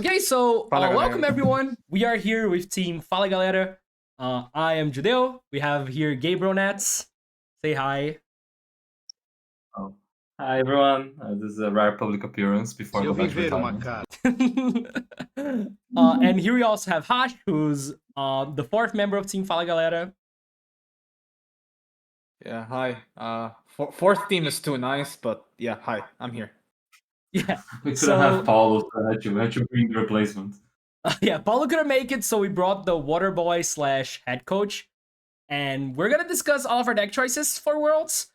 Okay, so Fala Galera. welcome everyone. We are here with Team Fala Galera. I am Judeu. We have here Gabriel Nats. Say hi. Oh. Hi everyone, this is a rare public appearance before I go back to retirement. And here we also have Hash, who's the fourth member of Team Fala Galera. Yeah, hi. Fourth team is too nice, but yeah, hi, I'm here. Yeah. We couldn't have Paulo, so we had to bring the replacement. Yeah, Paulo couldn't make it, so we brought the water boy / head coach. And we're gonna discuss all of our deck choices for Worlds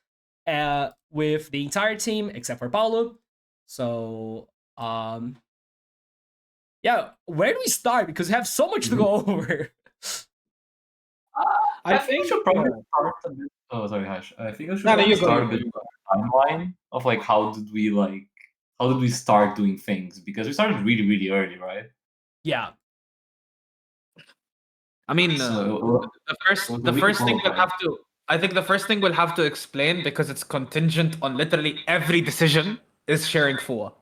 with the entire team except for Paulo. So yeah, where do we start? Because we have so much to go over. I think we should probably start a bit. Oh, sorry, Hash. I think we should No, you start go. a bit with the timeline of like how did we start doing things, because we started really, really early, right? Yeah. I mean, So, the first thing we'll have to. I think the first thing we'll have to explain, because it's contingent on literally every decision, is sharing FUA.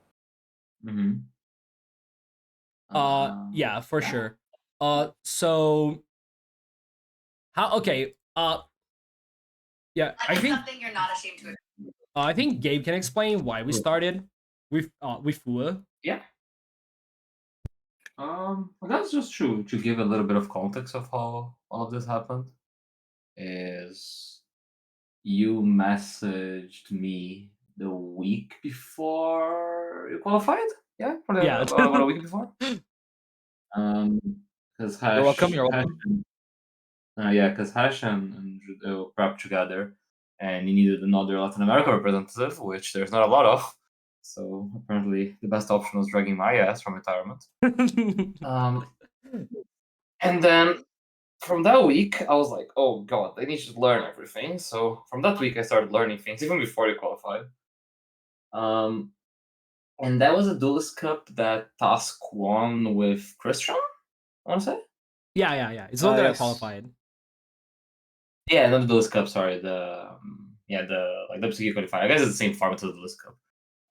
Mhm. Yeah, for sure. So how? Okay. Yeah, I think something you're not ashamed to. I think Gabe can explain why we started with FUA. Yeah. Well, that's just true. To give a little bit of context of how all of this happened, is you messaged me the week before you qualified. Yeah, Yeah. about a week before. Because Hash. You're welcome. Because Hash and Judeu prepped together, and you needed another Latin America representative, which there's not a lot of. So apparently, the best option was dragging my ass from retirement. And then from that week, I was like, oh god, I need to learn everything. So from that week, I started learning things even before you qualified. And that was a Duelist Cup that Task won with Christian, I want to say. Yeah. It's not that I Yes. qualified. Yeah, not the Duelist Cup. Sorry, the WCQ qualifier. I guess it's the same format as the Duelist Cup.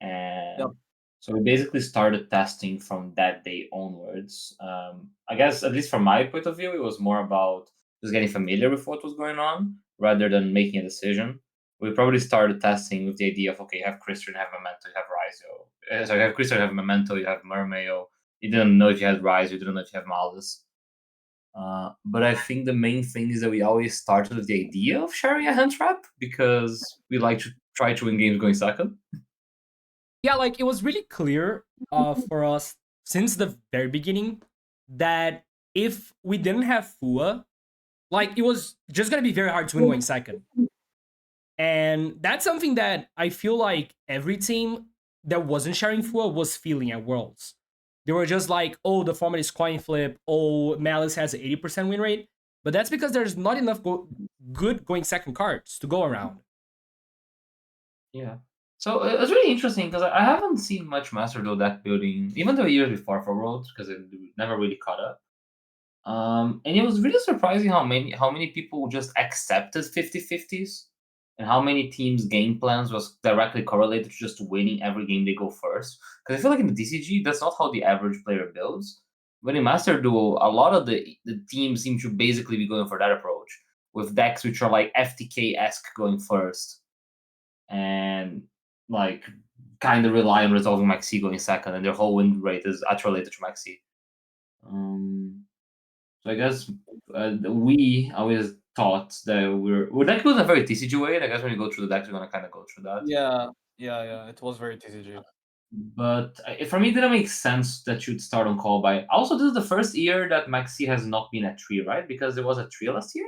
And Yep. so we basically started testing from that day onwards. I guess, at least from my point of view, it was more about just getting familiar with what was going on rather than making a decision. We probably started testing with the idea of, okay, you have Christian, you have Memento, you have Ryzeal. So you have Christian, you have Memento, you have Mermail. You didn't know if you had Ryzeal, you didn't know if you have Malice. But I think the main thing is that we always started with the idea of sharing a hand trap because we like to try to win games going second. Yeah, like it was really clear for us since the very beginning that if we didn't have FUA, like it was just gonna be very hard to win going second. And that's something that I feel like every team that wasn't sharing FUA was feeling at Worlds. They were just like, oh, the format is coin flip, oh, Malice has an 80% win rate. But that's because there's not enough good going second cards to go around. Yeah. So it's really interesting because I haven't seen much Master Duel deck building, even the years before for Worlds, because it never really caught up. And it was really surprising how many people just accepted 50-50s, and how many teams' game plans was directly correlated to just winning every game they go first. Because I feel like in the DCG, that's not how the average player builds. But in Master Duel, a lot of the teams seem to basically be going for that approach, with decks which are like FTK-esque going first, and like kind of rely on resolving Maxi going second, and their whole win rate is actually related to Maxi. So I guess we always thought that we're deck building a very TCG way, and I guess when you go through the decks, we're gonna kind of go through that. Yeah. It was very TCG. But for me, it didn't make sense that you'd start on call by. Also, this is the first year that Maxi has not been at 3, right? Because it was at 3 last year.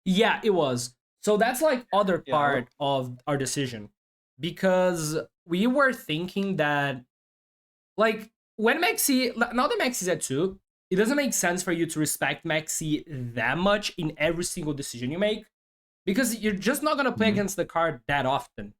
Yeah, it was. So that's like other part of our decision, because we were thinking that like when Maxi, now that Maxi's at 2, it doesn't make sense for you to respect Maxi that much in every single decision you make, because you're just not gonna play against the card that often.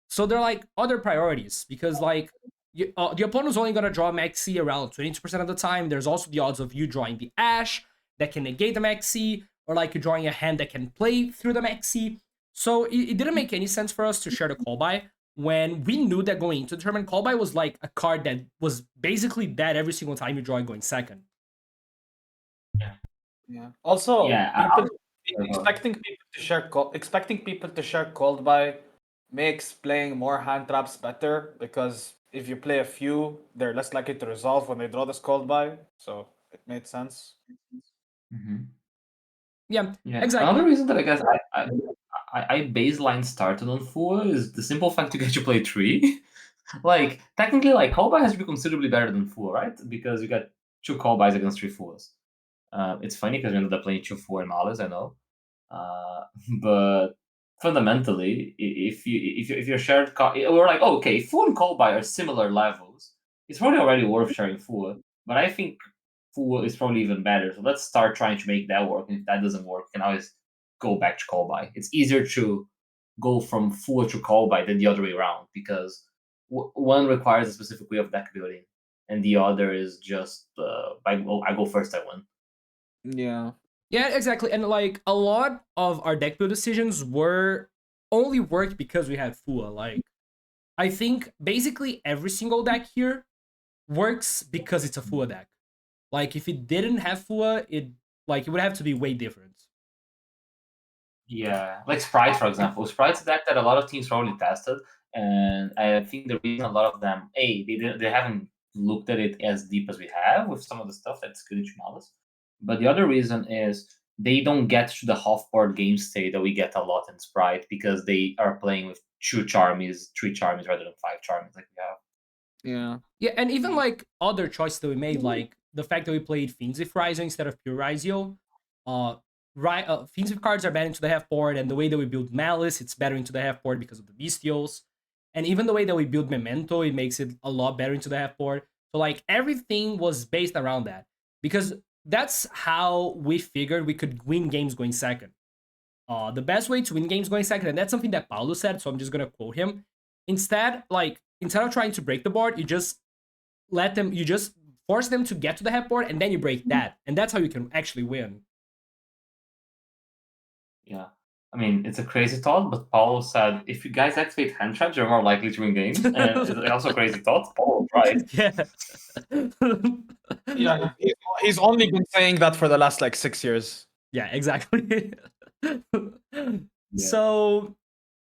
So they're like other priorities, because like the opponent's only gonna draw Maxi around 22% of the time. There's also the odds of you drawing the Ash that can negate the Maxi, or like you're drawing a hand that can play through the Maxi. So it didn't make any sense for us to share the call by. when we knew that going into the tournament, call by was like a card that was basically dead every single time you draw it going second. Yeah. Also, Yeah, expecting people to share cold by makes playing more hand traps better, because if you play a few, they're less likely to resolve when they draw this cold by. So it made sense. Yeah, Yeah. exactly. Another reason that I guess I baseline started on Fua is the simple fact to get you play 3. Like, technically, like, call by has to be considerably better than Fua, right? Because you got 2 call bys against 3 Fuas. It's funny because we ended up playing 2 Fua and Malice, I know. But fundamentally, if you're shared, we're like, oh, okay, Fua and call by are similar levels. It's probably already worth sharing Fua, but I think Fua is probably even better. So let's start trying to make that work. And if that doesn't work, we can always go back to call by. It's easier to go from Fua to call by than the other way around, because one requires a specific way of deck building, and the other is just I go first, I win. Yeah. Yeah, exactly. And like a lot of our deck build decisions were only worked because we had Fua. Like, I think basically every single deck here works because it's a Fua deck. Like, if it didn't have Fua, it would have to be way different. Yeah, like Sprite, for example. Sprite's a deck that a lot of teams probably tested, and I think the reason a lot of them, they haven't looked at it as deep as we have with some of the stuff that's good in Malice. But the other reason is they don't get to the half-board game state that we get a lot in Sprite, because they are playing with 2 Charmies, 3 Charmies rather than 5 Charmies like we have. Yeah. Yeah, and even like other choices that we made, like the fact that we played Fiends with Ryzeal instead of pure Ryzeal. Fiends with cards are better into the half board, and the way that we build Malice, it's better into the half board because of the Bestials. And even the way that we build Memento, it makes it a lot better into the half board. So like everything was based around that, because that's how we figured we could win games going second. The best way to win games going second, and that's something that Paulo said, so I'm just gonna quote him. Instead of trying to break the board, you just force them to get to the half board, and then you break that, and that's how you can actually win. Yeah. I mean, it's a crazy thought, but Paulo said if you guys activate hand traps, you're more likely to win games. And it's also a crazy thought. Paulo, right? Yeah. He's only been saying that for the last like 6 years. Yeah, exactly. Yeah. So,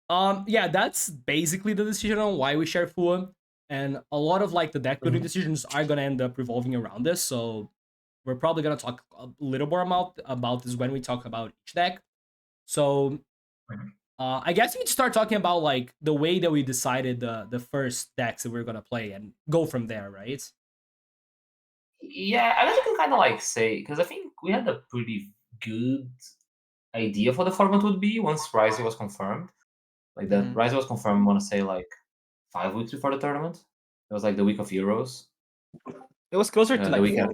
yeah, that's basically the decision on why we share Fua, and a lot of like the deck building decisions are gonna end up revolving around this. So, we're probably gonna talk a little more about this when we talk about each deck. So, I guess we can start talking about like the way that we decided the first decks that we're gonna play and go from there, right? Yeah, I guess you can kind of like say, because I think we had a pretty good idea for the format would be once Ryzeal was confirmed. Like that, Ryzeal was confirmed, I want to say like 5 weeks before the tournament. It was like the week of Euros. It was closer to the like weekend.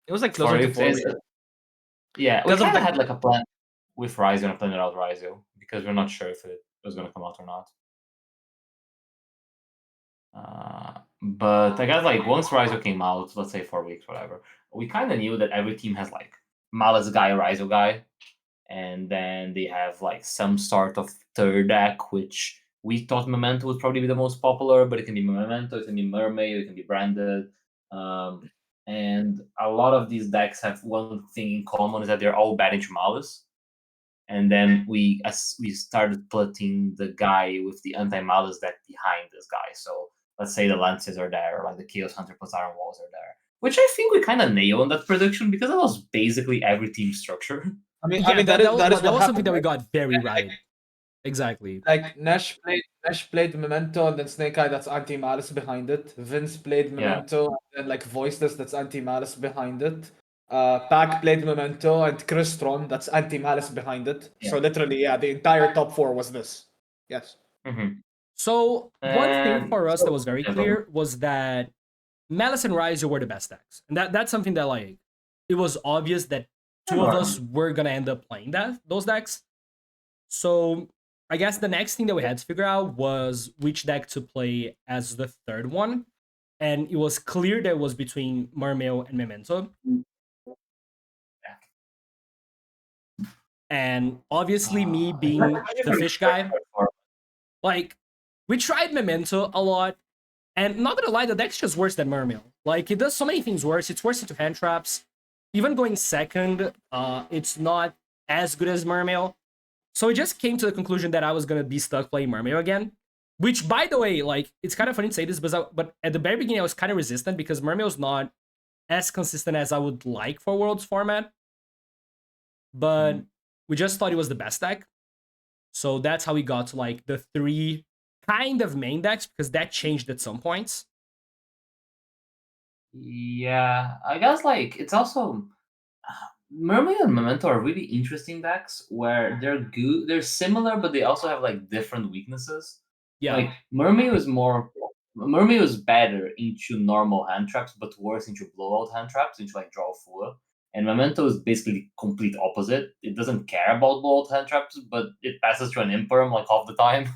It was like closer to 4 weeks. Yeah, we Because of kind of the- had like a plan with Ryzeal and planned it out Ryzeal, because we're not sure if it was going to come out or not. But I guess like once Ryzeal came out, let's say 4 weeks, whatever, we kind of knew that every team has like Malice guy, Ryzeal guy, and then they have like some sort of third deck, which we thought Momento would probably be the most popular, but it can be Memento, it can be Mermail, it can be Branded. And a lot of these decks have one thing in common, is that they're all bad into Malice. And then we started putting the guy with the anti-Malice deck behind this guy. So let's say the Lances are there, or like the Chaos Hunter plus Iron Walls are there. Which I think we kind of nailed in that prediction, because that was basically every team structure. I mean, that is was what something that we happened, got very right. Exactly. Like Nash played Memento, and then Snake Eye, that's anti-Malice behind it. Vince played Memento, and then like Voiceless, that's anti-Malice behind it. Pac played Memento, and Crystron, that's anti-Malice behind it. Yeah. So literally, yeah, the entire top 4 was this. Yes. So one thing for us that was very Yeah, clear was that Malice and Ryzeal were the best decks, and that's something that like it was obvious that two of us were gonna end up playing those decks. So I guess the next thing that we had to figure out was which deck to play as the third one, and it was clear that it was between Mermail and Memento. And obviously, me being the fish guy, like we tried Memento a lot, and not gonna lie, the deck's just worse than Mermail. Like, it does so many things worse. It's worse into hand traps. Even going second, it's not as good as Mermail. So it just came to the conclusion that I was gonna be stuck playing Mermail again. Which, by the way, like, it's kind of funny to say this, but at the very beginning I was kind of resistant because Mermail's not as consistent as I would like for Worlds format. But we just thought it was the best deck. So that's how we got to like the 3 kind of main decks, because that changed at some points. Yeah, I guess like it's also Mermaid and Memento are really interesting decks where they're good, they're similar, but they also have like different weaknesses. Yeah. Like Mermaid is better into normal hand traps, but worse into blowout hand traps, into like draw full. And Memento is basically complete opposite. It doesn't care about blowout hand traps, but it passes through an imperm like half the time.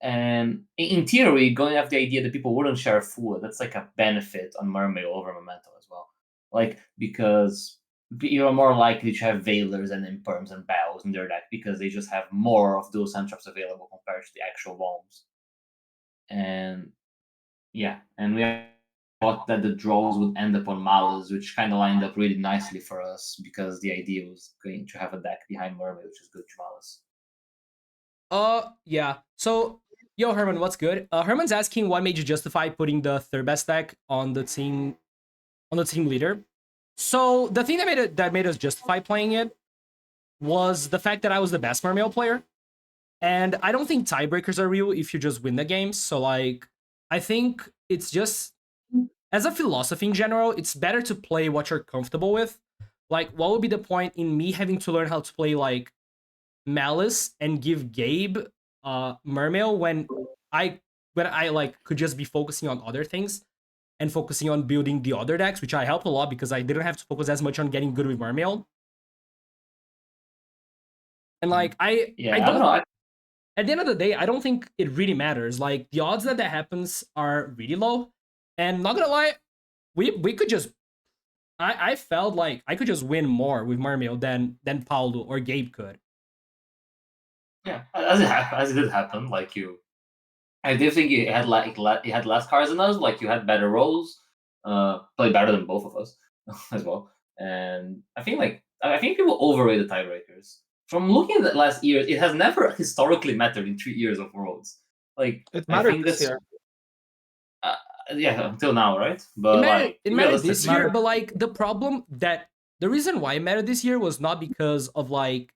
And in theory, going off the idea that people wouldn't share food, that's like a benefit on Mermail over Memento as well. Like, because you're more likely to have Veilers and Imperms and Bows in their deck because they just have more of those hand traps available compared to the actual bombs. And yeah, and we thought that the draws would end up on Malice, which kind of lined up really nicely for us because the idea was going to have a deck behind Mermail, which is good to Malice. Yeah. So, yo, Herman, what's good? Herman's asking what made you justify putting the third best deck on the team leader. So the thing that made us justify playing it was the fact that I was the best Mermail player. And I don't think tiebreakers are real if you just win the games. So like, I think it's just, as a philosophy in general, it's better to play what you're comfortable with. Like, what would be the point in me having to learn how to play like Malice and give Gabe Mermail when I like could just be focusing on other things and focusing on building the other decks, which I helped a lot because I didn't have to focus as much on getting good with Mermail. And like I don't know. At the end of the day, I don't think it really matters. Like, the odds that happens are really low. And not gonna lie, we could just I felt like I could just win more with Mermail than Paulo or Gabe could. Yeah, as it did happen, like I do think you had you had less cards than us. Like you had better rolls, played better than both of us as well. And I think people overrate the tiebreakers. From looking at the last year, it has never historically mattered in 3 years of Worlds. Like it mattered this year. Yeah, until now, right? But it mattered this year. But like the reason why it mattered this year was not because of like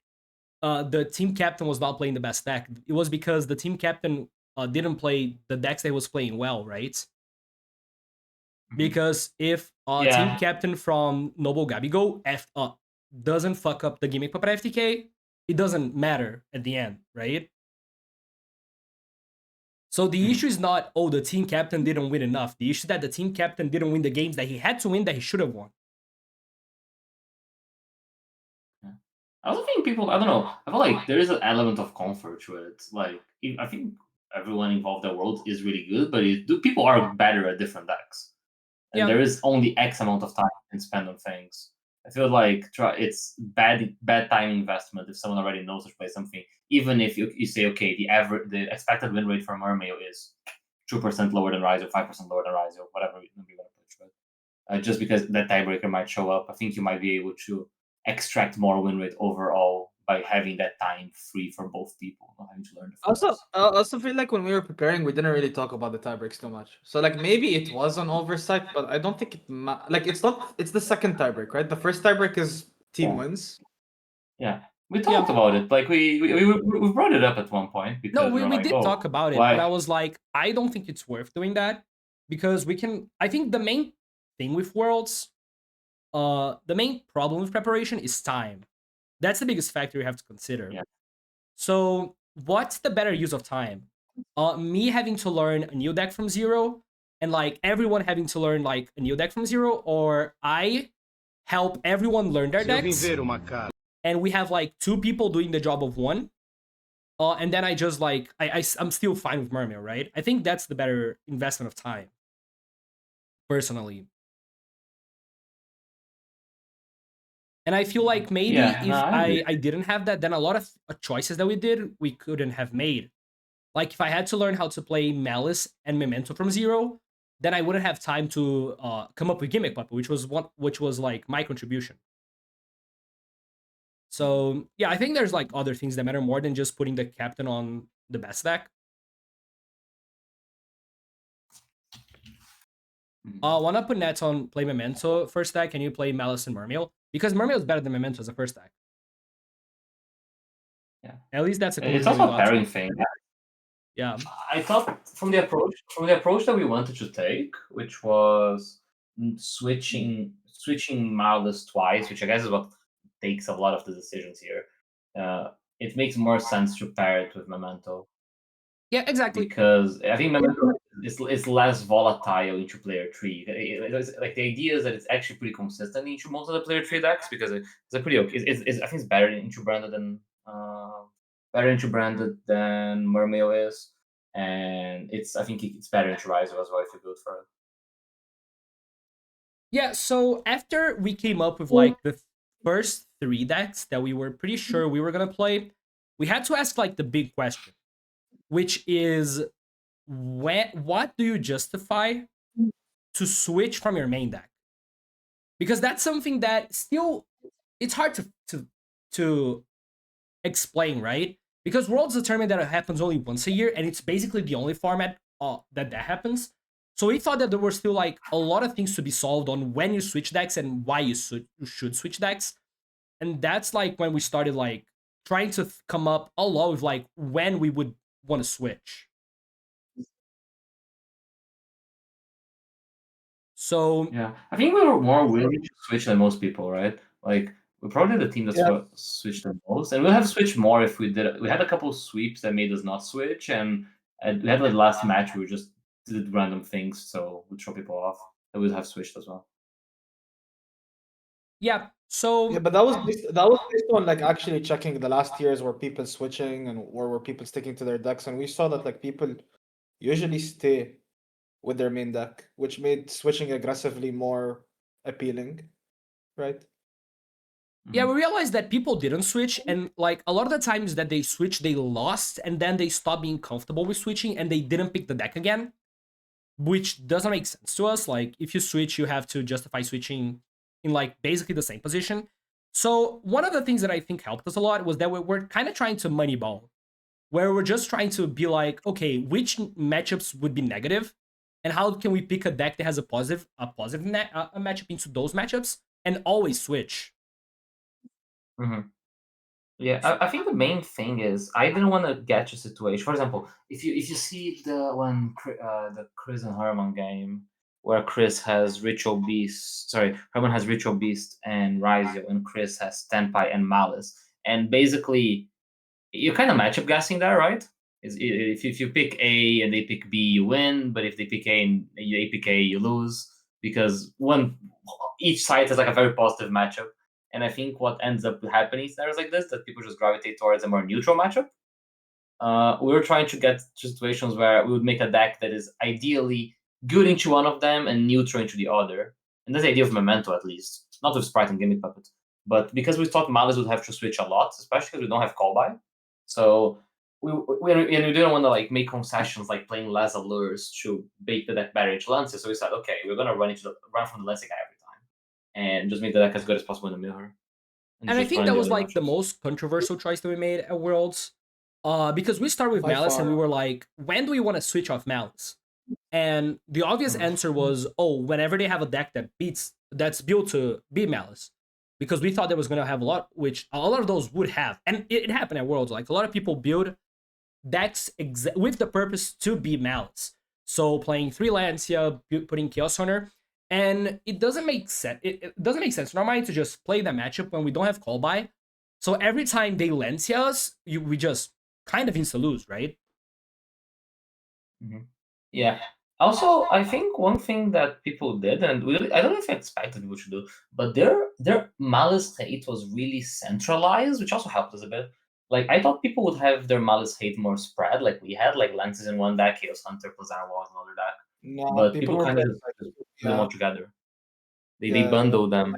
the team captain was not playing the best deck. It was because the team captain didn't play the decks that he was playing well, right? Mm-hmm. Because if team captain from Noble Gabigo doesn't fuck up the Gimmick Puppet FTK, it doesn't matter at the end, right? So the issue is not, oh, the team captain didn't win enough. The issue is that the team captain didn't win the games that he had to win that he should have won. I also think people, I don't know, I feel like there is an element of comfort to it. Like, I think everyone involved in the world is really good, but people are better at different decks. And there is only X amount of time you can spend on things. I feel like it's bad time investment if someone already knows how to play something. Even if you say, okay, the expected win rate for Mermail is 2% lower than Ryzeal, 5% lower than Ryzeal, whatever you want to put. Right? Just because that tiebreaker might show up, I think you might be able to extract more win rate overall by having that time free for both people, not having to learn the I also feel like when we were preparing, we didn't really talk about the tiebreaks too much. So like maybe it was an oversight, but I don't think it's not. It's the second tiebreak, right? The first tiebreak is team wins. Yeah, we talked about it. Like we brought it up at one point because we did talk about it, but I was like, I don't think it's worth doing that because we can. I think the main thing with Worlds, the main problem with preparation is time. That's the biggest factor you have to consider. Yeah. So what's the better use of time? Me having to learn a new deck from zero, and like everyone having to learn like a new deck from zero, or I help everyone learn their decks, and we have like 2 people doing the job of one, and then I just like I'm still fine with Mermail, right? I think that's the better investment of time, personally. And I feel like maybe if I didn't have that, then a lot of choices that we did, we couldn't have made. Like if I had to learn how to play Malice and Memento from zero, then I wouldn't have time to come up with Gimmick Puppet, which was like my contribution. So yeah, I think there's like other things that matter more than just putting the captain on the best deck. Wanna put Nets on play Memento first deck? Can you play Malice and Mermail? Because Mermail is better than Memento as a first deck. Yeah. At least that's a It's conclusion also we a got pairing to. thing. Yeah. I thought from the approach that we wanted to take, which was switching Malice twice, which I guess is what takes a lot of the decisions here. It makes more sense to pair it with Memento. Yeah, exactly. Because I think Memento is less volatile into player tree. Like the idea is that it's actually pretty consistent into most of the player tree decks because it's a pretty okay. I think it's better into branded than Mermail is, and I think it's better into Ryzeal as well if you build for it. Yeah, so after we came up with like the first 3 decks that we were pretty sure we were gonna play, we had to ask like the big question, which is what do you justify to switch from your main deck? Because that's something that still it's hard to explain, right? Because Worlds determined that it happens only once a year, and it's basically the only format that happens. So we thought that there were still like a lot of things to be solved on when you switch decks and why you should switch decks. And that's like when we started like trying to come up a lot with like when we would want to switch. So yeah, I think we were more willing to switch than most people, right? Like we're probably the team that's switched the most, and we'll have switched more if we did. We had a couple sweeps that made us not switch, and we had like last match we just did random things, so we throw people off. And we'd have switched as well. yeah, so yeah, but that was based on like actually checking the last years where people switching and where were people sticking to their decks, and we saw that like people usually stay with their main deck, which made switching aggressively more appealing, right? yeah, we realized that people didn't switch, and like a lot of the times that they switched, they lost, and then they stopped being comfortable with switching, and they didn't pick the deck again, which doesn't make sense to us. Like if you switch, you have to justify switching in like basically the same position. So one of the things that I think helped us a lot was that we're kind of trying to moneyball, where we're just trying to be like, okay, which matchups would be negative, and how can we pick a deck that has a positive matchup into those matchups, and always switch. Mm-hmm. Yeah, I think the main thing is I didn't want to get to a situation. For example, if you see the Chris and Herman game where Chris has Ritual Beast, sorry, Herman has Ritual Beast and Ryzeal, and Chris has Tenpai and Malice, and basically you're kind of matchup guessing there, right? If you pick A and they pick B, you win. But if they pick A and they pick A, you lose because each side has like a very positive matchup. And I think what ends up happening scenarios like this that people just gravitate towards a more neutral matchup. We were trying to get situations where we would make a deck that is ideally good into one of them and neutral into the other. And that's the idea of Memento, at least. Not with Sprite and Gimmick Puppet. But because we thought Malice would have to switch a lot, especially because we don't have call by. So we didn't want to like make concessions like playing less allures to bake the deck better into Lances. So we said, okay, we're gonna run from the Lance guy every time and just make the deck as good as possible in the mirror. And I think that was like the most controversial choice that we made at Worlds. Because we started with By Malice far. and we were like, when do we want to switch off Malice? And the obvious answer was, oh, whenever they have a deck that's built to beat Malice. Because we thought there was gonna have a lot of those would have. And it happened at Worlds. Like a lot of people build decks with the purpose to beat Malice. So playing 3 Lancia, putting Chaos Hunter, and it doesn't make sense. It doesn't make sense in our mind to just play that matchup when we don't have call by. So every time they Lancia us, we just kind of insta lose, right? Mm-hmm. Yeah. Also, I think one thing that people did, and I don't know if I expected people to do, but their Malice hate was really centralized, which also helped us a bit. Like I thought people would have their Malice hate more spread, like we had like Lances in one deck, Chaos Hunter plus Iron Wall in another deck. No, But people kind of just put them all together. They bundle them.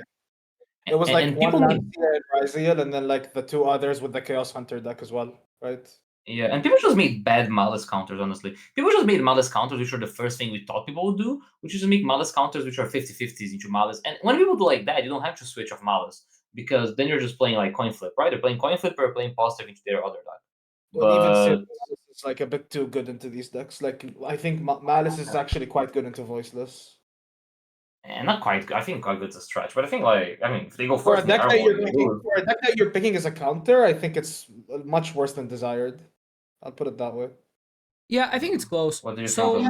It was like and one people Lancia and Ryzeal, and then like the 2 others with the Chaos Hunter deck as well, right? Yeah, and people just made bad malice counters, honestly. People just made malice counters, which are the first thing we thought people would do, which is to make malice counters which are 50-50s into malice. And when people do like that, you don't have to switch off malice, because then you're just playing like coin flip, right? They're playing coin flip or playing positive into their other deck. Well, even But Malice is like a bit too good into these decks. Like I think Malice is actually quite good into voiceless. and not quite. I think quite good to stretch. But I think if they go For a first, they deck are that you're going to picking, lose. for a deck that you're picking as a counter, I think it's much worse than desired. I'll put it that way. Yeah, I think it's close. What do you So, think?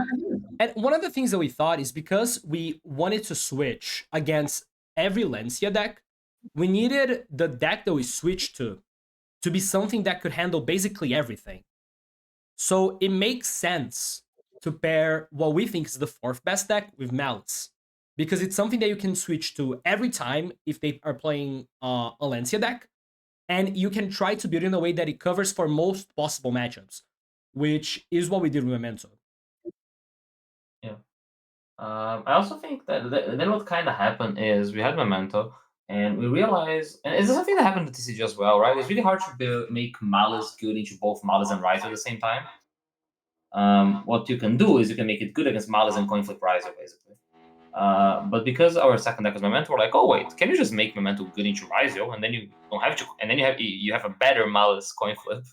and one of the things that we thought is because we wanted to switch against every Lancia deck, we needed the deck that we switched to be something that could handle basically everything. So it makes sense to pair what we think is the fourth best deck with Malice, because it's something that you can switch to every time if they are playing a Lancia deck, and you can try to build in a way that it covers for most possible matchups, which is what we did with Memento. Yeah. I also think that then what kind of happened is we had Memento, and we realized, and it's something that happened to TCG as well, right? It's really hard to make Malice good into both Malice and Ryzeal at the same time. What you can do is you can make it good against Malice and coin flip Ryzeal, basically. But because our second deck is Memento, we're like, oh wait, can you just make Memento good into Ryzeal, and then you don't have to, and then you have a better Malice coin flip,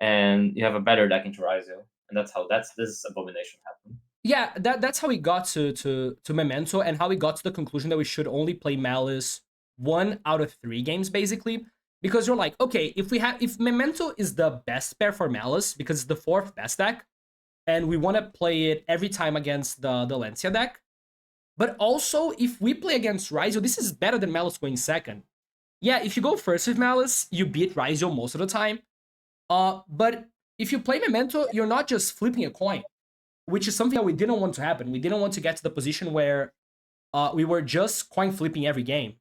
and you have a better deck into Ryzeal, and that's how this abomination happened. Yeah, that's how we got to Memento, and how we got to the conclusion that we should only play Malice 1 out of 3 games, basically. Because you're like, okay, if Memento is the best pair for Malice, because it's the fourth best deck, and we want to play it every time against the Lancia deck. But also, if we play against Ryzeal, this is better than Malice going second. Yeah, if you go first with Malice, you beat Ryzeal most of the time. But if you play Memento, you're not just flipping a coin, which is something that we didn't want to happen. We didn't want to get to the position where we were just coin flipping every game,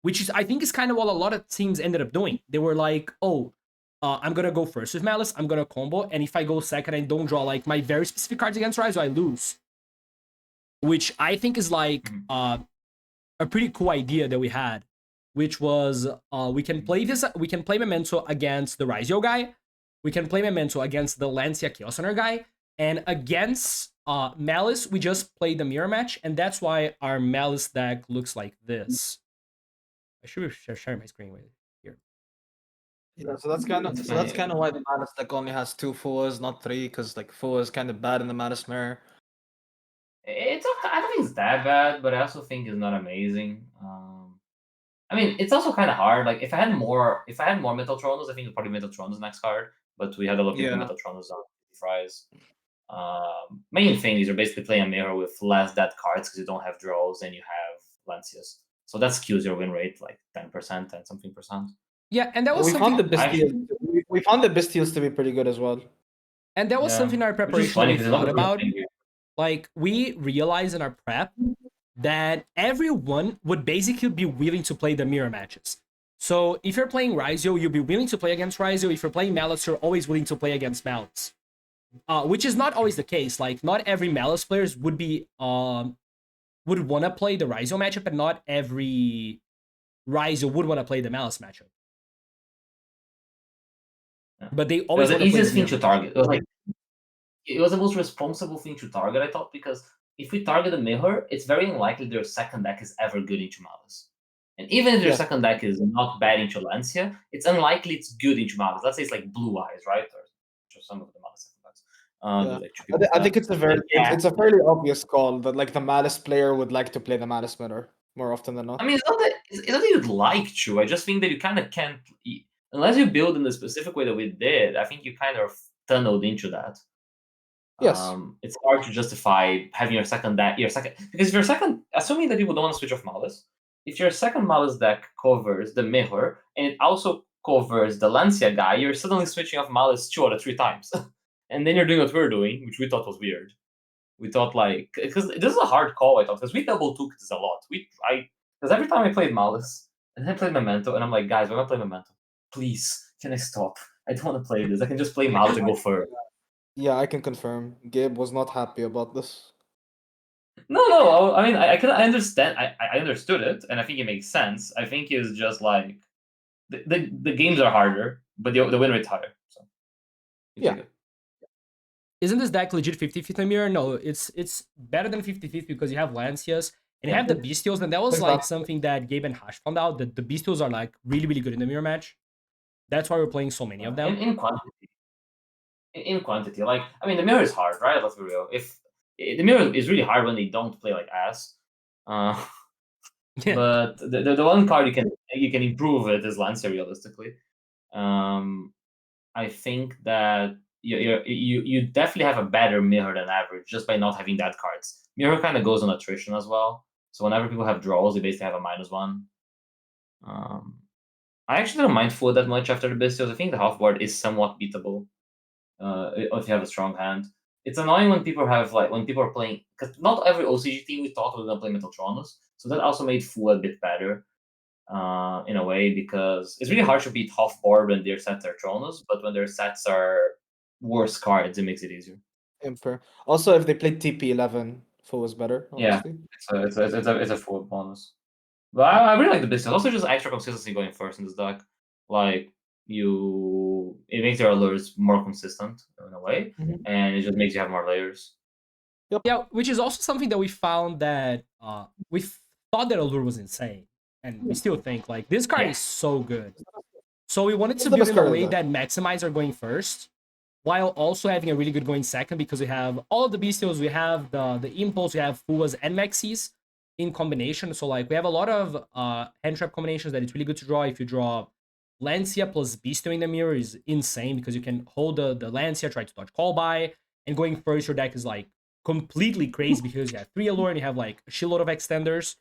which is, I think, is kind of what a lot of teams ended up doing. They were like, oh, I'm gonna go first with Malice, I'm gonna combo, and if I go second and don't draw like my very specific cards against Ryzeal, I lose. Which I think is like a pretty cool idea that we had, which was we can play Memento against the Ryzeal guy, we can play Memento against the Lancia Chaos Center guy, and against Malice, we just play the mirror match, and that's why our Malice deck looks like this. I should be sharing my screen with here. Yeah, so that's kind of why the Malice deck only has 2 Fuas, not 3, because like Fua is kind of bad in the Malice mirror. I don't think it's that bad, but I also think it's not amazing. I mean, it's also kind of hard. Like if I had more Metaltronos, I think it'd probably Metaltronos next card. But we had a lot of people Metaltronos on fries. Main thing is you're basically playing a mirror with less dead cards because you don't have draws and you have Lancias. So that skews your win rate like 10% and something percent. Yeah, and that was we something found the Bestials. We found the Bestials to be pretty good as well. And that was something in our preparation we thought about. Like, we realized in our prep that everyone would basically be willing to play the mirror matches. So if you're playing Ryzeal, you'll be willing to play against Ryzeal. If you're playing Malice, you're always willing to play against Malice. Which is not always the case. Like, not every Malice players would be would want to play the Ryzeal matchup, and not every Ryzeal would want to play the Malice matchup. Yeah. But they always the easiest thing to target. It was the most responsible thing to target, I thought, because if we target a mirror, it's very unlikely their second deck is ever good into Malice. And even if their second deck is not bad into Lancia, it's unlikely it's good into Malice. Let's say it's like Blue Eyes, right? Or some of the Malice second decks. I think it's a fairly obvious call that like the Malice player would like to play the Malice mirror more often than not. I mean, it's not that you'd like to. I just think that you kind of can't, unless you build in the specific way that we did. I think you kind of tunneled into that. Yes. It's hard to justify having your second because if your second, assuming that people don't want to switch off Malice, if your second Malice deck covers the mirror and it also covers the Lancia guy, you're suddenly switching off Malice 2 out of 3 times. And then you're doing what we're doing, which we thought was weird. We thought because this is a hard call, I thought, because we double took this a lot. Because every time I played Malice and then I played Memento, and I'm like, guys, we're gonna play Memento. Please, can I stop? I don't want to play this. I can just play Malice and go for it. Yeah, I can confirm. Gabe was not happy about this. No. I mean, I understand. I understood it, and I think it makes sense. I think it's just like the games are harder, but the win rate's higher. So You Yeah. take it. Isn't this deck legit 50-50 mirror? No, it's better than 50-50 because you have Lancias and you Yeah. have the Bestials, and that was like Exactly. something that Gabe and Hash found out, that the Bestials are like really, really good in the mirror match. That's why we're playing so many of them. In quantity. In quantity, like, I mean, the mirror is hard, right? Let's be real. If the mirror is really hard when they don't play like ass, Yeah. but the one card you can improve it is Lancer realistically. I think that you definitely have a better mirror than average just by not having that cards. Mirror kind of goes on attrition as well, so whenever people have draws, they basically have a -1. I actually don't mind food that much after the Bestials. I think the half board is somewhat beatable if you have a strong hand. It's annoying when people have when people are playing, because not every OCG team we thought was gonna play Metaltronus, so that also made Fu a bit better in a way, because it's really hard to beat half board when their sets are Tronus, but when their sets are worse cards, it makes it easier. Imper. Also, if they played TP11, Foe was better. Honestly. Yeah, it's a full bonus. But I really like the business. Also, just extra consistency going first in this deck. Like it makes your alerts more consistent in a way, and it just makes you have more layers. Yep. Yeah, which is also something that we found that we thought that Allure was insane, and we still think like this card is so good. So we wanted It's to the build best in a card of way the that maximize are going first, while also having a really good going second, because we have all of the Bestials, we have the Impulse, we have Fuas and Maxis in combination. So like we have a lot of hand trap combinations that it's really good to draw. If you draw Lancia plus Bestial in the mirror is insane, because you can hold the Lancia, try to dodge call by, and going first your deck is like completely crazy because you have 3 Allure and you have like a shitload of extenders.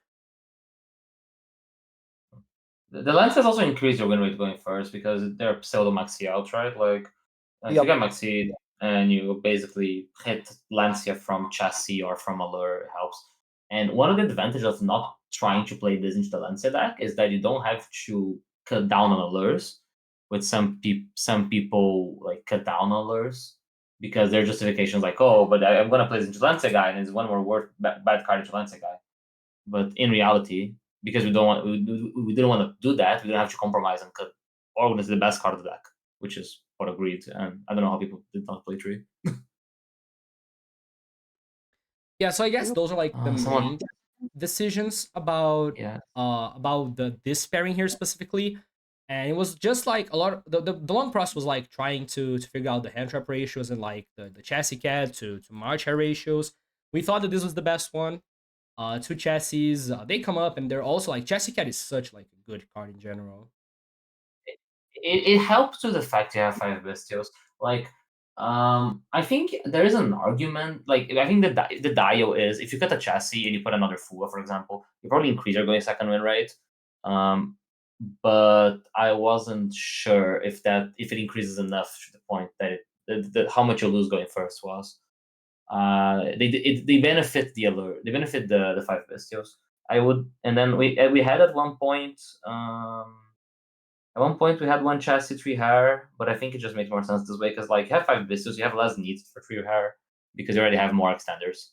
The Lancers also increase your win rate going first because they're pseudo maxi out, right? Like if you get maxi and you basically hit Lancia from chassis or from Allure, it helps. And one of the advantages of not trying to play this into the Lancia deck is that you don't have to cut down on Allures, with some people like cut down on Allures because their justifications like, oh, but I'm gonna play this into Lancia guy and it's one more worth bad card into Lancia guy. But in reality, because we didn't want to do that, we didn't have to compromise and cut Organ is the best card of the deck, which is what agreed. And I don't know how people did not play 3. Yeah, so I guess those are like the main decisions about this pairing here specifically. And it was just like a lot of the long process was like trying to figure out the hand trap ratios and like the chassis cat to march hair ratios. We thought that this was the best one. 2 chassis, they come up and they're also like chassis cat is such like a good card in general. It helps with the fact you have 5 bestials. Like, I think there is an argument. Like, I think the Dio is if you cut a chassis and you put another Fua, for example, you probably increase your going second win rate. But I wasn't sure if it increases enough to the point that how much you lose going first was. They benefit the alert. They benefit the 5 bestials. And then we had at one point. At one point, we had 1 chassis, 3 hair, but I think it just makes more sense this way because, like, you have 5 bestials, you have less needs for 3 hair because you already have more extenders.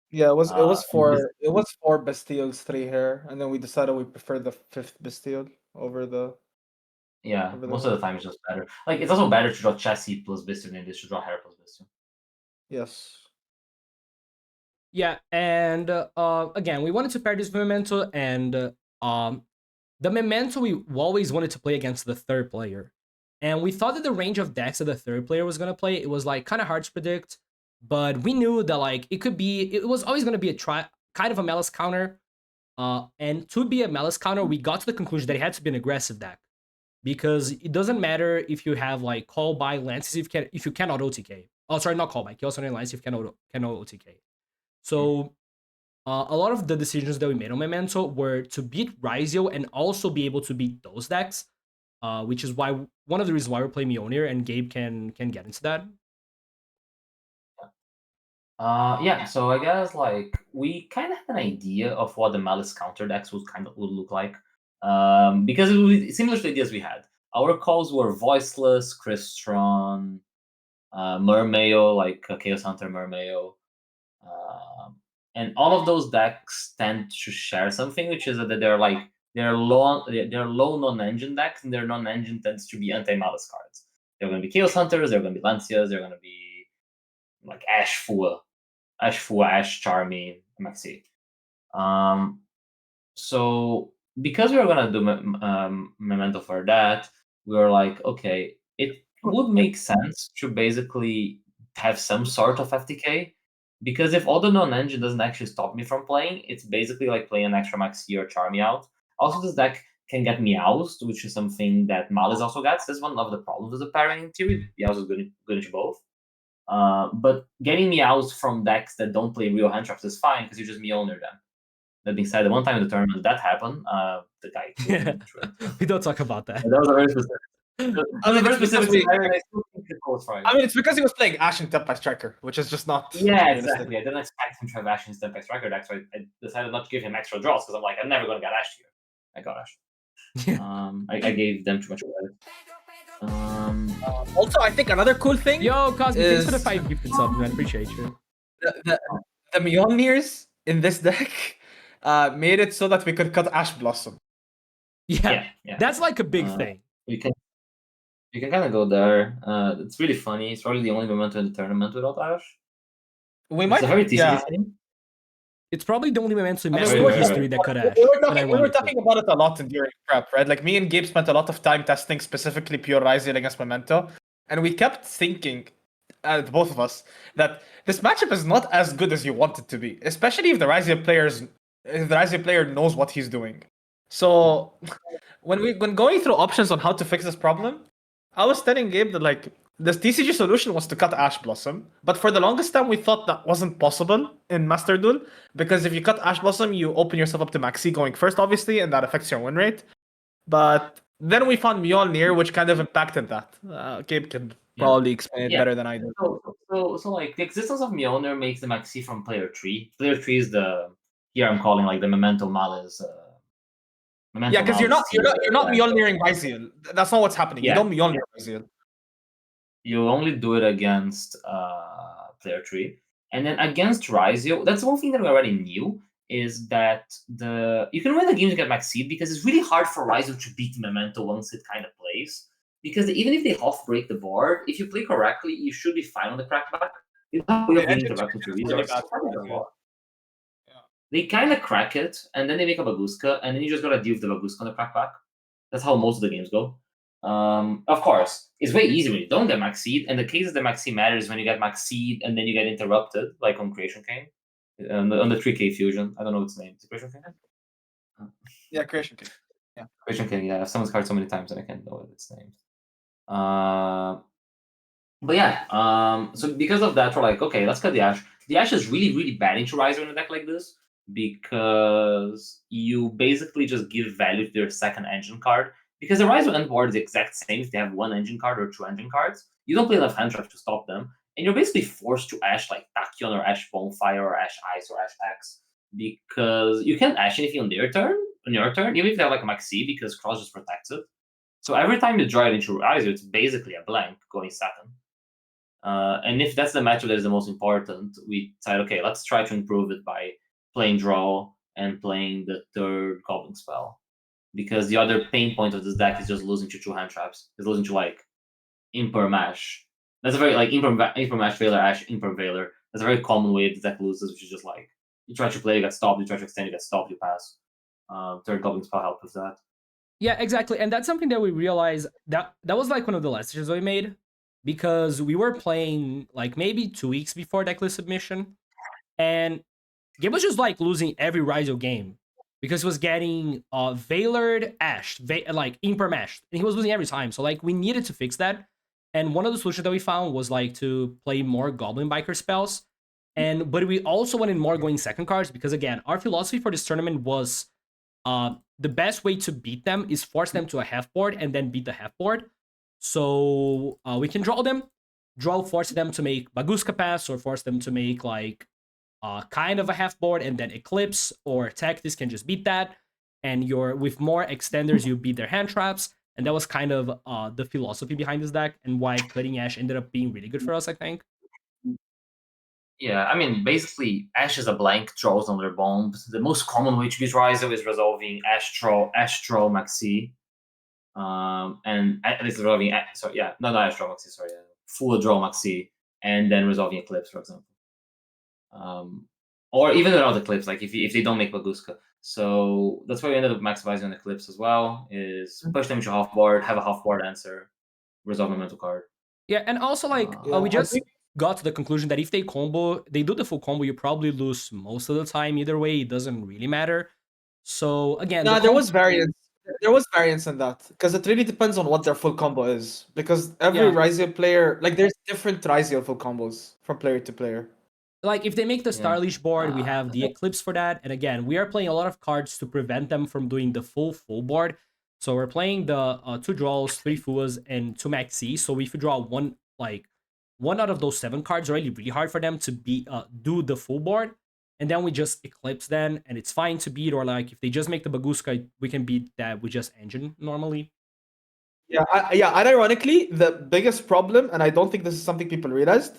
Yeah, it was 4 Bastiles, 3 hair, and then we decided we prefer the 5th Bastille over the. Yeah, most of the time it's just better. Like, it's also better to draw chassis plus bestial than it is to draw hair plus bestial. Yes. Yeah, and again, we wanted to pair this memento, and the memento we always wanted to play against the third player. And we thought that the range of decks that the third player was gonna play, it was like kind of hard to predict, but we knew that like it was always gonna be kind of a malice counter. And to be a malice counter, we got to the conclusion that it had to be an aggressive deck. Because it doesn't matter if you have like call by lances if you cannot OTK. Oh, sorry, not call by. Chaos on lances if you cannot OTK. So a lot of the decisions that we made on Memento were to beat Ryzeal and also be able to beat those decks, which is why one of the reasons why we're playing Mjolnir, and Gabe can get into that. Yeah, so I guess like we kind of had an idea of what the malice counter decks would look like, because it was similar to the ideas we had. Our calls were voiceless, Crystron, Mermail, like Chaos Hunter Mermail, and all of those decks tend to share something, which is that they're low non-engine decks, and their non-engine tends to be anti-malice cards. There are going to be Chaos Hunters, there are going to be Lancias, there are going to be like Ash Fua, Ash Charmy, Maxi. So because we were gonna do Memento for that, we were like, okay, it would make sense to basically have some sort of FTK, because if Auto Non-Engine doesn't actually stop me from playing, it's basically like playing an extra Maxi or Charmy out. Also, this deck can get Meowsed, which is something that Malice also gets. That's one of the problems with the pairing in theory. Meows is good into both. But getting Meows from decks that don't play real hand traps is fine, because you just Mjolnir them. That being said, the one time in the tournament that happened, the guy killed me. We don't talk about that. That was a very specific. It's because he was playing Ash and Tempest Striker, which is just not. Yeah, exactly. I didn't expect him to have Ash and Tempest Striker deck, so I decided not to give him extra draws, because I'm like, I'm never going to get Ash here. I got Ash. I gave them too much credit. Also, I think another cool thing. Yo, Cosby, thanks for the 5 gifted subs, man. Appreciate you. The Mjolnirs in this deck made it so that we could cut Ash Blossom. Yeah. That's like a big thing. You can kind of go there. It's really funny. It's probably the only Memento in the tournament without Ash. It's a very TCG thing. It's probably the only Memento in Master history that cut Ash. We were talking about it a lot during prep, right? Like, me and Gabe spent a lot of time testing specifically pure Ryzeal against Memento, and we kept thinking, both of us, that this matchup is not as good as you want it to be, especially if the Ryzeal player knows what he's doing. So when going through options on how to fix this problem, I was telling Gabe that, like, the TCG solution was to cut Ash Blossom, but for the longest time we thought that wasn't possible in Master Duel, because if you cut Ash Blossom, you open yourself up to Maxi going first, obviously, and that affects your win rate. But then we found Mjolnir, which kind of impacted that. Gabe can probably explain it better than I do. So like, the existence of Mjolnir makes the Maxi from player 3. Player 3 is here I'm calling like the Memento Malice. Because you're not Mjolniring Ryzeal. That's not what's happening. You don't Mjolnir Ryzeal. You only do it against player 3. And then against Ryzeal, that's one thing that we already knew, is that you can win the games against Maxi, because it's really hard for Ryzeal to beat Memento once it kind of plays. Because even if they half break the board, if you play correctly, you should be fine on the crackback. They kind of crack it, and then they make a Baguska, and then you just gotta deal with the Baguska on the crackback. That's how most of the games go. Of course, it's way easier when you don't get max seed, and the case of the max seed matters when you get max seed and then you get interrupted, like on Creation King, on the 3K fusion. I don't know its name. Is it Creation King? Yeah, Creation King. Yeah, Creation King. Yeah, I've summoned cards so many times that I can't know its name. But yeah, so because of that, we're like, okay, let's cut the Ash. The Ash is really, really bad into Ryzeal in a deck like this, because you basically just give value to their second engine card. Because the Ryzeal end board is the exact same if they have one engine card or two engine cards. You don't play enough hand traps to stop them, and you're basically forced to Ash like Tachyon or Ash Bonfire or Ash Ice or Ash X, because you can't Ash anything on your turn, even if they have like a Maxi, because Cross just protects it. So every time you draw it into Ryzeal, it's basically a blank going second. And if that's the matchup that is the most important, we decide, okay, let's try to improve it by playing draw and playing the third Goblin spell. Because the other pain point of this deck is just losing to two hand traps. It's losing to like Imper Mash. That's a very like Imper Mash Veiler, Ash, Imper Veiler. That's a very common way the deck loses, which is just like you try to play, you get stopped, you try to extend, you get stopped, you pass. Third Goblin spell help with that. Yeah, exactly. And that's something that we realized that was like one of the last decisions we made, because we were playing like maybe 2 weeks before decklist submission, and Gabe was just like losing every Ryzeal game because he was getting Veilered Ash, like Imper Mash, and he was losing every time. So like we needed to fix that. And one of the solutions that we found was like to play more Goblin Biker spells. But we also wanted more going second cards, because again, our philosophy for this tournament was the best way to beat them is force them to a half board and then beat the half board. So we can force them to make Baguska pass, or force them to make like kind of a half board, and then Eclipse or Tactics can just beat that. And with more extenders, you beat their hand traps. And that was kind of the philosophy behind this deck, and why cutting Ash ended up being really good for us, I think. Yeah, I mean, basically, Ash is a blank, draws on their bombs. The most common way to beat Ryzeal is resolving Ash draw Maxi. And at least resolving. Sorry, yeah, not Astro Maxi. Sorry, full draw Maxi, and then resolving Eclipse, for example. Or even without Eclipse, like if they don't make Baguska. So that's why we ended up maximizing on Eclipse as well. Is push them into half board, have a half board answer, resolve Memento card. Yeah, and also like we just got to the conclusion that if they do the full combo, you probably lose most of the time. Either way, it doesn't really matter. So again, there was variance. There was variance in that because it really depends on what their full combo is. Because every Ryzeal player, like, there's different Ryzeal full combos from player to player. Like if they make the Starleash board, we have the Eclipse for that. And again, we are playing a lot of cards to prevent them from doing the full board. So we're playing the 2 draws, 3 Fuas, and 2 Maxi. So if you draw one out of those 7 cards, already really hard for them to do the full board. And then we just Eclipse them, and it's fine to beat. Or like if they just make the Baguska, we can beat that with just Engine normally. Yeah, unironically, the biggest problem, and I don't think this is something people realized,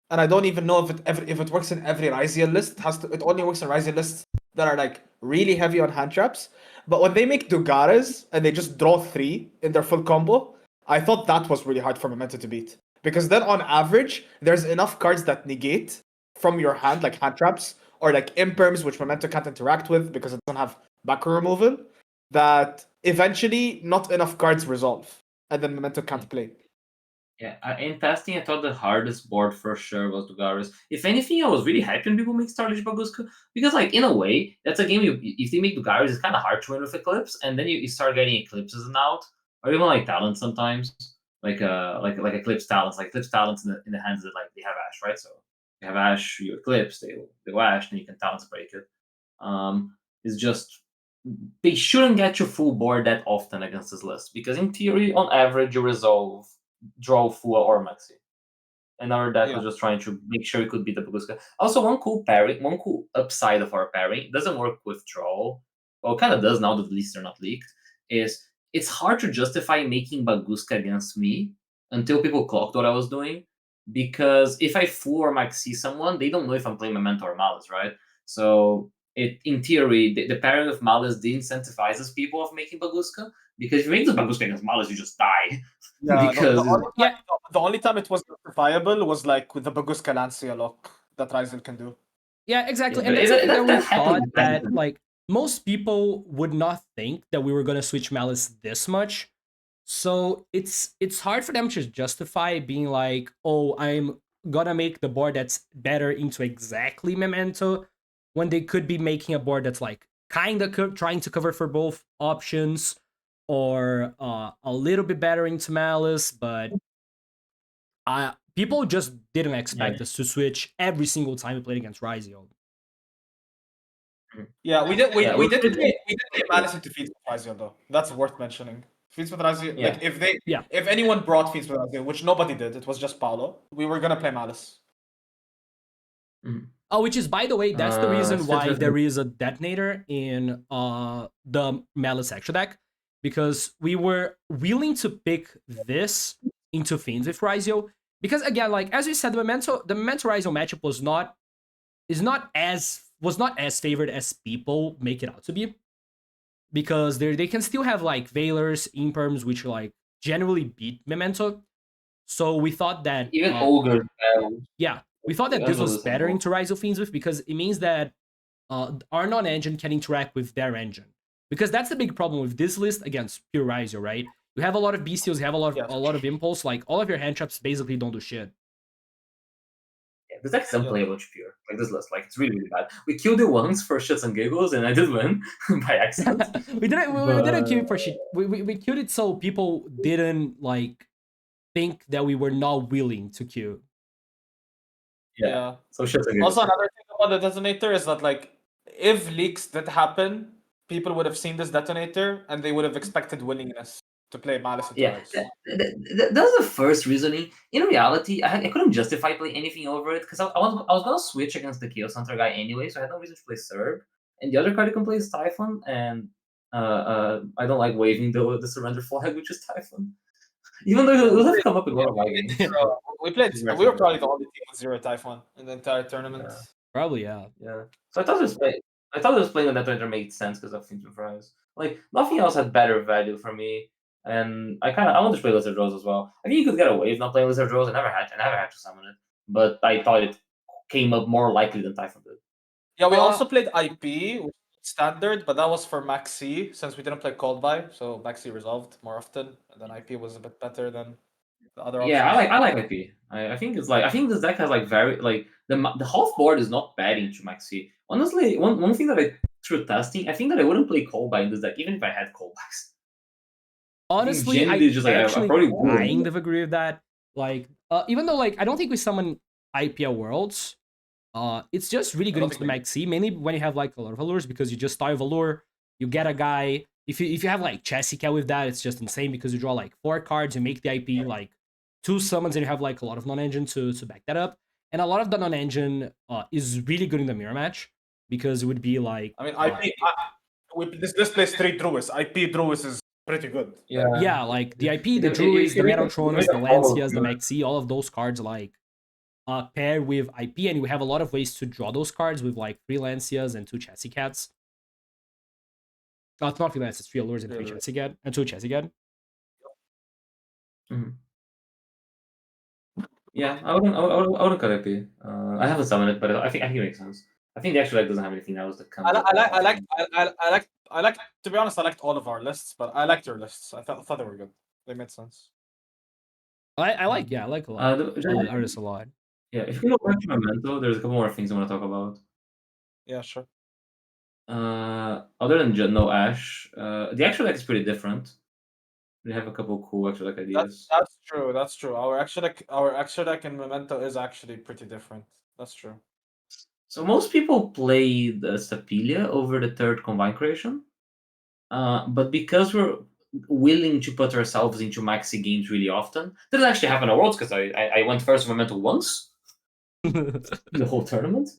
and I don't even know if it works in every Ryzeal list. It only works in Ryzeal lists that are like really heavy on hand traps. But when they make Dugares and they just draw 3 in their full combo, I thought that was really hard for Memento to beat. Because then on average, there's enough cards that negate from your hand, like hand traps, or like imperms, which Memento can't interact with because it doesn't have back row removal, that eventually not enough cards resolve. And then Memento can't play. Yeah, in testing, I thought the hardest board for sure was Dugaris. If anything, I was really happy when people make Starlish Baguska because, like, in a way, that's a game. If they make Dugaris, it's kind of hard to win with Eclipse, and then you start getting Eclipses and out, or even like talents sometimes, like Eclipse talents, in the hands that like they have Ash, right? So you have Ash, you Eclipse, they go Ash, and you can talents break it. It's just they shouldn't get you full board that often against this list because in theory, on average, you resolve draw Fua or Maxi. And our deck was just trying to make sure we could beat the Baguska. Also, one cool upside of our pairing, doesn't work with draw, well, it kind of does now that the lists are not leaked, is it's hard to justify making Baguska against me until people clocked what I was doing. Because if I Fu or Maxi someone, they don't know if I'm playing Memento or Malice, right? So in theory, the pairing of Malice de-incentivizes people of making Baguska. Because if you make this Baguska against Malice, you just die. Yeah, the only time it was justifiable was like with the Baguska Lancia lock that Ryzeal can do. Yeah, exactly. And that's something that we thought that like most people would not think that we were gonna switch Malice this much. So it's hard for them to justify being like, oh, I'm gonna make the board that's better into exactly Memento when they could be making a board that's like kind of trying to cover for both options or a little bit better into Malice, but people just didn't expect us to switch every single time we played against Ryzeal. Yeah, we did play Malice into Feats with Ryzeal though. That's worth mentioning. Feats with Ryzeal, like if anyone brought Feats with Ryzeal, which nobody did, it was just Paulo, we were gonna play Malice. Oh, which is, by the way, that's the reason why there is a detonator in the Malice extra deck, because we were willing to pick this into Fiends with Ryzeal, because again, like as we said, the Memento Ryzeal matchup was not as favored as people make it out to be, because they can still have like Veilers, Imperms, which like generally beat Memento. So we thought that even Ogre. We thought that this was better into Ryzeal Fiends with, because it means that our non-engine can interact with their engine. Because that's the big problem with this list against pure Ryzeal, right? You have a lot of bestials, you have a lot of impulse, like all of your hand traps basically don't do shit. Yeah, this deck is unplayable to pure. Like this list, like it's really, really bad. We killed it once for shits and giggles, and I did win by accident. we didn't kill it for shit. We killed it so people didn't like think that we were not willing to kill. Yeah. So shits and giggles. Also, another thing about the detonator is that like if leaks did happen, people would have seen this detonator and they would have expected willingness to play Malice. That's the first reasoning. In reality, I couldn't justify playing anything over it because I was gonna switch against the Chaos Hunter guy anyway, so I had no reason to play Serb. And the other card you can play is Typhon, and I don't like waving the surrender flag, which is Typhon. Even though it would have come up in one of my games. We were probably the only team with 0 Typhon in the entire tournament. Yeah. Probably, yeah. So I thought this playing on that Detonator made sense because of Fiends with Rise. Like nothing else had better value for me. And I wanted to play Lizard Rose as well. I think you could get away with not playing Lizard Rose. I never had to summon it, but I thought it came up more likely than Typhon did. Yeah, we also played IP standard, but that was for Max C since we didn't play Cold Buy, so Max C resolved more often, and then IP was a bit better than the other options. Yeah, I like IP. I think it's like I think this deck has like very like the half board is not bad into Maxi. Honestly, one thing that I through testing, I think that I wouldn't play Kolbai in this deck even if I had Kolbais. Honestly, I just like actually I probably would. kind of agree with that. Like, even though like I don't think we summon IPL Worlds, it's just really good into the Maxi, mainly when you have like a lot of allures because you just start with allure, you get a guy. If you have like Chessica with that, it's just insane because you draw like 4 cards, you make the IP like 2 summons, and you have like a lot of non-engine to back that up. And a lot of the non-engine is really good in the mirror match because it would be like I mean IP this plays 3 Druids. IP Druids is pretty good. Yeah, like the IP, the Druids, the Metatronus, the Lancias, the Maxi, all of those cards like pair with IP, and you have a lot of ways to draw those cards with like 3 Lancias and 2 Chassis Cats. It's not 3 Lancias, 3 Allures and 3 Chassis Cat and 2 Chassis Cat. Mm-hmm. Yeah, I wouldn't cut IP. I haven't summoned it, but I think it makes sense. I think the actual deck doesn't have anything else that comes. I like. To be honest, I liked all of our lists, but I liked your lists. I thought they were good. They made sense. I like a lot. Artists a lot. Yeah, if you go back to Memento, there's a couple more things I want to talk about. Yeah, sure. Other than no Ash, the actual deck is pretty different. We have a couple cool actual deck ideas. That's true. That's true. Our extra deck in Memento is actually pretty different. That's true. So most people play the Sapilia over the third combine creation, but because we're willing to put ourselves into maxi games really often, didn't actually happen at Worlds because I went first Memento once the whole tournament.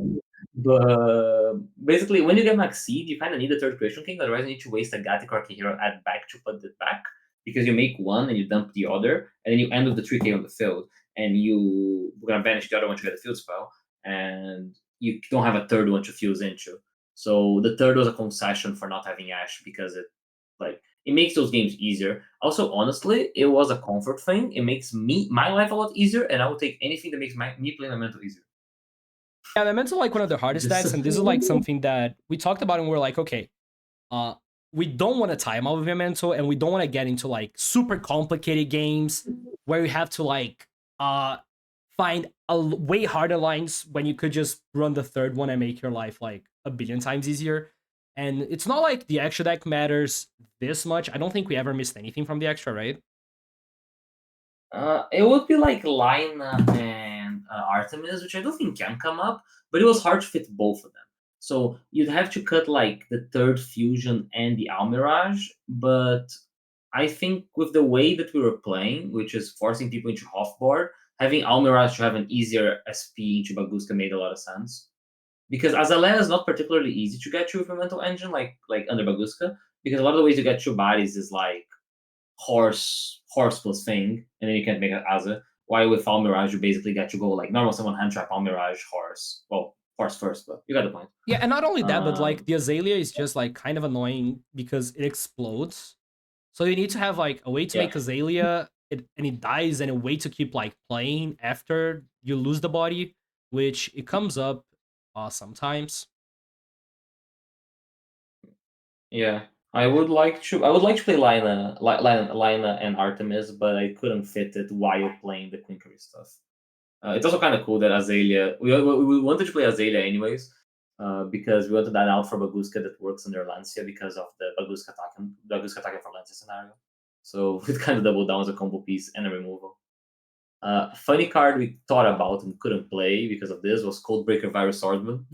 But basically, when you get max seed, you kind of need a third creation king. Otherwise, you need to waste a Gatic or hero add back to put it back because you make one and you dump the other, and then you end with the 3k on the field, and we're gonna banish the other one to get a field spell, and you don't have a third one to fuse into. So the third was a concession for not having Ash because it makes those games easier. Also, honestly, it was a comfort thing. It makes my life a lot easier, and I will take anything that makes me play Memento easier. Yeah, Memento like one of the hardest decks, and this is like something that we talked about, and we're like, okay, we don't want to time out with Memento, and we don't want to get into like super complicated games where you have to like find way harder lines when you could just run the third one and make your life like a billion times easier. And it's not like the extra deck matters this much. I don't think we ever missed anything from the extra, right? It would be like Lina and Artemis, which I don't think can come up, but it was hard to fit both of them. So you'd have to cut like the third fusion and the Almirage, but I think with the way that we were playing, which is forcing people into half board, having Almirage to have an easier SP into Baguska made a lot of sense. Because Azalea is not particularly easy to get to with a mental engine like under Baguska, because a lot of the ways you get two bodies is like horse plus thing, and then you can't make it Aza. While with Almirage, you basically get to go like normal someone hand trap Almirage, horse. Well, horse first, but you got the point. Yeah, and not only that, but like the Azalea is just like kind of annoying because it explodes. So you need to have like a way to make Azalea and it dies, and a way to keep like playing after you lose the body, which it comes up sometimes. Yeah, I would like to play Lina and Artemis, but I couldn't fit it while playing the Quinkery stuff. It's also kind of cool that Azalea. We wanted to play Azalea anyways, because we wanted that out for Baguska that works under Lancia because of the Baguska attacking for Lancia scenario. So it kind of doubled down as a combo piece and a removal. Funny card we thought about and couldn't play because of this was Codebreaker Virus Swordsman.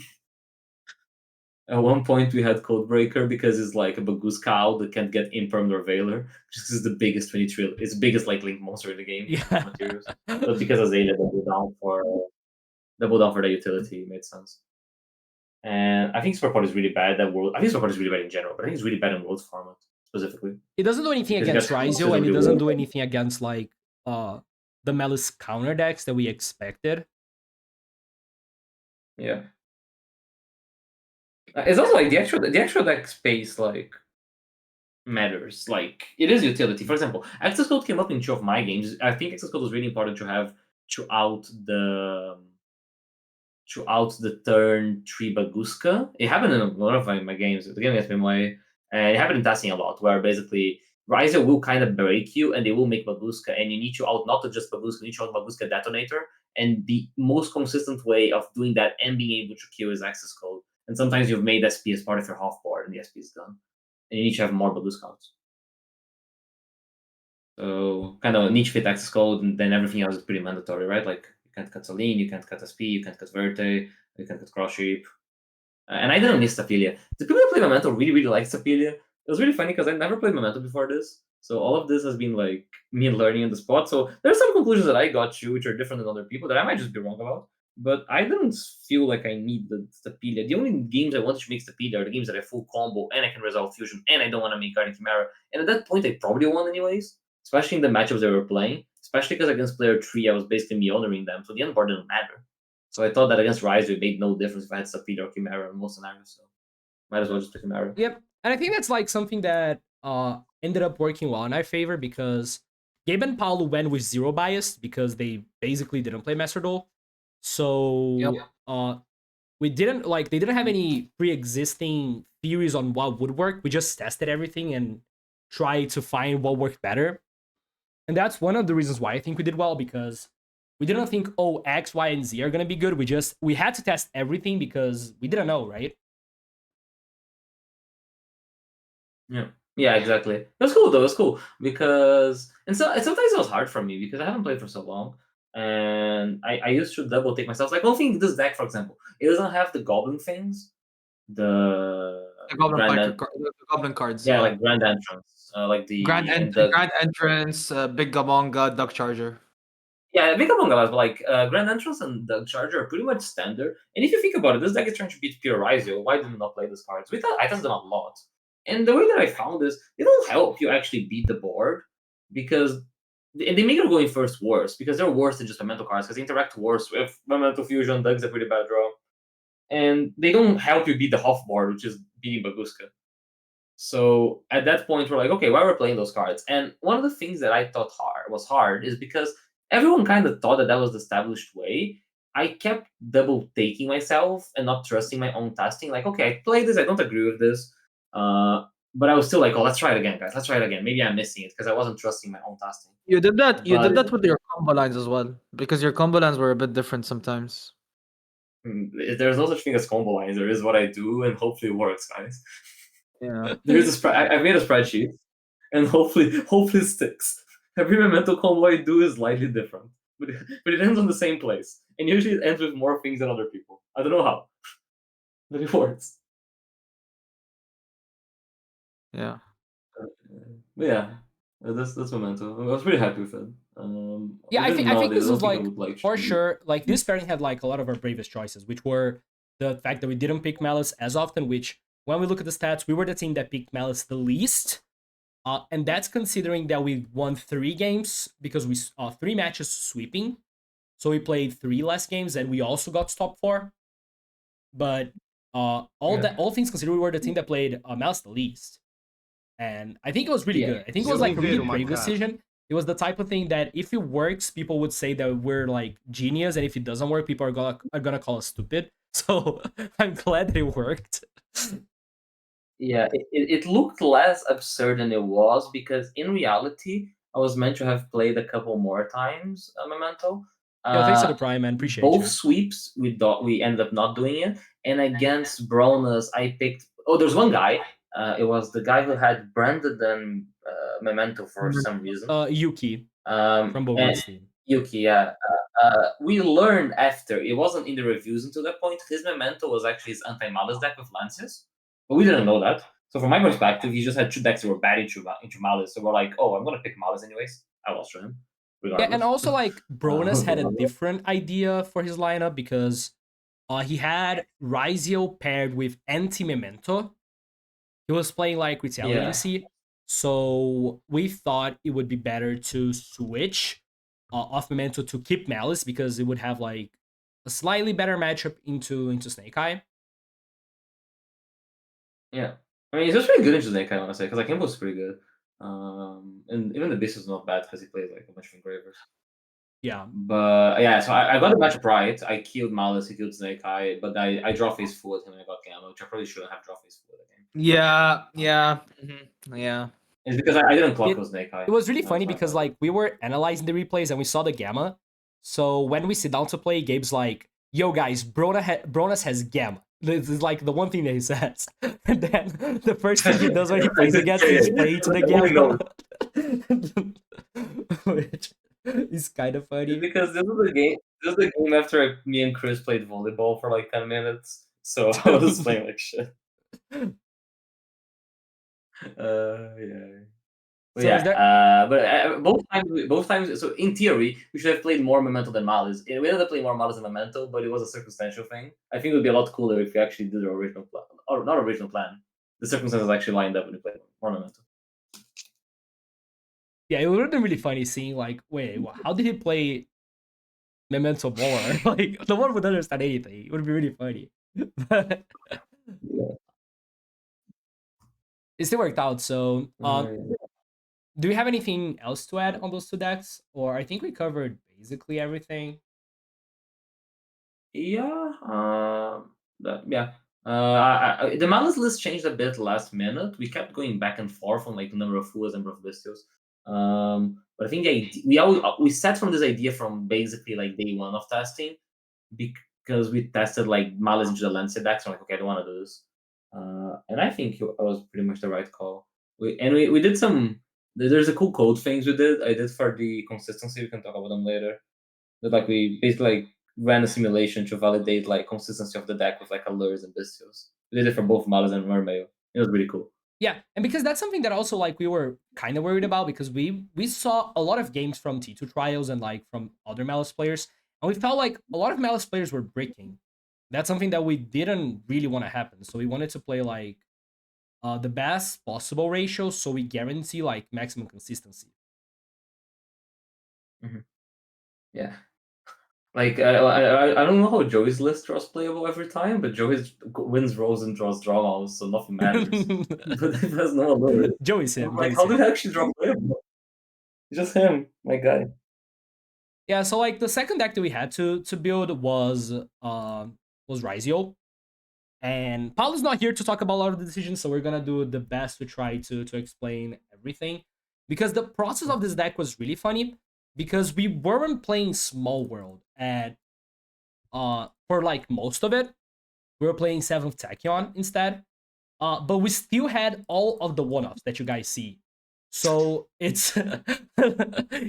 At one point, we had Codebreaker because it's like a Baguska owl that can't get Imperm or Veiler, just is the biggest 23. It's the biggest like link monster in the game. Yeah. Materials. But because Azalea doubled down for the utility, it made sense. And I think Superpod is really bad at World. I think Superpod is really bad in general, but I think it's really bad in Worlds format specifically. It doesn't do anything against Ryzeal, and it doesn't do anything against like the Malice counter decks that we expected. Yeah. It's also like the actual deck space, like matters. Like, it is utility. For example, access code came up in 2 of my games. I think access code was really important to have throughout the turn 3 Baguska. It happened in a lot of my games. The game against Mermail, and it happened in testing a lot, where basically Ryzeal will kind of break you, and they will make Baguska, and you need to out not to just Baguska, you need to out Baguska Detonator, and the most consistent way of doing that and being able to kill is access code. And sometimes you've made SP as part of your half board, and the SP is done. And you need to have more Baguska counts. So kind of niche fit access code, and then everything else is pretty mandatory, right? Like, you can't cut Celine, you can't cut SP, you can't cut Verte, you can't cut Cross Sheep. And I didn't miss Stapelia. The people who play Memento really, really like Stapelia. It was really funny because I never played Memento before this. So all of this has been like me learning on the spot. So there's some conclusions that I got to which are different than other people that I might just be wrong about. But I didn't feel like I need the Stapelia. The only games I wanted to make Stapelia are the games that I full combo and I can resolve fusion and I don't want to make Guardian Chimera. And at that point, I probably won anyways, especially in the matchups they were playing. Especially because against player 3, I was basically me-honoring them. So the end board didn't matter. So I thought that against Ryzeal, it made no difference if I had Stapelia or Chimera in most scenarios. So might as well just pick Chimera. Yep. And I think that's like something that ended up working well in our favor because Gabe and Paulo went with zero bias because they basically didn't play Master Duel. So they didn't have any pre-existing theories on what would work. We just tested everything and tried to find what worked better. And that's one of the reasons why I think we did well, because we didn't think, oh, X, Y, and Z are gonna be good. We had to test everything because we didn't know, right? Yeah, exactly. That's cool though. It's cool because sometimes it was hard for me because I haven't played for so long, and I used to double take myself. Like, one thing, this deck, for example, it doesn't have the goblin things, the The goblin cards. yeah, like Grand Entrance, like the Grand Entrance, Big Gamonga, Duck Charger. Yeah, Big Among Us, but like Grand Entrance and the Charger are pretty much standard. And if you think about it, this deck is trying to beat pure Ryzeal. Why did we not play these cards? I tested them a lot. And the way that I found is they don't help you actually beat the board because they make your going first worse because they're worse than just Memento cards because they interact worse with Memento Fusion. Doug's a pretty bad draw. And they don't help you beat the half board, which is beating Baguska. So at that point, we're like, okay, why we're playing those cards? And one of the things that I thought was hard is because everyone kind of thought that was the established way. I kept double taking myself and not trusting my own testing. Like, okay, I played this, I don't agree with this. But I was still like, oh, let's try it again, guys. Let's try it again. Maybe I'm missing it because I wasn't trusting my own testing. You did that. You did that with your combo lines as well, because your combo lines were a bit different sometimes. There's no such thing as combo lines. There is what I do, and hopefully it works, guys. Yeah. There's I made a spreadsheet, and hopefully it sticks. Every Memento combo I do is slightly different, but it ends on the same place, and usually it ends with more things than other people. I don't know how, but it works. Yeah. But yeah, that's Memento. I was pretty happy with it. Yeah, I think this was like for sure. Like, this pairing had like a lot of our bravest choices, which were the fact that we didn't pick Malice as often. Which, when we look at the stats, we were the team that picked Malice the least. And that's considering that we won 3 games because we 3 matches sweeping. So we played 3 less games and we also got top 4. But all things considered, we were the team that played Malice the least. And I think it was really good. I think it was like a really brave decision. It was the type of thing that if it works, people would say that we're like genius, and if it doesn't work, people are gonna call us stupid. So I'm glad that it worked. Yeah, it looked less absurd than it was because in reality, I was meant to have played a couple more times Memento. Yo, thanks to the Prime, man. Appreciate both you. Sweeps, we ended up not doing it. And against Bronus, I picked... Oh, there's one guy. It was the guy who had branded them Memento for some reason. Yuki from Boban's team. Yuki, yeah. We learned after, it wasn't in the reviews until that point, his Memento was actually his anti-Malice deck with Lancius. But we didn't know that. So from my perspective, he just had 2 decks that were bad into Malice. So we're like, oh, I'm going to pick Malice anyways. I lost to him. Regardless. Yeah, and also, like, Bronus had a different idea for his lineup because he had Ryzeal paired with anti-Memento. He was playing, like, Retaliancy. Yeah. So we thought it would be better to switch off Memento to keep Malice because it would have, like, a slightly better matchup into Snake Eye. Yeah. I mean, he's just pretty good in Snake, I want to say, because like Impo's pretty good. And even the Beast is not bad because he plays like a bunch of engravers. Yeah. But yeah, so I got the matchup right. I killed Malice, he killed Snake Eye, but I draw face full at him and I got Gamma, which I probably shouldn't have draw face full at him. Yeah. It's because I didn't clock with Snake Eye. It was really funny because like we were analyzing the replays and we saw the Gamma. So when we sit down to play, Gabe's like, "Yo guys, Bronas has Gamma." This is like the one thing that he says, and then the first thing he does when he plays against is play to the Gamma, which is kind of funny. Because this was the game after me and Chris played volleyball for like 10 minutes, so I was playing like shit. Yeah. But So yeah, but both times. So in theory, we should have played more Memento than Malice. We ended up playing more Malice than Memento, but it was a circumstantial thing. I think it would be a lot cooler if we actually did the original plan, or not original plan. The circumstances actually lined up when we played more Memento. Yeah, it would have been really funny seeing like, wait, how did he play Memento more? Like, no one would understand anything. It would be really funny. But Yeah. it still worked out. So, do we have anything else to add on those two decks? Or I think we covered basically everything. Yeah. Yeah. The Malice list changed a bit last minute. We kept going back and forth on like the number of Fuas and number of Bestios. But I think we set from this idea from basically like day one of testing, because we tested like Malice into the Lancia decks. I'm like, okay, I don't want to do this. And I think it was pretty much the right call. We did some. There's a cool code things we did. I did for the consistency. We can talk about them later. But like we basically like ran a simulation to validate like consistency of the deck with like allures and bestials. We did it for both Malice and Mermail. It was really cool. Yeah, and because that's something that also like we were kind of worried about, because we saw a lot of games from T2 trials and like from other Malice players, and we felt like a lot of Malice players were bricking. That's something that we didn't really want to happen. So we wanted to play like the best possible ratio, so we guarantee like maximum consistency. Yeah. Like I don't know how Joey's list draws playable every time, but Joey wins rows and draws draw mouse, so nothing matters. But if there's no allure, Joey's him. Like, how did he actually draw playable? Just him, my guy. Yeah, so like the second deck that we had to build was Ryzeal. And Paulo's not here to talk about a lot of the decisions, so we're gonna do the best to try to explain everything. Because the process of this deck was really funny, because we weren't playing Small World at for like most of it. We were playing 7th Tachyon instead. But we still had all of the one-offs that you guys see. So it's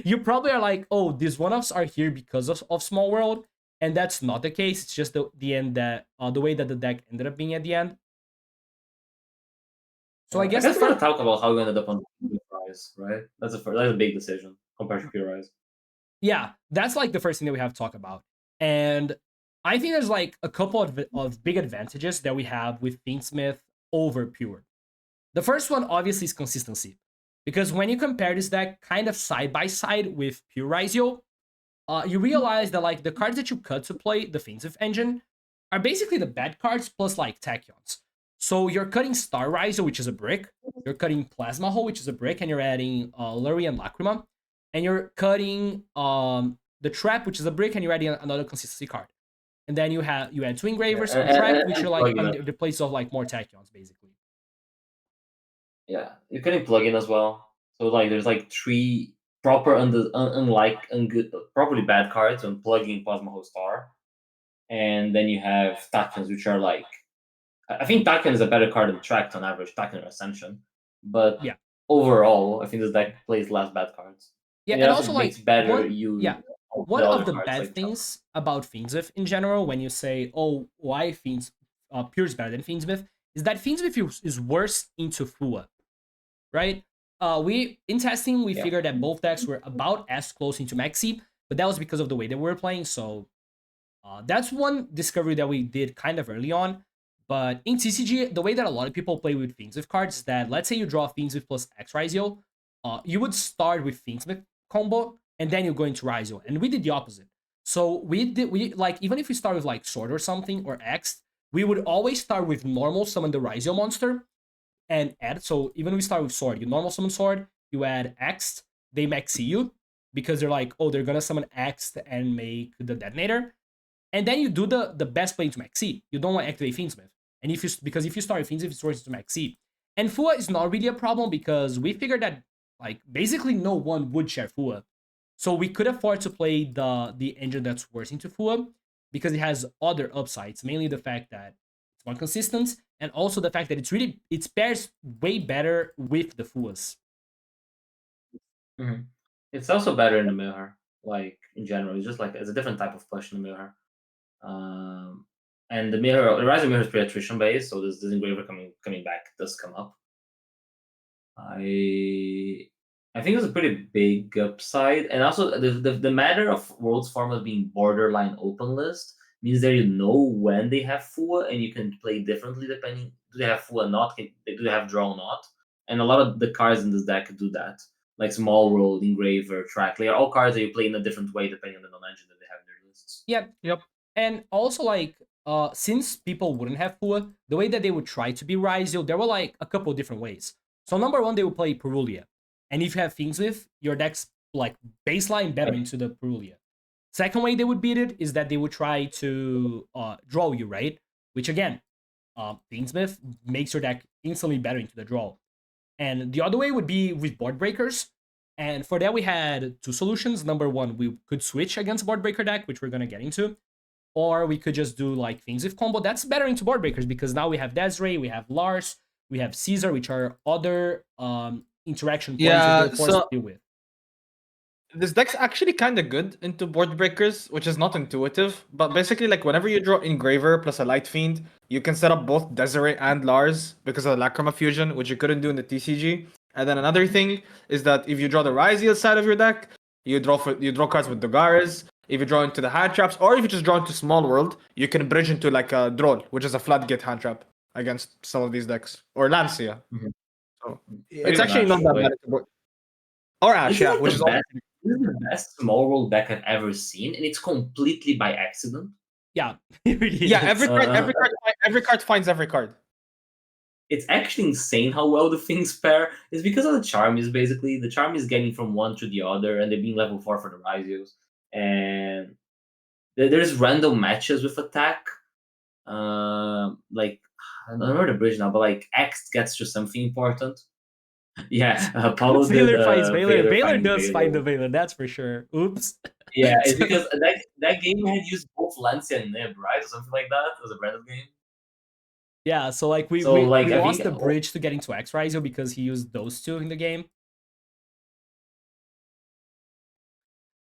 you probably are like, oh, these one-offs are here because of Small World, and that's not the case. It's just the end that the way that the deck ended up being at the end. So I guess we're gonna talk about how we ended up on Rise, right? That's a big decision compared to Pure Rise. Yeah, that's like the first thing that we have to talk about. And I think there's like a couple of big advantages that we have with Fiendsmith over Pure. The first one obviously is consistency. Because when you compare this deck kind of side by side with Pure Ryzeal, you realize that like the cards that you cut to play the Fiendsmith engine are basically the bad cards plus like Tachyons. So you're cutting Star Ryzeal, which is a brick. You're cutting Plasma Hole, which is a brick, and you're adding Lurie and Lacrima. And you're cutting the Trap, which is a brick, and you're adding another consistency card. And then you add two Engravers and Trap, which are like under the place of like more Tachyons, basically. Yeah, you're cutting plugin as well. So like there's like 3 proper properly bad cards on plugging Plasma Hole Star. And then you have Tachyons, which are like, I think Tachyon is a better card than Tract on average, Tachyon or Ascension. But yeah, overall, I think this deck plays less bad cards. Yeah, and also like one of the cards, bad like things about Fiendsmith in general, when you say, oh, why Pure is better than Fiendsmith, is that Fiendsmith is worse into Fua, right? In testing, we figured that both decks were about as close into Maxi, but that was because of the way that we were playing. So that's one discovery that we did kind of early on. But in TCG, the way that a lot of people play with Fiendsmith cards is that, let's say you draw Fiendsmith plus X Ryzeal, you would start with Fiendsmith combo, and then you go into Ryzeal. And we did the opposite. So we like, even if we start with like Sword or something, or X, we would always start with normal summon the Ryzeal monster, and add. So even we start with sword, you normal summon sword, you add X, they maxi you because they're like, oh, they're gonna summon X and make the detonator. And then you do the best play to maxi. You don't want to activate Fiendsmith. And because if you start with Fiendsmith, it's forced to maxi. And Fua is not really a problem because we figured that like basically no one would share Fua. So we could afford to play the engine that's worse into Fua because it has other upsides, mainly the fact that it's more consistent and also the fact that it pairs way better with the Fuas. Mm-hmm. It's also better in the mirror, like in general. It's just like it's a different type of push in the mirror. And the Ryzeal mirror is pretty attrition based, so this engraver coming back does come up. I think it's a pretty big upside, and also the matter of World's format being borderline open list means that you know when they have Fua, and you can play differently depending do they have Fua or not, do they have draw or not, and a lot of the cards in this deck do that, like Small World, Engraver, Track. They are all cards that you play in a different way depending on the non-engine that they have in their lists. Yep. And also like since people wouldn't have Fua, the way that they would try to be Ryzeal, there were like a couple different ways. So number one, they would play Perulia. And if you have Fiendsmith, your deck's like baseline better into the Perulia. Second way they would beat it is that they would try to draw you, right? Which again, Fiendsmith makes your deck instantly better into the draw. And the other way would be with board breakers. And for that, we had two solutions. Number one, we could switch against board breaker deck, which we're gonna get into, or we could just do like Fiendsmith combo. That's better into board breakers because now we have Desiree, we have Lars, we have Caesar, which are other interaction points that they're forced to deal with. This deck's actually kind of good into board breakers, which is not intuitive. But basically, like whenever you draw Engraver plus a Light Fiend, you can set up both Desiree and Lars because of the Lacrima fusion, which you couldn't do in the TCG. And then another thing is that if you draw the Ryzeal side of your deck, you draw cards with Dogares. If you draw into the hand traps, or if you just draw into Small World, you can bridge into like a Droll, which is a floodgate hand trap against some of these decks, or Lancia. Mm-hmm. So it's actually not that bad. Or Ash, yeah, which is also this is the best Small World deck I've ever seen, and it's completely by accident. Yeah, it really yeah. is. Every card finds every card. It's actually insane how well the things pair. It's because of the charm. Is basically the charm is getting from one to the other, and they're being level 4 for the Ryzeals. And there's random matches with attack. Like I don't know the bridge now, but like X gets to something important. Yeah, Paulo Valor finds Valor. Valor does find the Valor, that's for sure. Oops. Yeah, it's because that game had used both Lancia and Nib, right? Or something like that. It was a branded game. Yeah, so like we lost the bridge to getting to X Ryzeal because he used those two in the game.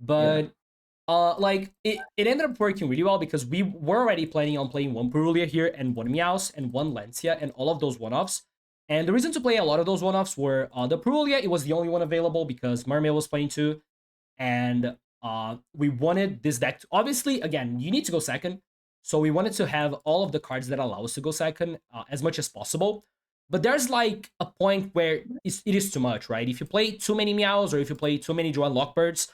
But like it ended up working really well because we were already planning on playing one Perulia here and one Meows and one Lancia and all of those one-offs. And the reason to play a lot of those one-offs were the Perulia, it was the only one available because Mermail was playing too. And we wanted this deck to, obviously, again, you need to go second. So we wanted to have all of the cards that allow us to go second as much as possible. But there's like a point where it is too much, right? If you play too many Meows or if you play too many Joan Lockbirds,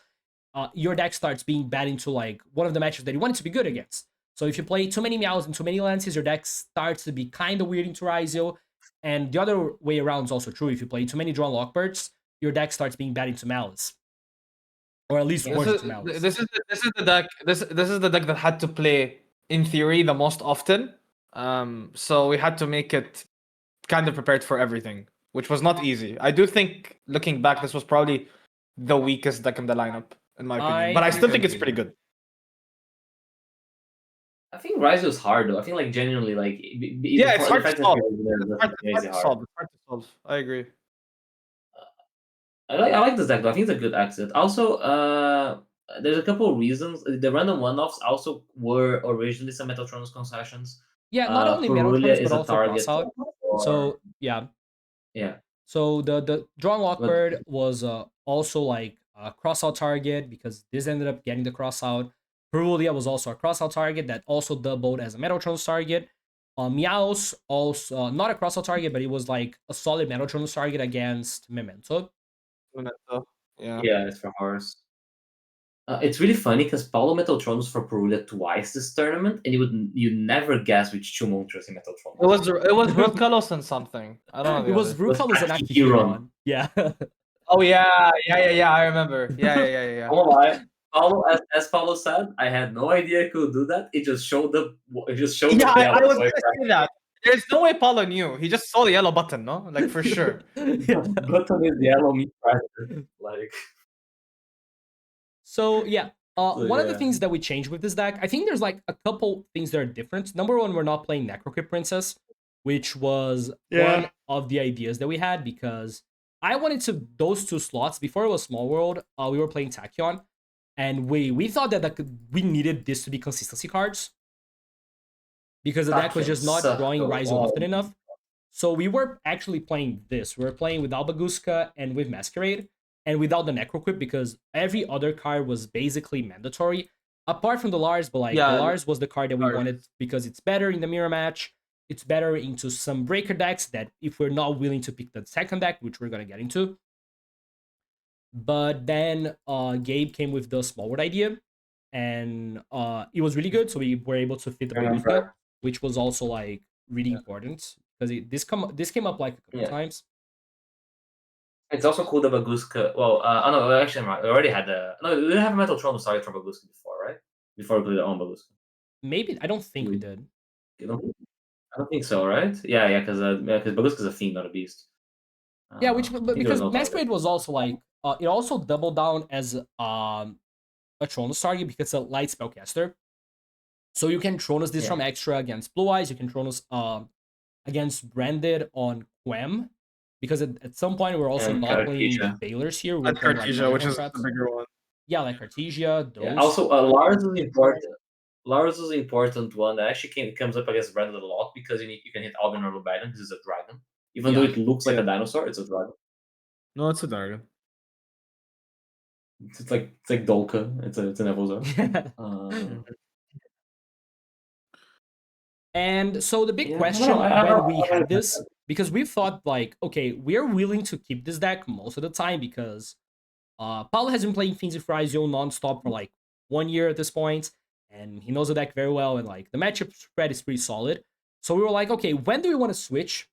your deck starts being bad into like one of the matches that you want it to be good against. So if you play too many Meows and too many Lances, your deck starts to be kind of weird into Ryzeal. And the other way around is also true. If you play too many Joan Lockbirds, your deck starts being bad into Malice. Or at least worse into Malice. This is the deck. This is the deck that had to play in theory the most often. So we had to make it kind of prepared for everything, which was not easy. I do think looking back, this was probably the weakest deck in the lineup, in my opinion. But I still think it's pretty good. I think Ryzeal is hard though. I think like genuinely like it's hard to solve. It's hard to solve. I agree. I like this deck though. I think it's a good exit. Also, there's a couple of reasons. The random one-offs also were originally some Metatronus concessions. Yeah, not only Metatronus but also Crossout. So yeah. So the Drawn Lockbird was also like a Crossout target because this ended up getting the Crossout. Perulia was also a Crossout target that also doubled as a Metatronus target. Meows also not a Crossout target, but it was like a solid Metatronus target against Memento. Yeah, it's for horse. It's really funny because Paulo Metaltronus for Perulia twice this tournament, and you never guess which two monsters in Metaltronus. It was Rukalos and something. I don't know. It was Rukalos and Akihiron. Yeah. Oh yeah. I remember. Yeah. Paulo, as Paulo said, I had no idea I could do that. It just showed up. It just showed Yeah, up. I was gonna say that. There's no way Paulo knew. He just saw the yellow button, no? Like for sure. Yeah. Button is yellow, me pressure. Like. So yeah, one of the yeah. things that we changed with this deck, I think there's like a couple things that are different. Number one, we're not playing Necrocrypt Princess, which was one of the ideas that we had because I wanted to those two slots before it was Small World. We were playing Tachyon, and we thought that we needed this to be consistency cards because the deck was just not drawing Ryzeal often enough. So we were actually playing this. We were playing with Albaguska and with Masquerade, and without the Necroquip because every other card was basically mandatory, apart from the Lars. But like the Lars was the card that we wanted because it's better in the mirror match. It's better into some breaker decks that if we're not willing to pick the second deck, which we're gonna get into. But then Gabe came with the Small World idea, and it was really good. So we were able to fit the Baguska, which was also like really important because this came up like a couple times. It's also cool that Baguska. Well, no, actually, we already had the. No, we didn't have a Metaltron target from Baguska before, right? Before we played our own Baguska. Maybe I don't think we did. I don't think so, right? Yeah, because Baguska's a fiend, not a beast. Yeah, because Masquerade was also like it also doubled down as a Tronus target because it's a light spellcaster. So you can Tronus this from extra against Blue Eyes. You can Tronus against Branded on Quem. Because at some point we're also not playing Baylors here. We're playing Cartesia, which is the bigger one. Yeah, like Cartesia. Yeah. Also, Lars is important. Lars is an important one that actually comes up against Branded a lot because you can hit Albin or Lubaiden because it's a dragon. Even though it looks like a dinosaur, it's a dragon. No, it's a dragon. It's like Dolka. It's an Evozer. And so the big question when we had this, because we thought like, okay, we're willing to keep this deck most of the time because Paulo has been playing Fiends of Ryzeal nonstop for like 1 year at this point, and he knows the deck very well, and like the matchup spread is pretty solid. So we were like, okay, when do we want to switch?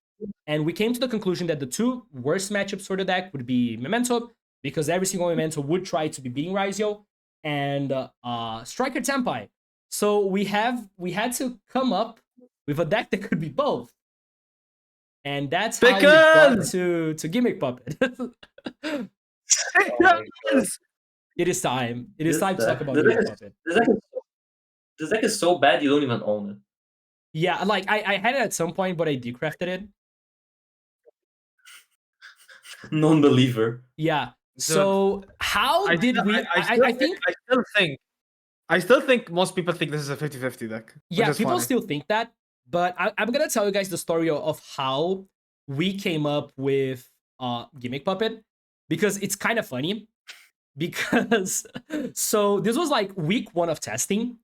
And we came to the conclusion that the two worst matchups for the deck would be Memento, because every single Memento would try to be beating Ryzeal, and Striker Tempai. So we had to come up with a deck that could be both. And that's how we got to Gimmick Puppet. It is time. It is time to talk about Gimmick Puppet. This deck is so bad you don't even own it. Yeah, like I had it at some point, but I decrafted it. Non-believer. Yeah. So how did we? I still think most people think this is a 50-50 deck. Yeah, people still think that. But I'm going to tell you guys the story of how we came up with Gimmick Puppet. Because it's kind of funny. Because, so this was like week 1 of testing.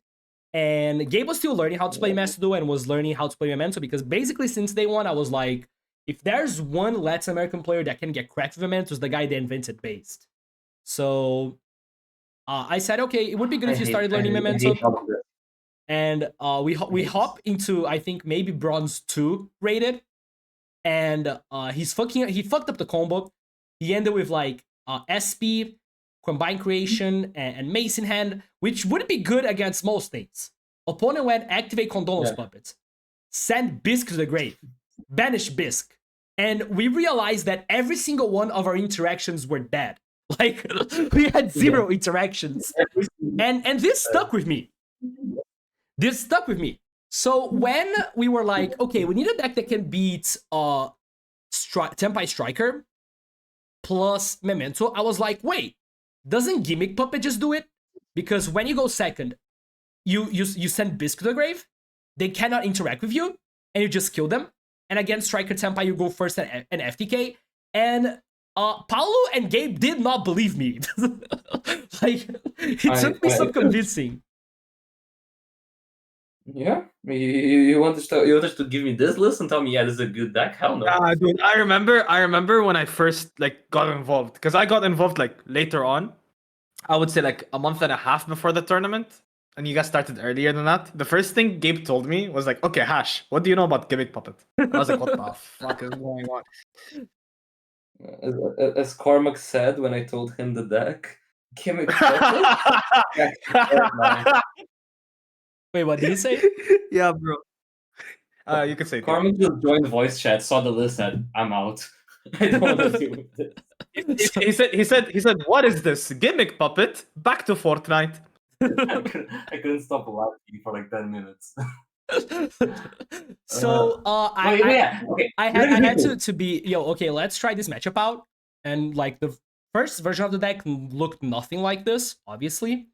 And Gabe was still learning how to play Master Duel and was learning how to play Memento. Because basically since day 1, I was like, if there's one Latin American player that can get cracked with Memento, it's the guy that invented Based. So I said, okay, it would be good if you started learning Memento. And we hop into, I think, maybe Bronze 2 rated. And he fucked up the combo. He ended with like SP, Combine Creation, and Mace in hand, which would be good against most things. Opponent went activate Condolence Puppets, send Bisque to the grave, banish Bisque. And we realized that every single one of our interactions were dead. Like, we had 0 interactions. And this stuck with me. So when we were like, okay, we need a deck that can beat Tempai Striker plus Memento, I was like, wait, doesn't Gimmick Puppet just do it? Because when you go second, you send Bisque to the grave, they cannot interact with you, and you just kill them. And against Striker Tempai, you go first and FTK. And Paulo and Gabe did not believe me. Like, it took me some convincing. Yeah, you wanted to give me this list and tell me, yeah, this is a good deck? Hell no. Dude, I remember when I first like got involved, because I got involved like later on, I would say like a month and a half before the tournament, and you guys started earlier than that. The first thing Gabe told me was like, "Okay, Hash, what do you know about Gimmick Puppet?" And I was like, "What the fuck is going on?" As Cormac said when I told him the deck, Gimmick Puppet. Wait, what did he say? Yeah, bro. You can say it. Cormac just joined voice chat, saw the list, said, "I'm out. I don't want to deal with this." He said, "What is this Gimmick Puppet? Back to Fortnite." I couldn't stop laughing for like 10 minutes. So I had to be okay, let's try this matchup out. And like the first version of the deck looked nothing like this, obviously.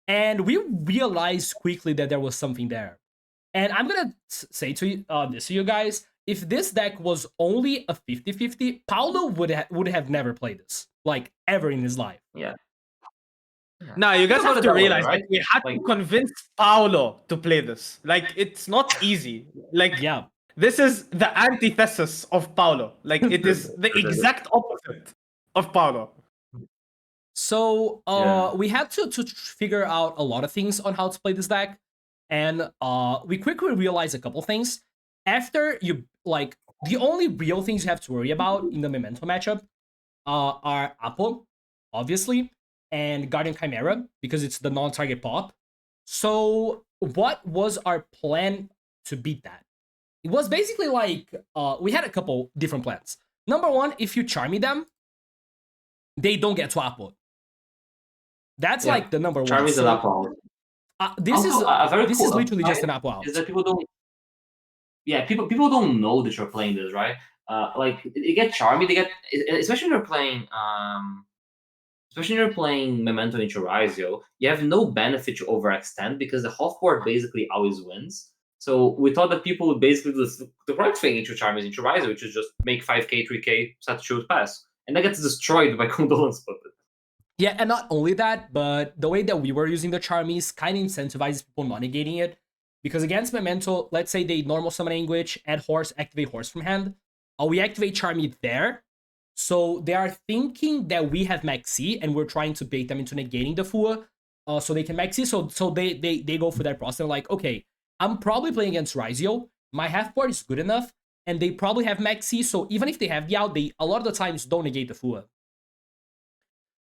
And we realized quickly that there was something there. And I'm gonna say to you, this to you guys, if this deck was only a 50-50, Paulo would have never played this, like ever in his life. Yeah. Now you guys have to realize right? we had to convince Paulo to play this. Like it's not easy. Like Yeah. This is the antithesis of Paulo. Like it is the exact opposite of Paulo. So we had to figure out a lot of things on how to play this deck, and we quickly realized a couple things. After you like, the only real things you have to worry about in the Memento matchup are Apo, obviously, and Guardian Chimera, because it's the non-target pop. So what was our plan to beat that? It was basically like, we had a couple different plans. Number one, if you Charmy them, they don't get to Apo. That's like the number one. Charmy is an Apo. This is literally just an Apo out. Is that people don't... Yeah, people don't know that you're playing this, right? Like they get Charmy, they get, especially when you're playing Memento into Ryzeal, you have no benefit to overextend because the half board basically always wins. So we thought that people would basically do the correct thing into Charmy into Ryzeal, which is just make 5k, 3k, set shoot pass. And that gets destroyed by Condolence Puppet. Yeah, and not only that, but the way that we were using the Charmies kind of incentivizes people not negating it. Because against Memento, let's say they normal summon Anguish, add Horse, activate Horse from hand. We activate Charmy there. So they are thinking that we have Maxi, and we're trying to bait them into negating the Fua, so they can Maxi. So they go for that process. They're like, okay, I'm probably playing against Ryzeal. My half board is good enough, and they probably have Maxi. So even if they have the out, they a lot of the times don't negate the Fua.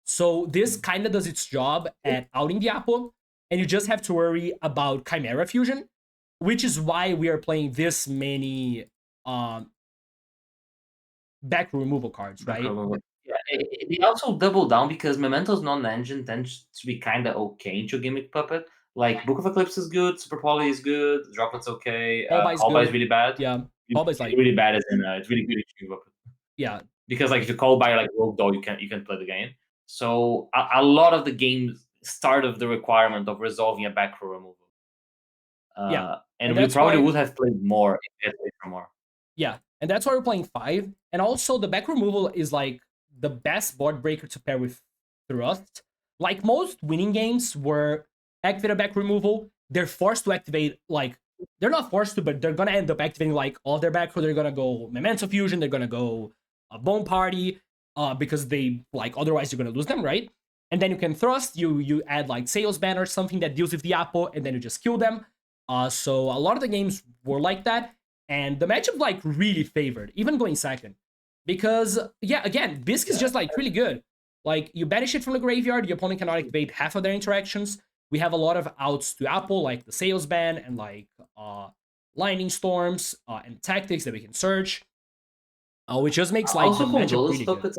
So this kind of does its job at outing the Apo, and you just have to worry about Chimera Fusion, which is why we are playing this many back removal cards, right? Yeah, they also double down because Memento's non-engine tends to be kind of okay into Gimmick Puppet. Like Book of Eclipse is good, Super Poly is good, Droplet's okay, Call is really bad. Yeah, Call is like really bad, as in it's really good at Gimmick Puppet. Yeah, because like if you Call by like Rogue Doll, you can play the game. So a lot of the games start with the requirement of resolving a back row removal. And we probably would have played more if we had played for more. Yeah, and that's why we're playing 5. And also the back removal is like the best board breaker to pair with Thrust. Like most winning games where activate a back removal, they're forced to activate, like, they're not forced to, but they're gonna end up activating like all their back row. They're gonna go Memento Fusion, they're gonna go a Bone Party, because they like otherwise you're gonna lose them, right? And then you can Thrust, you add like Sales Ban or something that deals with the Apo, and then you just kill them. So a lot of the games were like that, and the matchup like really favored, even going second. Because yeah, again, Bisque is just like really good. Like you banish it from the graveyard, your opponent cannot activate half of their interactions. We have a lot of outs to Apo, like the Sales Ban and like Lightning Storms and Tactics that we can search. Which just makes like also the matchup really good.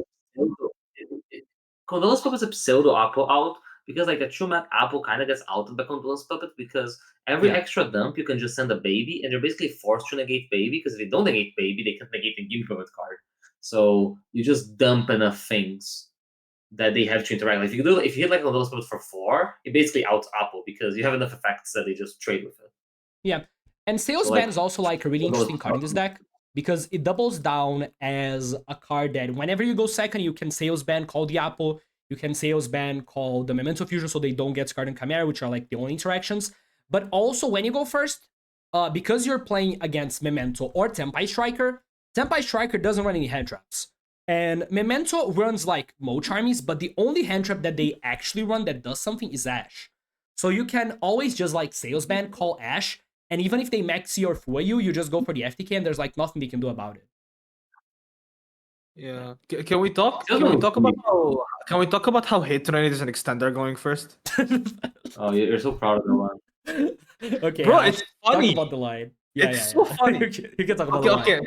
Condolence Puppet is a pseudo Apo out because like a true mat Apo kind of gets outed by Condolence Puppet because every extra dump you can just send a baby and you're basically forced to negate baby because if they don't negate baby they can negate the Gimmick Puppet card. So you just dump enough things that they have to interact. Like if you hit like Condolence Puppet for 4, it basically outs Apo because you have enough effects that they just trade with it. Yeah, and Sales Ban is also like a really interesting card in this deck, because it doubles down as a card that whenever you go second, you can Sales Ban, call the Apple, you can Sales Ban, call the Memento Fusion so they don't get Scarred and Chimera, which are like the only interactions. But also when you go first, because you're playing against Memento or Tempai Striker doesn't run any hand traps. And Memento runs like Mo Charmies, but the only hand trap that they actually run that does something is Ash. So you can always just like Sales Band, call Ash, and even if they maxi or Fua you just go for the FTK and there's like nothing they can do about it. Yeah. Can we talk? Can we talk about how? Can we talk about how Hatred is an extender going first? Oh, you're so proud of the one. Okay, Bro, it's funny. Talk about the line. Yeah, It's so funny. You can talk about the line. Okay.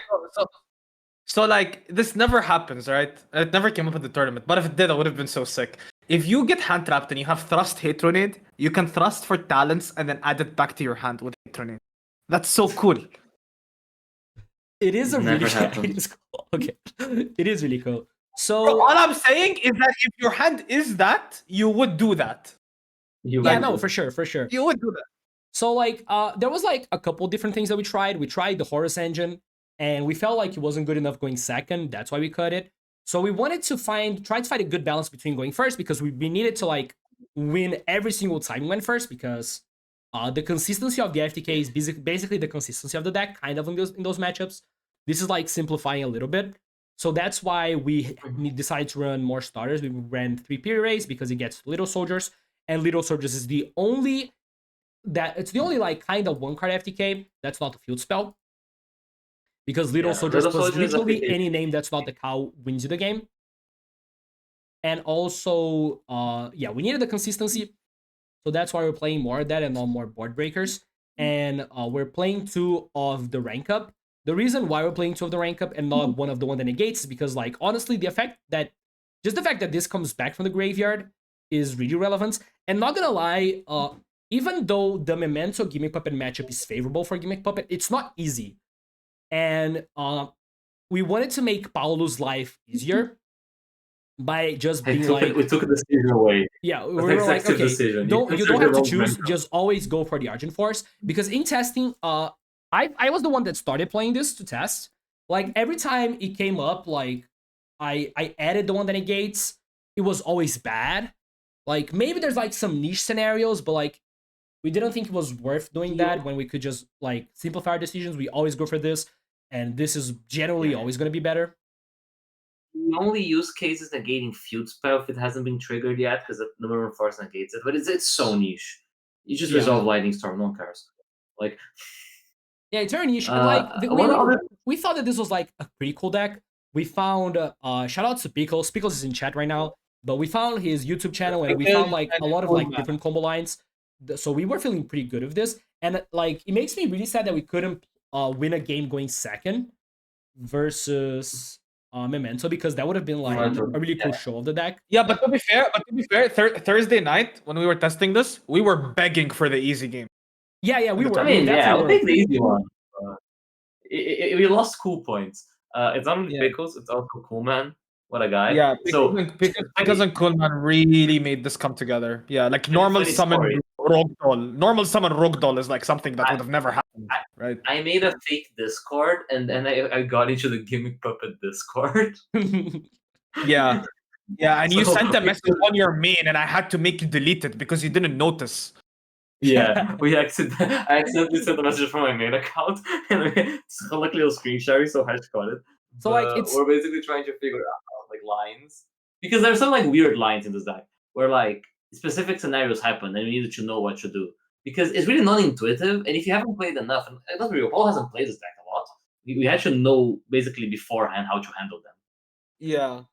So like this never happens, right? It never came up in the tournament. But if it did, I would have been so sick. If you get hand trapped and you have thrust Hatronade, you can thrust for talents and then add it back to your hand with Hatronade. That's so cool. It is a Never really happened. it is cool. Okay. It is really cool. So Bro, all I'm saying is that if your hand is that, you would do that. yeah, no, for sure. You would do that. So like there was like a couple different things that we tried. We tried the Horus engine and we felt like it wasn't good enough going second. That's why we cut it. So we wanted to try to find a good balance between going first because we needed to like win every single time we went first because the consistency of the FTK is basically the consistency of the deck, kind of in those matchups. This is like simplifying a little bit. So that's why we decided to run more starters. We ran 3 Piri Rays because it gets Little Soldiers, and Little Soldiers is the only like kind of one card FTK that's not a field spell. Because Little Soldiers plus literally any name that's not the cow wins you the game. And also, we needed the consistency. So that's why we're playing more of that and not more board breakers. And we're playing 2 of the rank up. The reason why we're playing 2 of the rank up and not one of the one that negates is because, like, honestly, the fact that this comes back from the graveyard is really relevant. And not gonna lie, even though the Memento Gimmick Puppet matchup is favorable for Gimmick Puppet, it's not easy. And we wanted to make Paulo's life easier by just being we took a decision away. Yeah, we were like, okay, you don't have to choose, just always go for the Argent Force. Because in testing, I was the one that started playing this to test. Like, every time it came up, like, I added the one that negates, it was always bad. Like, maybe there's, like, some niche scenarios, but, like, we didn't think it was worth doing that when we could just, like, simplify our decisions. We always go for this, and this is generally always going to be better. The only use case is negating Feud Spell if it hasn't been triggered yet, because the Mermail Force negates it, but it's so niche. You just resolve Lightning Storm, no one cares. Like, yeah, it's very niche. And like, we thought that this was like a pretty cool deck. We found shout out to Pickles. Pickles is in chat right now, but we found his YouTube channel and we found like a lot of like different combo lines. So we were feeling pretty good with this, and like it makes me really sad that we couldn't win a game going second versus Memento, because that would have been like a really cool show of the deck. Yeah, but to be fair, Thursday night when we were testing this, we were begging for the easy game. Yeah, we were. I mean, we'll take the easy one. We lost cool points. It's not only Pickles, it's also Coolman. What a guy. Yeah, Pickles and Coolman really made this come together. Yeah, like normal summon Rogdoll. Normal summon Rogdoll is like something that would have never happened, right? I made a fake Discord and then I got into the Gimmick Puppet Discord. Yeah, and you sent a message on your main and I had to make you delete it because you didn't notice. Yeah, I accidentally sent a message from my main account and it's luckily a little screen sharing, so I just got it. So like we're basically trying to figure out like lines, because there's some like weird lines in this deck where like specific scenarios happen and we needed to know what to do, because it's really non-intuitive, and if you haven't played enough, and that's real, Paul hasn't played this deck a lot, we had to know basically beforehand how to handle them. Yeah.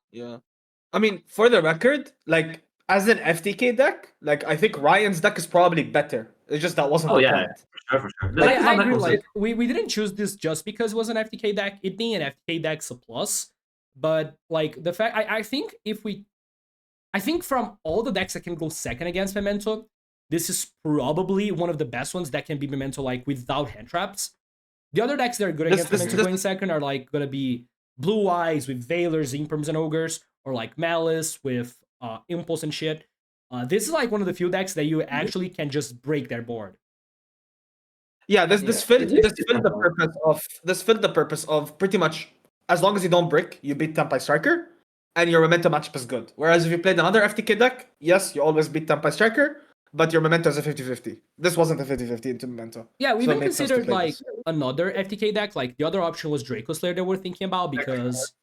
I mean, for the record, like as an FTK deck, like I think Ryan's deck is probably better. It's just that wasn't the point. For sure. Like, I agree, like we didn't choose this just because it was an FTK deck. It being an FTK deck's a plus, but like the fact I think from all the decks that can go second against Memento, this is probably one of the best ones that can be Memento like without hand traps. The other decks that are good against Memento going second are like gonna be Blue Eyes with Veilers, Imperms, and Ogres, or like Malice with Impulse and shit. This is like one of the few decks that you actually can just break their board. Yeah, this filled the purpose of pretty much as long as you don't brick, you beat Tempai Striker, and your Memento matchup is good. Whereas if you played another FTK deck, yes, you always beat Tempai Striker, but your Memento is a 50-50. This wasn't a 50-50 into Memento. Yeah, we even considered like another FTK deck. Like the other option was Draco Slayer that we're thinking about, because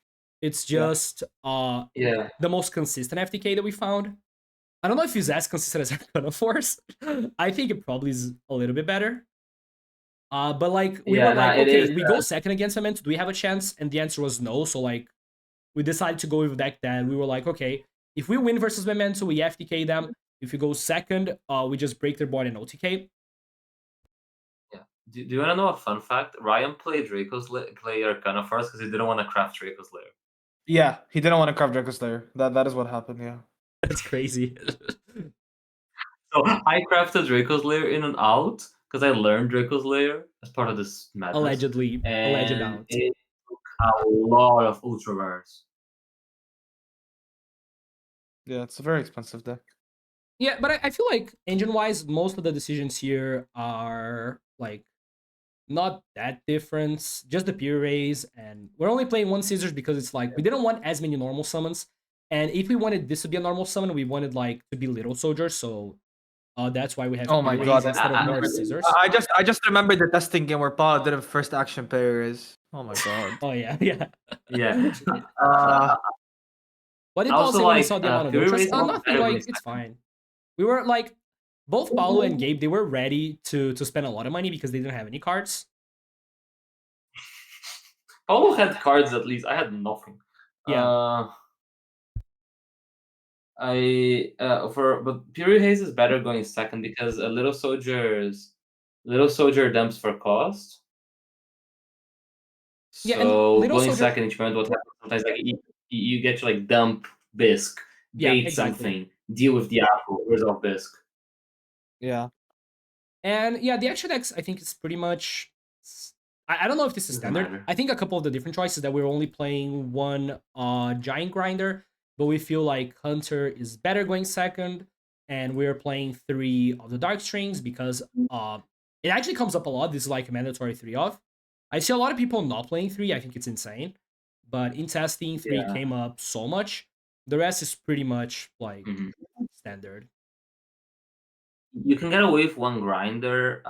It's just Yeah. the most consistent FTK that we found. I don't know if it's as consistent as Arcana Force. I think it probably is a little bit better. But like we were like, it okay, is. we go second against Memento. Do we have a chance? And the answer was no. So like we decided to go with a deck that we were like, okay, if we win versus Memento, we FTK them. If we go second, we just break their board and OTK. Yeah. Do you want to know a fun fact? Ryan played play Arcana first because he didn't want to craft Draco's Lair. Yeah, he didn't want to craft Draco's Lair. That is what happened. Yeah. That's crazy. So I crafted Draco's Lair in and out because I learned Draco's Lair as part of this madness. Allegedly, alleged out. It took a lot of ultra rares. Yeah, it's a very expensive deck. Yeah, but I feel like engine-wise, most of the decisions here are like not that different. Just the pure raise, and we're only playing one scissors because it's like we didn't want as many normal summons. And if we wanted this to be a normal summon, we wanted like to be little soldiers, so that's why we have Oh my pure god, raise instead of more scissors. I just remember the testing game where Paulo did a first action player is. Oh my god. Oh yeah, yeah. Yeah. What did Also, Paulo say when he like, saw the amount of pure interest? raise was Nothing, better like than it's fine. We were like both Paulo and Gabe, they were ready to spend a lot of money because they didn't have any cards. Paulo had cards at least. I had nothing. Yeah. But Pure Haze is better going second because Little Soldier dumps for cost. Yeah, and So Little going Soldier- second each moment, what happens sometimes like you get to like dump Bisque, Yeah, bait exactly. something, deal with the apple, resolve Bisque. Yeah. And yeah, the action X I think is pretty much. I don't know if this is Doesn't standard. matter. I think a couple of the different choices that we're only playing one giant grinder, but we feel like Hunter is better going second, and we're playing 3 of the dark strings because it actually comes up a lot. This is like a mandatory 3 of. I see a lot of people not playing 3. I think it's insane, but in testing 3 Yeah. came up so much. The rest is pretty much like Mhm. standard. You can get away with one grinder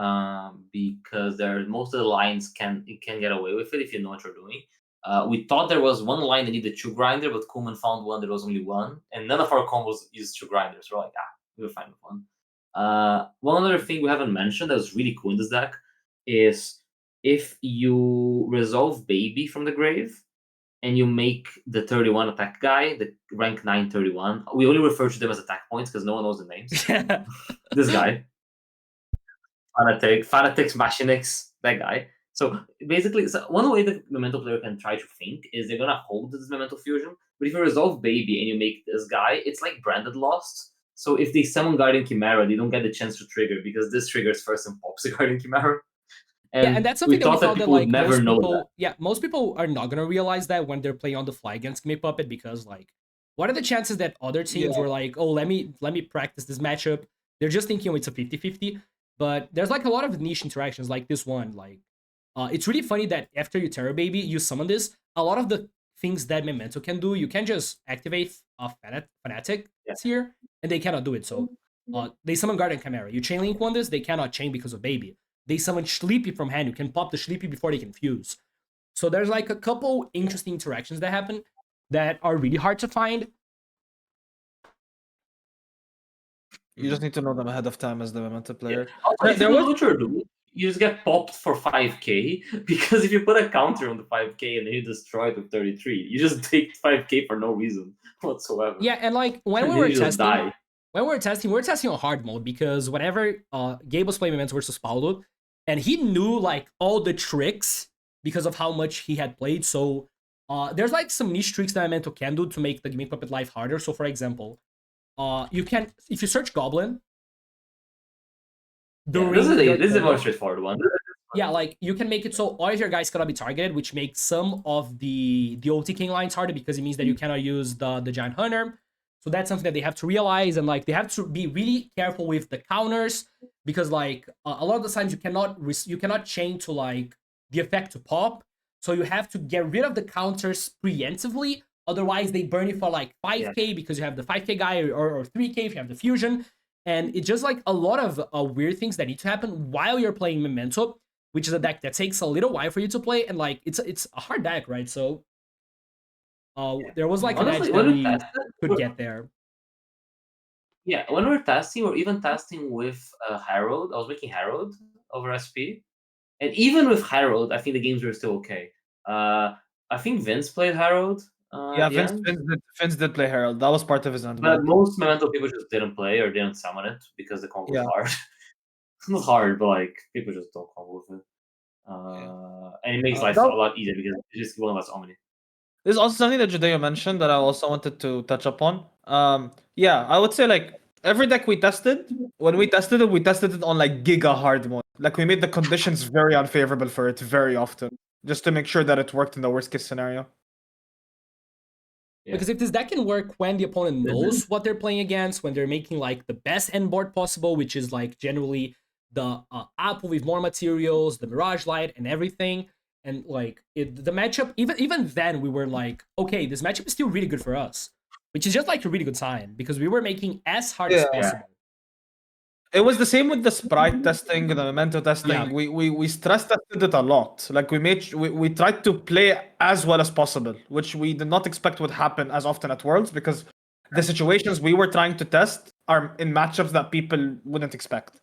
because most of the lines can get away with it if you know what you're doing. We thought there was one line that needed 2 grinder, but Kuhlman found one that was only 1, and none of our combos used 2 grinders. We're like, we were fine with 1. One other thing we haven't mentioned that was really cool in this deck is if you resolve Baby from the grave and you make the 31 attack guy, the rank 9 31, we only refer to them as attack points because no one knows the names. This guy. Fanatics, Machinix, that guy. So basically, one way the Memento player can try to think is they're gonna hold this Memento Fusion, but if you resolve Baby and you make this guy, it's like branded Lost. So if they summon Guardian Chimera, they don't get the chance to trigger because this triggers first and pops the Guardian Chimera. And that's something that we thought that like never most know people, that. yeah, most people are not gonna realize that when they're playing on the fly against Gimmick Puppet because like, what are the chances that other teams were like, oh, let me practice this matchup? They're just thinking it's a 50-50, but there's like a lot of niche interactions like this one. Like, it's really funny that after you Terror Baby, you summon this. A lot of the things that Memento can do, you can just activate a Fanatic here, and they cannot do it. So they summon Guardian Chimera. You chain link one this, they cannot chain because of Baby. They summon Sleepy from hand. You can pop the Sleepy before they can fuse. So there's like a couple interesting interactions that happen that are really hard to find. You just need to know them ahead of time as the Memento player. Also, if you know what you're doing, you just get popped for 5k because if you put a counter on the 5k and then you destroy it with 33, you just take 5k for no reason whatsoever. Yeah, and like when we were testing, we were testing on hard mode because whenever Gabe was playing Memento versus Paulo, and he knew like all the tricks because of how much he had played. So there's like some niche tricks that Memento can do to make the Gimmick Puppet life harder. So for example, you can, if you search Goblin, this is a more straightforward one. Yeah, like you can make it so all of your guys cannot be targeted, which makes some of the OT King lines harder because it means that you cannot use the Giant Hunter. So that's something that they have to realize, and like they have to be really careful with the counters because like a lot of the times you cannot chain to like the effect to pop. So you have to get rid of the counters preemptively. Otherwise, they burn you for like 5k because you have the 5k guy or 3k if you have the fusion. And it's just like a lot of weird things that need to happen while you're playing Memento, which is a deck that takes a little while for you to play. And like it's a hard deck, right? So there was like Honestly, an edge that when we we tested, could get there. yeah, when we were testing, or even testing with Harold, I was making Harold over SP, and even with Harold, I think the games were still okay. I think Vince played Harold Yeah, at the end, Vince did play Herald. That was part of his but handbook. most Memento people just didn't play or didn't summon it because the combo was Yeah. hard. It's not hard, but like people just don't combo with it. And it makes life a that- lot easier because it's just one of us Omni. There's also something that Judeu mentioned that I also wanted to touch upon. Yeah, I would say like every deck we tested, when we tested it on like giga hard mode. Like we made the conditions very unfavorable for it very often, just to make sure that it worked in the worst case scenario. Yeah. Because if this deck can work when the opponent knows what they're playing against, when they're making like the best end board possible, which is like generally the apple with more materials, the Mirage Light, and everything, and like the matchup, even then we were like, okay, this matchup is still really good for us, which is just like a really good sign because we were making as hard as possible. It was the same with the sprite testing, the memento testing. Yeah. We stress tested it a lot. Like we tried to play as well as possible, which we did not expect would happen as often at Worlds because the situations we were trying to test are in matchups that people wouldn't expect.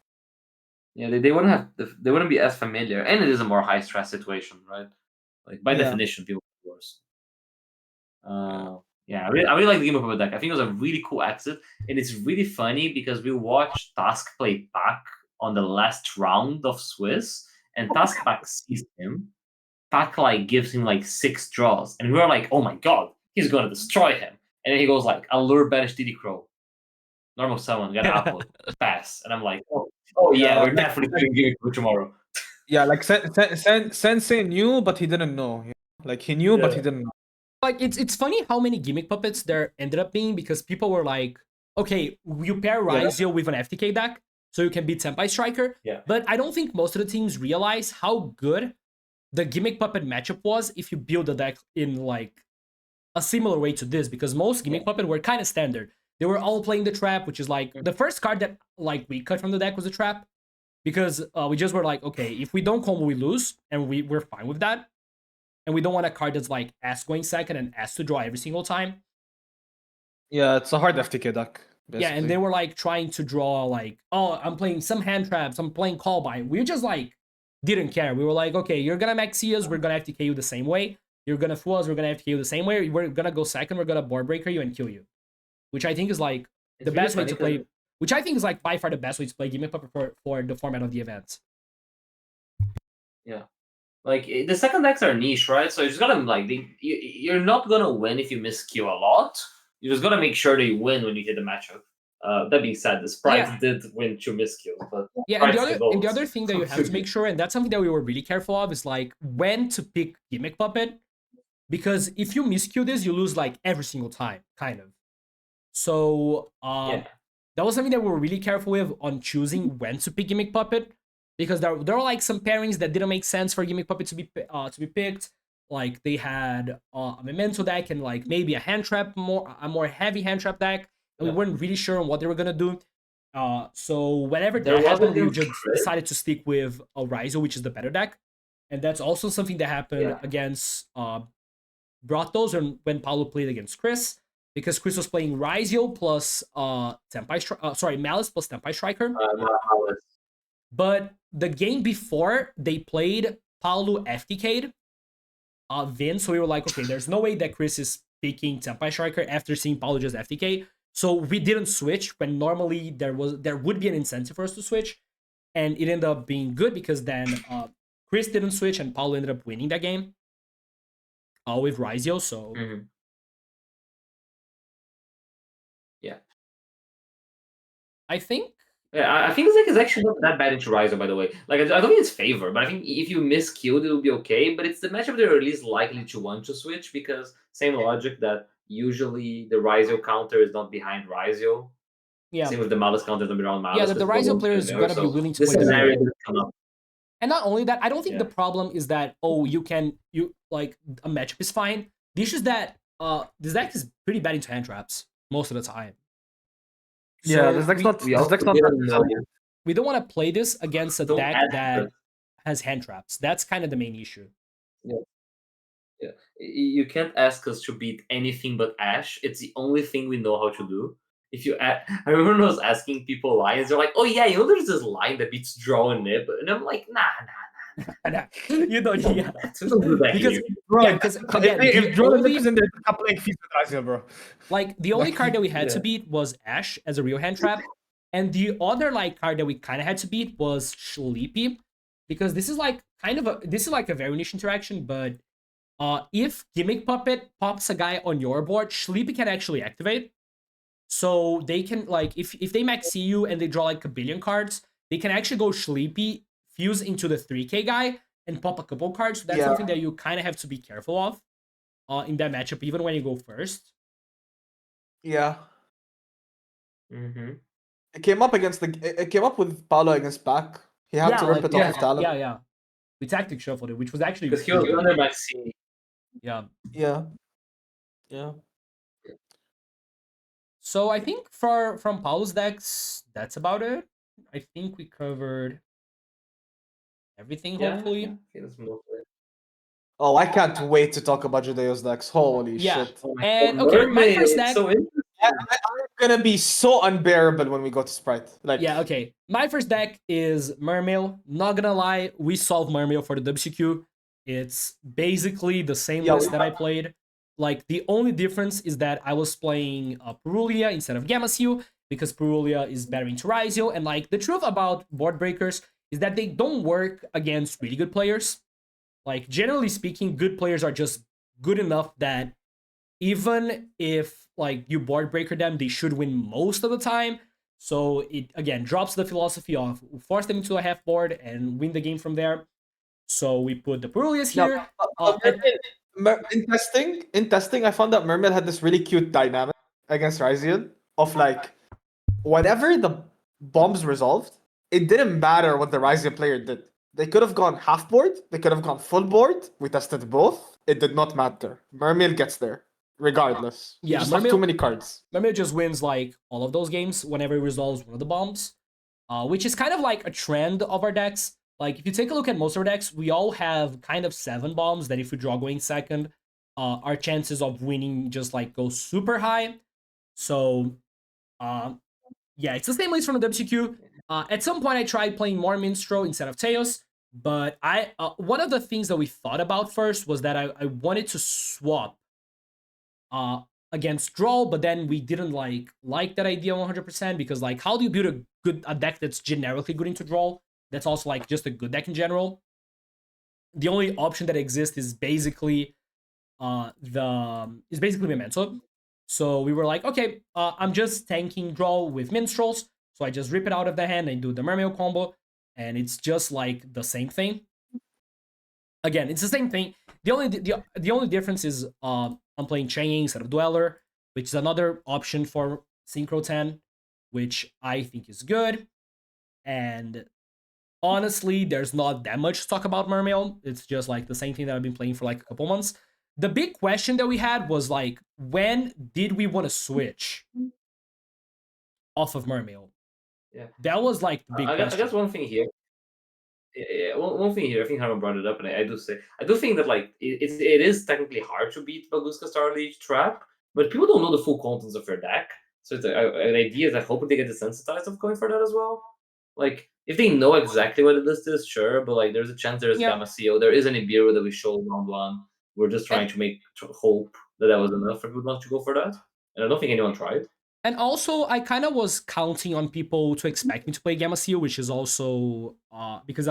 Yeah, they wouldn't have they wouldn't be as familiar, and it is a more high stress situation, right? Like by definition, people are worse. Yeah, I really like the Gimmick Puppet deck. I think it was a really cool exit, and it's really funny because we watched Task play Pac on the last round of Swiss, and Task Pac sees him. Pac like gives him like 6 draws, and we were like, "Oh my god, he's gonna destroy him!" And then he goes like, "Allure banish DD Crow, normal summon, get apple, pass," and I'm like, "Oh yeah, we're definitely doing Gimmick Puppet tomorrow." Yeah, like Sensei knew, but he didn't know. Like he knew, but he didn't know. Like it's funny how many Gimmick Puppets there ended up being because people were like, okay, you pair Ryzeal with an FTK deck so you can beat Senpai Striker. Yeah. But I don't think most of the teams realize how good the Gimmick Puppet matchup was if you build a deck in like a similar way to this, because most Gimmick Puppet were kind of standard. They were all playing the trap, which is like the first card that like we cut from the deck was a trap, because we just were like, okay, if we don't combo, we lose, and we're fine with that. And we don't want a card that's like S going second and S to draw every single time. Yeah, it's a hard FTK deck. Basically. Yeah, and they were like trying to draw like, oh, I'm playing some hand traps, I'm playing call by. We just like didn't care. We were like, okay, you're gonna maxi us, we're gonna FTK you the same way. You're gonna fool us, we're gonna FTK you the same way. We're gonna go second, we're gonna board breaker you and kill you. Which I think is like the best way to play. Which I think is like by far the best way to play Gimmick Puppet for the format of the events. Yeah. Like the second decks are niche, right? So you just gotta like you're not gonna win if you miscue a lot. You just gotta make sure that you win when you hit the matchup. That being said, the sprites did win 2 miscues, but and the other thing that you have to make sure, and that's something that we were really careful of, is like when to pick Gimmick Puppet, because if you miscue this, you lose like every single time, kind of. So that was something that we were really careful with on choosing when to pick Gimmick Puppet. Because there were like some pairings that didn't make sense for Gimmick Puppet to be picked. Like they had a Memento deck and like maybe a more heavy hand trap deck, and we weren't really sure on what they were gonna do. So whenever that happened, we just decided to stick with a Ryzeal, which is the better deck, and that's also something that happened against Brotos and when Paulo played against Chris, because Chris was playing Ryzeal plus Malice plus Senpai Striker. But the game before they played, Paulo FTK'd Vin, so we were like, okay, there's no way that Chris is picking Senpai Striker after seeing Paulo just FTK. So we didn't switch when normally there would be an incentive for us to switch, and it ended up being good because then Chris didn't switch and Paulo ended up winning that game with Ryzeal. So I think. Yeah, I think this deck is actually not that bad into Ryzeal, by the way. Like, I don't think it's favor, but I think if you miss Q'd, it'll be okay. But it's the matchup that you're least likely to want to switch, because same logic that usually the Ryzeal counter is not behind Ryzeal. Yeah. Same with the Malice counter, not around Malice. Yeah, the Ryzeal player is gonna be willing to play the scenario come up. And not only that, I don't think the problem is that you like a matchup is fine. The issue is that this deck is pretty bad into hand traps most of the time. So this deck's not. We don't want to play this against a deck that has hand traps. That's kind of the main issue. Yeah. You can't ask us to beat anything but Ashe. It's the only thing we know how to do. If you I remember when I was asking people lines, they're like, "Oh yeah, you know, there's this line that beats draw and nib," and I'm like, "Nah, You don't, yeah. we don't do that Because here." Bro, yeah, because again, if the Jordan only is in there, I'm playing Feast with Ryzeal, bro. like the only Like, card that we had to Yeah. beat was Ashe as a real hand trap, and the other like card that we kind of had to beat was Sleepy, because this is like a very niche interaction, but if Gimmick Puppet pops a guy on your board, Sleepy can actually activate. So they can like if they max see you and they draw like a billion cards, they can actually go Sleepy, fuse into the 3k guy, and pop a couple cards. So that's Yeah. something that you kind of have to be careful of in that matchup, even when you go first. yeah. Mm-hmm. It came up with Paulo against back. He had to rip it off of talent. Yeah. We tactic shuffled it, which was actually Because he was pretty good. under Maxi. Yeah. Yeah. Yeah. So I think from Paulo's decks, that's about it. I think we covered everything, hopefully. Yeah, I think that's mostly it. Oh, I can't wait to talk about Judeu's decks. Holy Yeah. shit. Oh my And God, okay, my Mermail, first it's deck. so interesting. I'm gonna be so unbearable when we go to Sprite. Like, Yeah, okay. My first deck is Mermail. Not gonna lie, we solved Mermail for the WCQ. It's basically the same Yeah, list that I played. Like, the only difference is that I was playing Purulia instead of Gamma because Purulia is better into Ryzeal. And, like, the truth about board breakers is that they don't work against really good players. Like, generally speaking, good players are just good enough that even if, like, you board breaker them, they should win most of the time. So it, again, drops the philosophy of force them into a half board and win the game from there. So we put the Purulias here. in testing, I found that Mermail had this really cute dynamic against Ryzeal of like, whenever the bombs resolved, it didn't matter what the Ryzeal player did. They could have gone half board, they could have gone full board. We tested both. It did not matter. Mermail gets there regardless. You Yeah, just have too many cards. Mermail just wins like all of those games whenever it resolves one of the bombs, which is kind of like a trend of our decks. Like, if you take a look at most of our decks, we all have kind of 7 bombs that if we draw going second, our chances of winning just like go super high. So, yeah, it's the same list from the WCQ. At some point, I tried playing more Minstrel instead of Teos, but I one of the things that we thought about first was that I wanted to swap against Droll, but then we didn't like that idea 100% because, like, how do you build a deck that's generically good into Droll? That's also like just a good deck in general. The only option that exists is basically Memento. So we were like, okay, I'm just tanking Droll with Minstrels, so I just rip it out of the hand and do the Mermail combo, and it's just like the same thing. Again, it's the same thing. The only difference is I'm playing Changing instead of Dweller, which is another option for Synchro 10, which I think is good. And honestly, there's not that much to talk about Mermail. It's just like the same thing that I've been playing for like a couple months. The big question that we had was like, when did we want to switch off of Mermail? Yeah, that was like the big question. I guess one thing here. Yeah, one thing here, I think Harman brought it up, and I do think that like it is technically hard to beat Baguska Star Leech Trap, but people don't know the full contents of your deck. So it's an idea is I hope they get desensitized of going for that as well. Like, if they know exactly what the list is, sure, but like there's a chance there's Gamma CO, there is an Ibiru that we showed round one. We're just trying to make hope that was enough for people not to go for that, and I don't think anyone tried. And also, I kind of was counting on people to expect me to play Gamma Seal, which is also because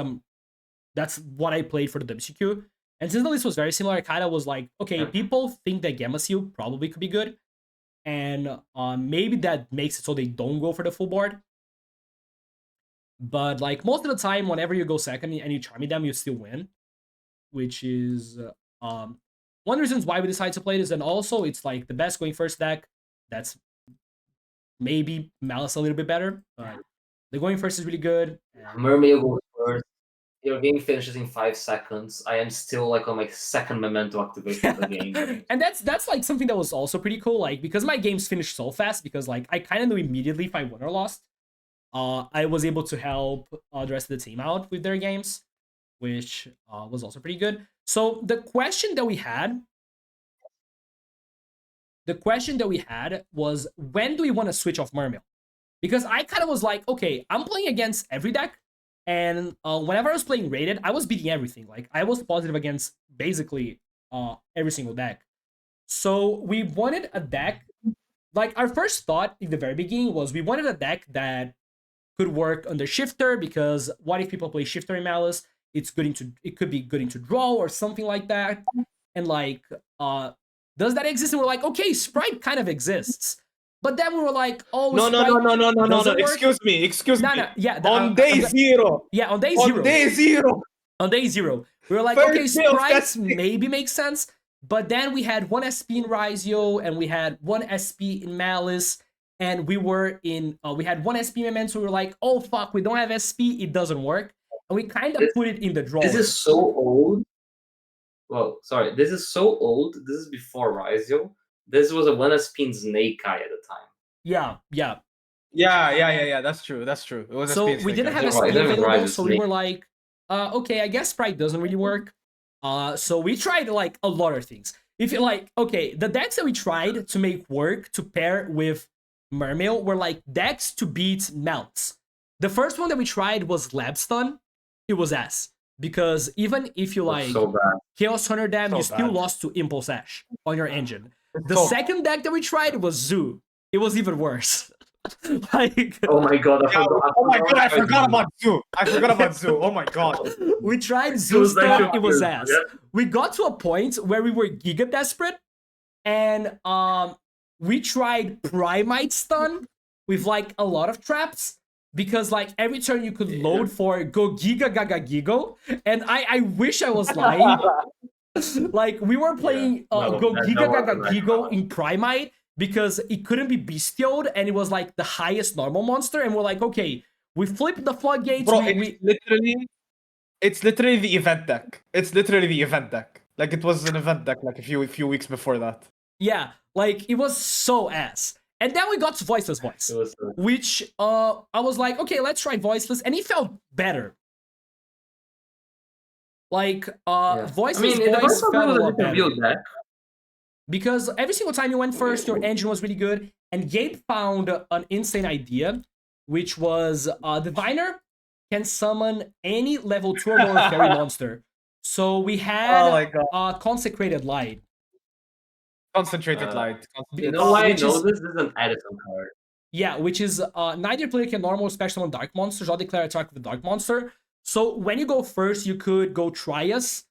that's what I played for the WCQ. And since the list was very similar, I kind of was like, okay, people think that Gamma Seal probably could be good, and maybe that makes it so they don't go for the full board. But like most of the time, whenever you go second and you charmy them, you still win, which is one of the reasons why we decided to play this. And also, it's like the best going first deck. That's maybe Malice a little bit better, but the going first is really good. Mermail goes first. Your game finishes in 5 seconds. I am still like on my second memento activation of the game. And that's like something that was also pretty cool. Like, because my games finished so fast, because like I kind of knew immediately if I won or lost. I was able to help the rest of the team out with their games, which was also pretty good. So the question that we had the question that we had was, when do we want to switch off Mermail? Because I kind of was like, okay, I'm playing against every deck, and whenever I was playing rated, I was beating everything. Like, I was positive against basically every single deck. So we wanted a deck, like, our first thought in the very beginning was we wanted a deck that could work under Shifter, because what if people play Shifter in Malice? It could be good into draw or something like that. And like, does that exist? And we're like, okay, Sprite kind of exists. But then we were like, oh, No. Excuse me. Yeah. On day zero. Yeah, on day zero. On day zero. We were like, okay, Sprites maybe makes sense. But then we had 1 SP in Ryzeal, and we had 1 SP in Malice, and we had 1 SP Memento, so we were like, oh fuck, we don't have SP, it doesn't work. And we kind of put it in the drawer. This is so old. Well, sorry, this is so old. This is before Ryzeal. This was a 1 SP in Snake Eye at the time. Yeah. That's true. It was so we didn't have SP available, so we were like, okay, I guess Sprite doesn't really work. So we tried like a lot of things. If you're like, okay, the decks that we tried to make work to pair with Mermail were like decks to beat Melts. The first one that we tried was Lab Stun. It was ass. Because even if you like Chaos Hunter them, you still lost to Impulse Ash on your engine. The second deck that we tried was Zoo. It was even worse. Like, oh my god, I forgot about Zoo. Oh my god. We tried Zoo stuff, it was ass. Yeah. We got to a point where we were giga desperate, and we tried Primite Stun with like a lot of traps, because like every turn you could load for Go Giga Gaga Gigo, and I wish I was lying. Like, we were playing Go Giga Gaga Gigo in Primite, because it couldn't be bestialed, and it was like the highest normal monster, and we're like, okay, we flipped the floodgates. Bro, it's literally the event deck. Like, it was an event deck like a few weeks before that. Yeah, like, it was so ass. And then we got to Voiceless Voice, which I was like, okay, let's try Voiceless, and it felt better. Like, Voiceless Voice felt a lot better. Because every single time you went first, your engine was really good. And Gabe found an insane idea, which was Diviner can summon any level 2 or lower fairy monster. So we had Consecrated Light. Concentrated Light. You know why I know this? This is an Edison card. Yeah, which is neither player can normal special summon dark monsters or declare attack with a dark monster. So when you go first, you could go Trias,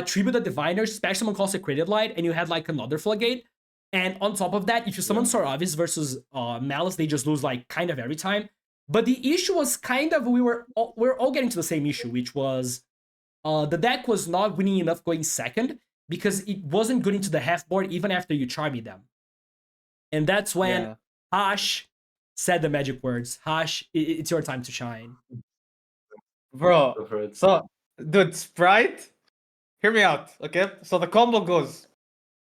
Tribute the Diviner, special summon Consecrated Light, and you had like another Floodgate. And on top of that, if you summon Saravis versus Malice, they just lose like kind of every time. But the issue was kind of, we were all getting to the same issue, which was the deck was not winning enough going second, because it wasn't good into the half board even after you Charmy them. And that's when Hash said the magic words. Hash, it's your time to shine. Bro, so, dude, Sprite, hear me out, okay? So the combo goes,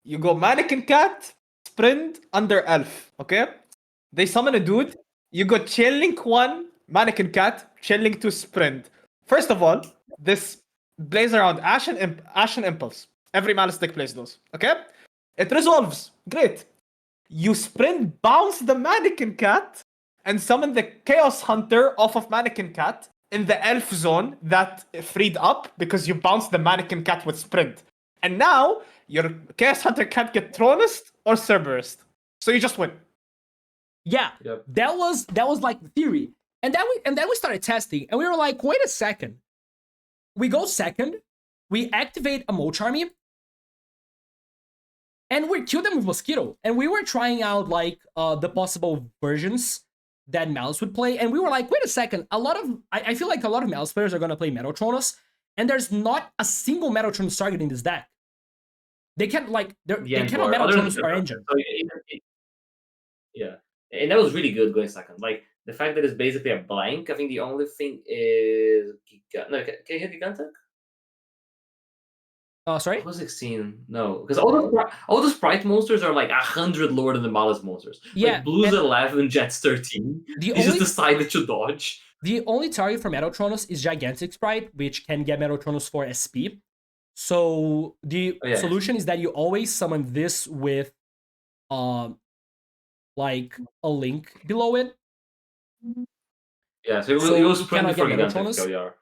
you go Mannequin Cat, Sprint, Under Elf, okay? They summon a dude, you go Chain Link 1, Mannequin Cat, Chain Link 2, Sprint. First of all, this plays around Ash and Impulse. Every Malice deck plays those, okay? It resolves, great. You Sprint, bounce the Mannequin Cat, and summon the Chaos Hunter off of Mannequin Cat in the Elf zone that freed up, because you bounced the Mannequin Cat with Sprint. And now, your Chaos Hunter can't get Tronist or Cerberus. So you just win. Yeah, that was like the theory. And then we started testing, and we were like, wait a second. We go second, we activate a Mocharmy, and we kill them with Mosquito. And we were trying out like the possible versions that Malice would play, and we were like, wait a second, I feel like a lot of Malice players are gonna play Metatronus, and there's not a single Metatronus target in this deck. They can't like they cannot Metatronus our engine. So yeah, and that was really good going second. Like the fact that it's basically a blank. I think the only thing is can you hit Gigantic? Sorry? 16. No, because all the Sprite monsters are like 100 lower than the Malice monsters. Yeah, like Blues 11, Jets 13. You just decided to dodge. The only target for Metatronus is Gigantic Sprite, which can get Metatronus for SP. So the solution is that you always summon this with like a link below it. Yeah, so So it was you friendly cannot for get Gigantic Metatronus. KLR.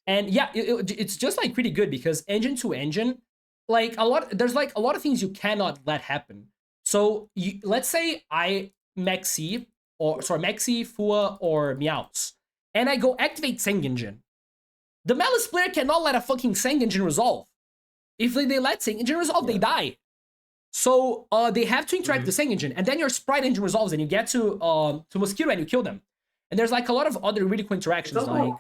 And yeah, it's just like pretty good because engine to engine, like there's like a lot of things you cannot let happen. So let's say I Maxi Fua or Meows, and I go activate Seng Engine. The Malice player cannot let a fucking Seng Engine resolve. If they let Seng Engine resolve, they die. So they have to interact with the Seng Engine, and then your Sprite Engine resolves, and you get to Mosquito and you kill them. And there's like a lot of other really cool interactions, like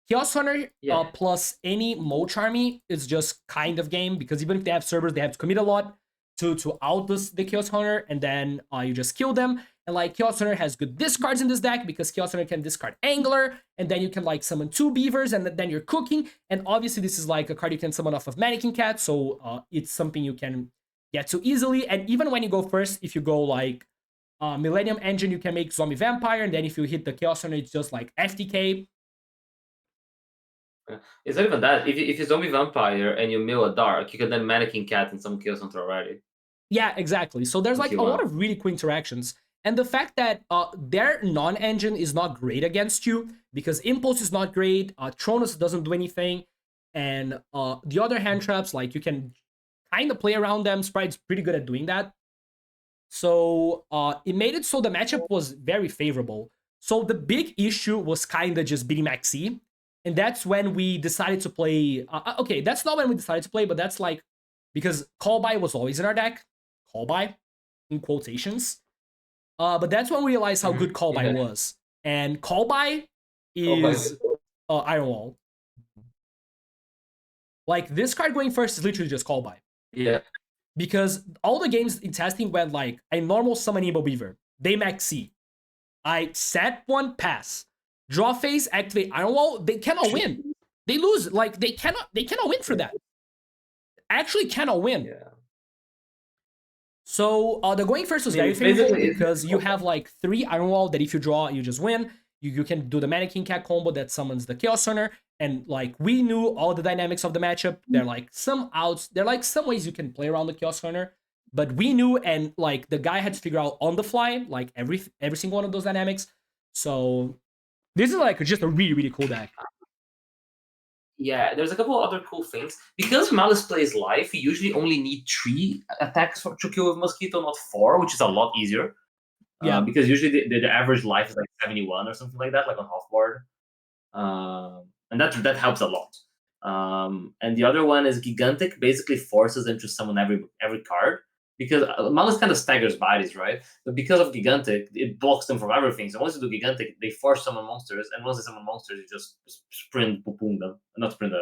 Chaos Hunter plus any Moch army is just kind of game, because even if they have servers, they have to commit a lot to out the Chaos Hunter, and then you just kill them. And like Chaos Hunter has good discards in this deck because Chaos Hunter can discard Angler, and then you can like summon 2 Beavers, and then you're cooking. And obviously this is like a card you can summon off of Mannequin Cat, so it's something you can get to easily. And even when you go first, if you go like Millennium Engine, you can make Zombie Vampire, and then if you hit the Chaos Hunter, it's just like FTK. It's not even that. If you Zombie Vampire and you mill a Dark, you can then Mannequin Cat and some Chaos Hunter already. Yeah, exactly. So there's like a lot of really cool interactions. And the fact that their non-engine is not great against you, because Impulse is not great, Tronus doesn't do anything, and the other hand traps, like you can kind of play around them. Sprite's pretty good at doing that. So it made it so the matchup was very favorable. So the big issue was kind of just beating Maxi. And that's when we decided to play. Okay, that's not when we decided to play, but that's like because Call By was always in our deck. Call By, in quotations. But that's when we realized how good Call By was. And Call By is Iron Wall. Like this card going first is literally just Call By. Yeah. Because all the games in testing went like I normal summon Emo Beaver. They max C. I set one, pass. Draw phase, activate Iron Wall. They cannot win. They lose. Like they cannot win for that. Actually cannot win. Yeah. So the going first was very favorable because you have like 3 Iron Wall that if you draw, you just win. You can do the Mannequin Cat combo that summons the Chaos Hunter. And like we knew all the dynamics of the matchup. There are like some outs. There are like some ways you can play around the Chaos Hunter. But we knew, and like the guy had to figure out on the fly, like every single one of those dynamics. So this is like just a really, really cool deck. Yeah, there's a couple other cool things. Because Malice plays live, you usually only need 3 attacks to kill with Mosquito, not 4, which is a lot easier. Yeah. Because usually the average life is like 71 or something like that, like on half board. And that helps a lot. And the other one is Gigantic basically forces them to summon every card. Because Malice kind of staggers bodies, right? But because of Gigantic, it blocks them from everything. So once you do Gigantic, they force summon monsters, and once they summon monsters, you just sprint Pupung them. Not sprint,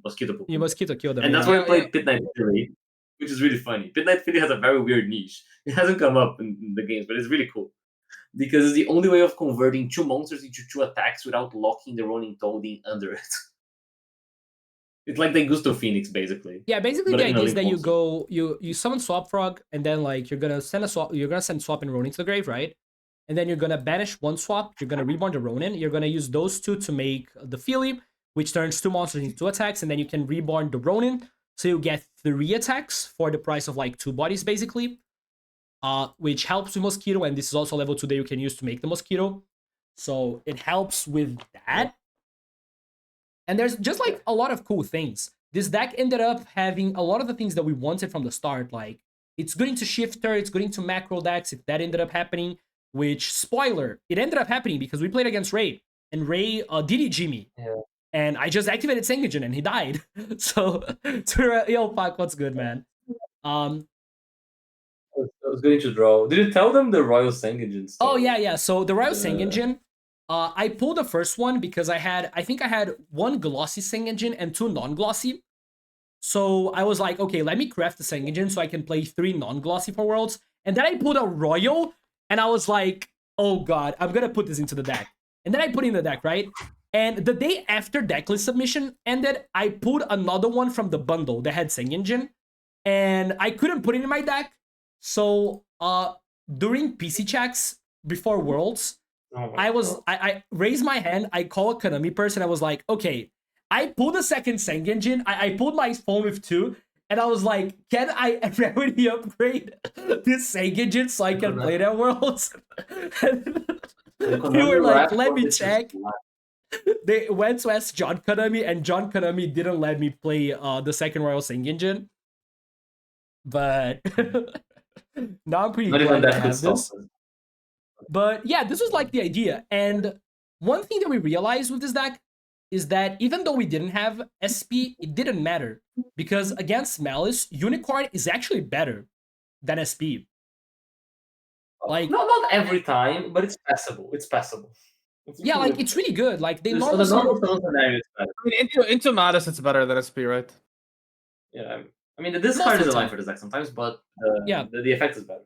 Mosquito Pupung. You Mosquito kill them. And that's why I played Pit Knight Fury, which is really funny. Pit Knight Fury has a very weird niche. It hasn't come up in the games, but it's really cool. Because it's the only way of converting 2 monsters into 2 attacks without locking the Ronin Toading under it. It's like the Gusto Phoenix, basically. Yeah, basically the idea is that you go, you summon Swap Frog, and then like you're gonna send Swap and Ronin to the grave, right? And then you're gonna banish 1 swap, you're gonna reborn the Ronin, you're gonna use those 2 to make the Philly, which turns 2 monsters into 2 attacks, and then you can reborn the Ronin, so you get 3 attacks for the price of like 2 bodies, basically. Which helps with Mosquito, and this is also level 2 that you can use to make the Mosquito. So it helps with that. And there's just like a lot of cool things. This deck ended up having a lot of the things that we wanted from the start. Like it's good into Shifter, it's good into macro decks if that ended up happening. Which, spoiler, it ended up happening because we played against Ray. And Ray DDG me. Yeah. And I just activated Sengajin and he died. So, yo, fuck, what's good, man? I was going to draw. Did you tell them the Royal Sengajin story? Oh, yeah. So the Royal Sengajin, I pulled the first one because I think I had 1 glossy Sengajin and 2 non-glossy. So I was like, okay, let me craft the Sengajin so I can play 3 non-glossy for Worlds. And then I pulled a Royal, and I was like, oh god, I'm gonna put this into the deck. And then I put it in the deck, right? And the day after decklist submission ended, I pulled another one from the bundle that had Sengajin, and I couldn't put it in my deck. So during PC checks before Worlds, I raised my hand, I call a Konami person, I was like, okay, I pulled a second Sengajin, I pulled my phone with 2, and I was like, can I remedy upgrade this Saigijin so I can play that Worlds? They were like, let me check. They went to ask John Konami, and John Konami didn't let me play the second Royal Saigijin. But now I'm pretty glad that I have this. But yeah, this was like the idea. And one thing that we realized with this deck is that even though we didn't have SP, it didn't matter. Because against Malice, Unicorn is actually better than SP. Like, not every time, but it's passable. It's passable. Yeah, like it's really good. Like they normal scenario, it's better. I mean, into Malice, it's better than SP, right? Yeah, I mean, the discard is a line for this deck sometimes, but the effect is better.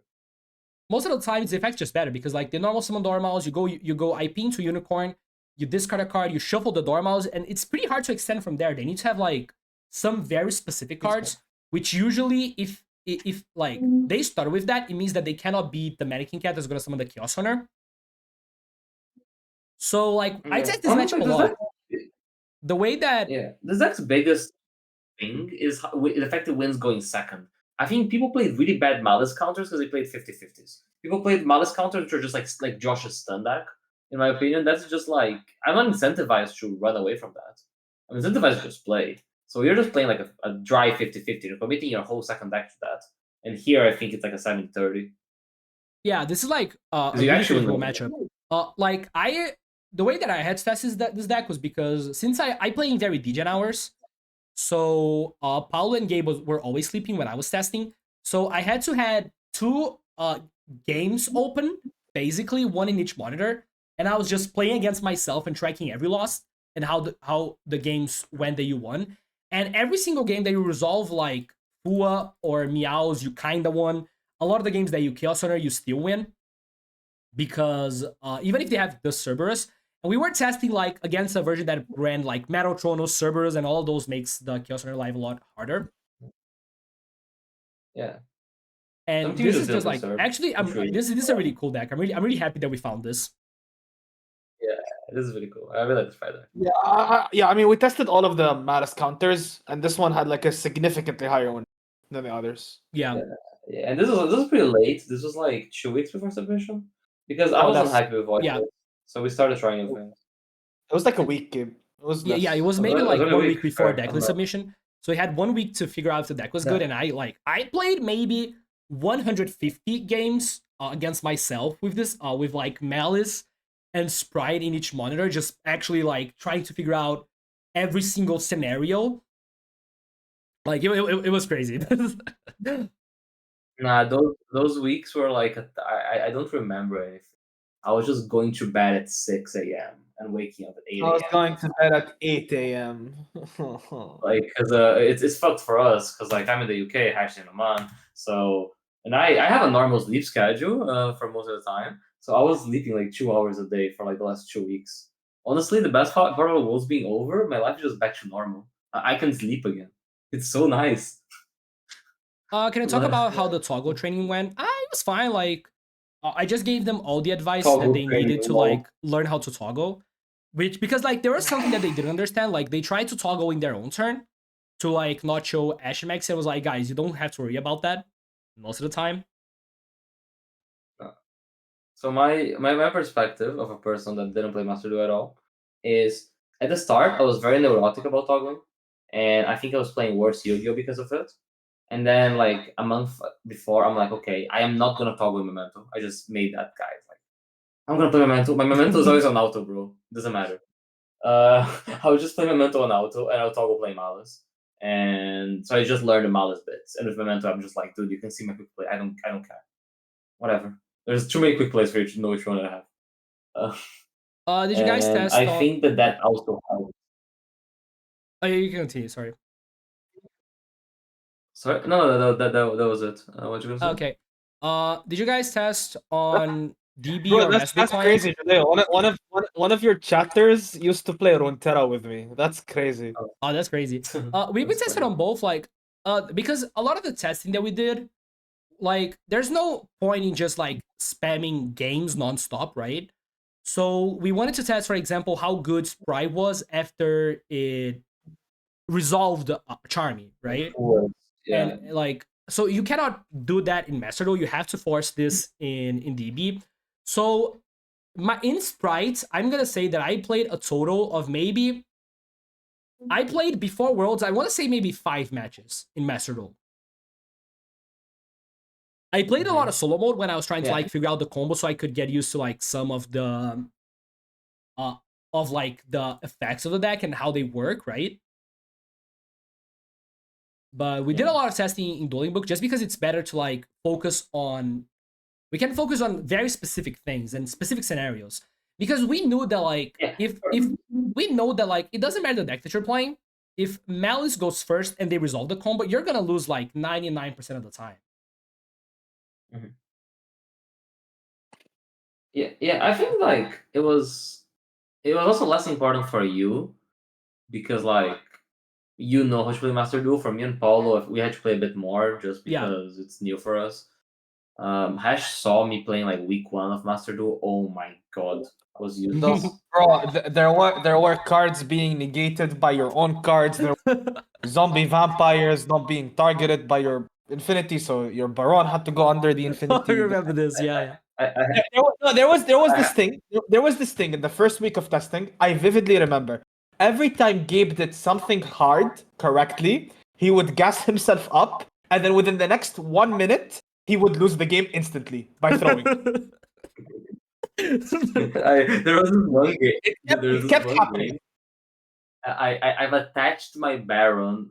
Most of the time, the effect's just better because like the normal summon Dormouse, you go IP into Unicorn, you discard a card, you shuffle the Dormouse, and it's pretty hard to extend from there. They need to have like some very specific cards, which usually if like they start with that, it means that they cannot beat the Mannequin Cat that's gonna summon the Chaos Hunter. So like I test this matchup a lot. The way that this deck's biggest thing is the fact it wins going second. I think people played really bad Malice counters because they played 50-50s. People played Malice counters which are just like Josh's stun deck. In my opinion, that's just like I'm not incentivized to run away from that. I'm incentivized to just play. So you're just playing like a dry 50-50. You're committing your whole second deck to that. And here I think it's like a 70-30. Yeah, this is like a really cool matchup. Like the way that I had to test this deck was because since I play in very degen hours, so Paulo and Gabe were always sleeping when I was testing. So I had to had 2 games open, basically 1 in each monitor, and I was just playing against myself and tracking every loss and how the games went that you won. And every single game that you resolve like Fua or Meows, you kinda won. A lot of the games that you Chaos Hunter, you still win. Because even if they have the Cerberus, and we were testing like against a version that ran like Metal Tronos, Cerberus, and all of those makes the Chaos Hunter life a lot harder. Yeah. And this is just like actually, this is a really cool deck. I'm really happy that we found this. Yeah, this is really cool. I really like this fight deck. Yeah, I mean, we tested all of the Malice counters, and this one had like a significantly higher one than the others. Yeah, and this was pretty late. This was like 2 weeks before submission because I wasn't happy with Void. So we started trying new things. It was like a week game. It was it was maybe like 1 week before decklist submission. So we had 1 week to figure out if the deck was good, and I played maybe 150 games against myself with this, with like Malice and Sprite in each monitor, just actually like trying to figure out every single scenario. Like it was crazy. Nah, those weeks were like I don't remember anything. I was just going to bed at 6 a.m. and waking up at 8 a.m. I was going to bed at 8 a.m. Like, cause it's fucked for us, cause like I'm in the UK, actually in Oman. So, and I have a normal sleep schedule for most of the time. So I was sleeping like 2 hours a day for like the last 2 weeks. Honestly, the best part of the Worlds being over, my life is just back to normal. I can sleep again. It's so nice. Can I talk about how the toggle training went? It was fine. Like, I just gave them all the advice that they needed to like learn how to toggle, because like there was something that they didn't understand. Like they tried to toggle in their own turn to like not show Ashimex. It was like, guys, you don't have to worry about that most of the time. So my perspective of a person that didn't play Master Duel at all is at the start I was very neurotic about toggling, and I think I was playing worse Yu-Gi-Oh because of it. And then like a month before, I'm like, okay, I am not gonna toggle Memento. I just made that guy. Like, I'm gonna play Memento. My Memento is always on auto, bro. Doesn't matter. I'll just play Memento on auto, and I'll toggle play Malice. And so I just learned the Malice bits. And with Memento, I'm just like, dude, you can see my quick play. I don't care. Whatever. There's too many quick plays for you to know which one I have. Did you guys test? I think that also helps. Oh, yeah, you can continue. Sorry. Sorry, no, that was it. What you gonna say? Okay. Did you guys test on DB Bro, or that's Master crazy. One of your chatters used to play Runeterra with me. That's crazy. Oh, that's crazy. We've been tested on both, like, because a lot of the testing that we did, like, there's no point in just like spamming games nonstop, right? So we wanted to test, for example, how good Sprite was after it resolved Charmy, right? And like, so you cannot do that in Master Duel. You have to force this in DB. So in Sprites, I'm gonna say that I played a total of maybe, I played before Worlds, I want to say maybe 5 matches in Master Duel. I played a lot of solo mode when I was trying to like figure out the combo, so I could get used to like some of the like the effects of the deck and how they work, right? But we did a lot of testing in Dueling Book just because it's better to like focus on, we can focus on very specific things and specific scenarios. Because we knew that like, if we know that like, it doesn't matter the deck that you're playing, if Malice goes first and they resolve the combo, you're gonna lose like 99% of the time. Yeah, I think like it was also less important for you because like you know how to play Master Duel. For me and Paulo, we had to play a bit more just because it's new for us. Hash saw me playing like week 1 of Master Duel. Oh my god, I was useless. Bro, there were cards being negated by your own cards. There were zombie vampires not being targeted by your Infinity, so your Baron had to go under the Infinity. I remember this, yeah. There was this thing. There was this thing in the first week of testing. I vividly remember. Every time Gabe did something hard correctly, he would gas himself up, and then within the next 1 minute, he would lose the game instantly by throwing. There was this one game. It kept happening. I've attached my Baron.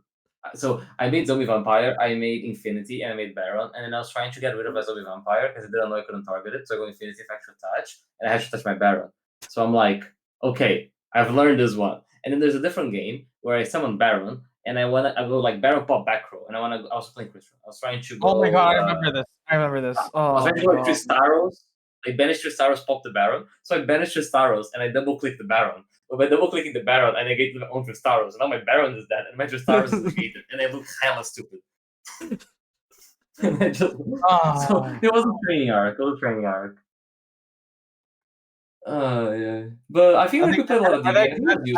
So I made Zombie Vampire, I made Infinity, and I made Baron, and then I was trying to get rid of my Zombie Vampire because I didn't know I couldn't target it. So I go Infinity Effect to touch, and I had to touch my Baron. So I'm like, okay, I've learned this one. And then there's a different game where I summon Baron, and I go like Baron pop back row, and I was playing Crystal. I was trying to go. Oh my god, I remember this. I was trying to go Tristaros. I banished Tristaros, pop the Baron. So I banished Tristaros, and I double click the Baron. But by double clicking the Baron, I negated my own Tristaros. And now my Baron is dead, and my Tristaros is negated, and I look hella stupid. And I just so it was a training arc. Yeah. But I think we played a lot of DB.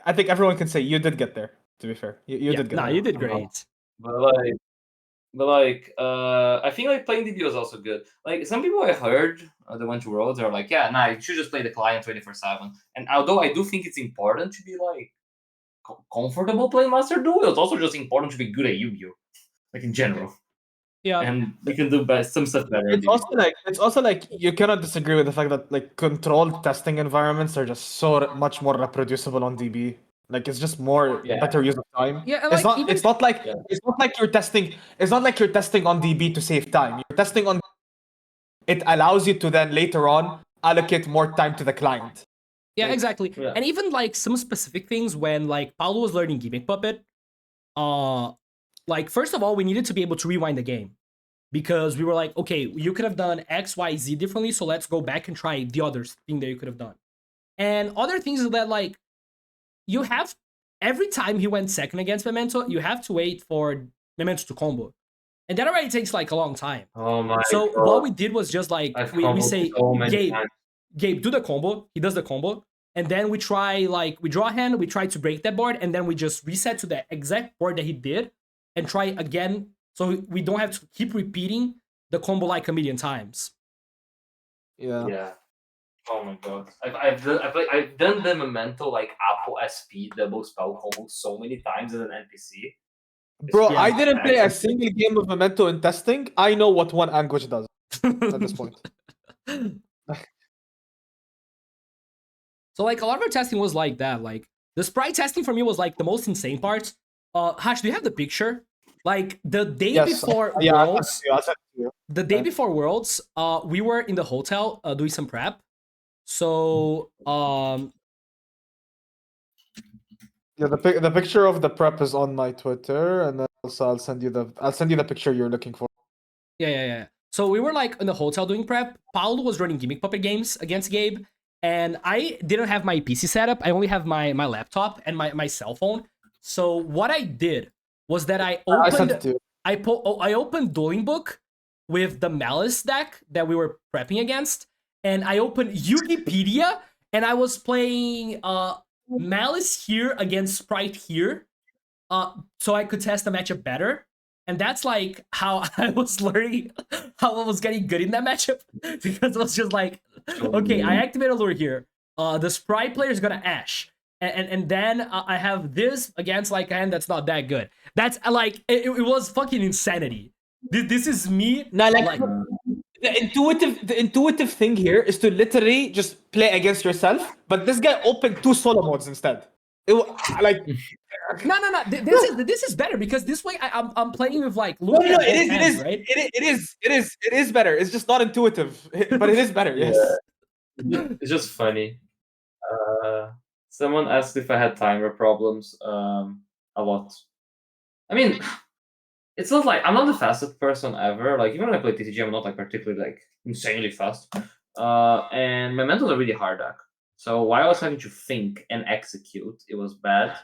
I think everyone can say you did get there. To be fair, you did get there. No, you did great. But I think like playing DB was also good. Like some people I heard that went to Worlds are like, yeah, you should just play the client 24/7. And although I do think it's important to be like comfortable playing Master Duel, it's also just important to be good at Yu-Gi-Oh, like in general. Yeah, and you can do some stuff better. It's also like you cannot disagree with the fact that like controlled testing environments are just so much more reproducible on DB. Like it's just more better use of time. Yeah, it's not like you're testing. It's not like you're testing on DB to save time. You're testing on. It allows you to then later on allocate more time to the client. Yeah, exactly. Yeah. And even like some specific things when like Paulo was learning Gimmick Puppet, like first of all we needed to be able to rewind the game because we were like, okay, you could have done X, Y, Z differently, so let's go back and try the other thing that you could have done. And other things is that like you have every time he went second against Memento, you have to wait for Memento to combo. And that already takes like a long time. Oh my so God. What we did was just like we say, so Gabe, do the combo. He does the combo. And then we try, like, we draw a hand, we try to break that board, and then we just reset to the exact board that he did and try again. So we don't have to keep repeating the combo like a million times. Yeah. Oh my God. I've done the Memento like Apple SP double spell combo so many times as an NPC. Bro, I didn't play a single game of Memento in testing. I know what one Anguish does at this point. So like a lot of our testing was like that. Like the sprite testing for me was like the most insane part. Hash, do you have the picture? Like the day before Worlds. The day before Worlds, we were in the hotel doing some prep. So yeah, the picture of the prep is on my Twitter, and then also I'll send you the picture you're looking for. Yeah. So we were like in the hotel doing prep. Paulo was running Gimmick Puppet games against Gabe, and I didn't have my PC set up. I only have my laptop and my cell phone. So what I did was that I opened Dueling Book with the Malice deck that we were prepping against, and I opened Yugipedia, and I was playing Malice here against Sprite here, so I could test the matchup better. And that's like how I was learning how I was getting good in that matchup. Because it was just like, okay, I activate a lure here. The Sprite player is gonna Ash. And then I have this against like a hand that's not that good. That's like, it was fucking insanity. This is me. Now, Like, the intuitive thing here is to literally just play against yourself, but this guy opened 2 solo modes instead. Like no. This is better because this way I'm playing with like no, Luke. it is better. It's just not intuitive, but it is better. Yes. It's just funny. Someone asked if I had timer problems. A lot. I mean, it's not like I'm not the fastest person ever. Like even when I play TCG, I'm not like particularly like insanely fast. And my mentals are really hard deck. So while I was having to think and execute, it was bad.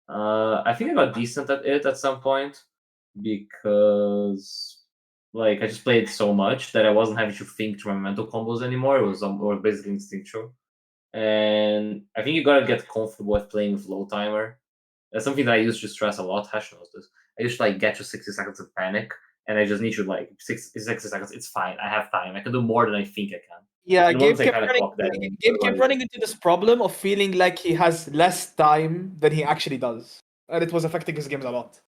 I think I got decent at it at some point because like I just played so much that I wasn't having to think through my mental combos anymore. It was basically instinctual. And I think you gotta get comfortable with playing with low timer. That's something that I used to stress a lot. Hash knows this. I used to like get to 60 seconds of panic, and I just need to like 60 seconds. It's fine. I have time. I can do more than I think I can. Yeah, And Gabe once I kept kinda running. clock that in, Gabe kept everybody- running into this problem of feeling like he has less time than he actually does, and it was affecting his games a lot.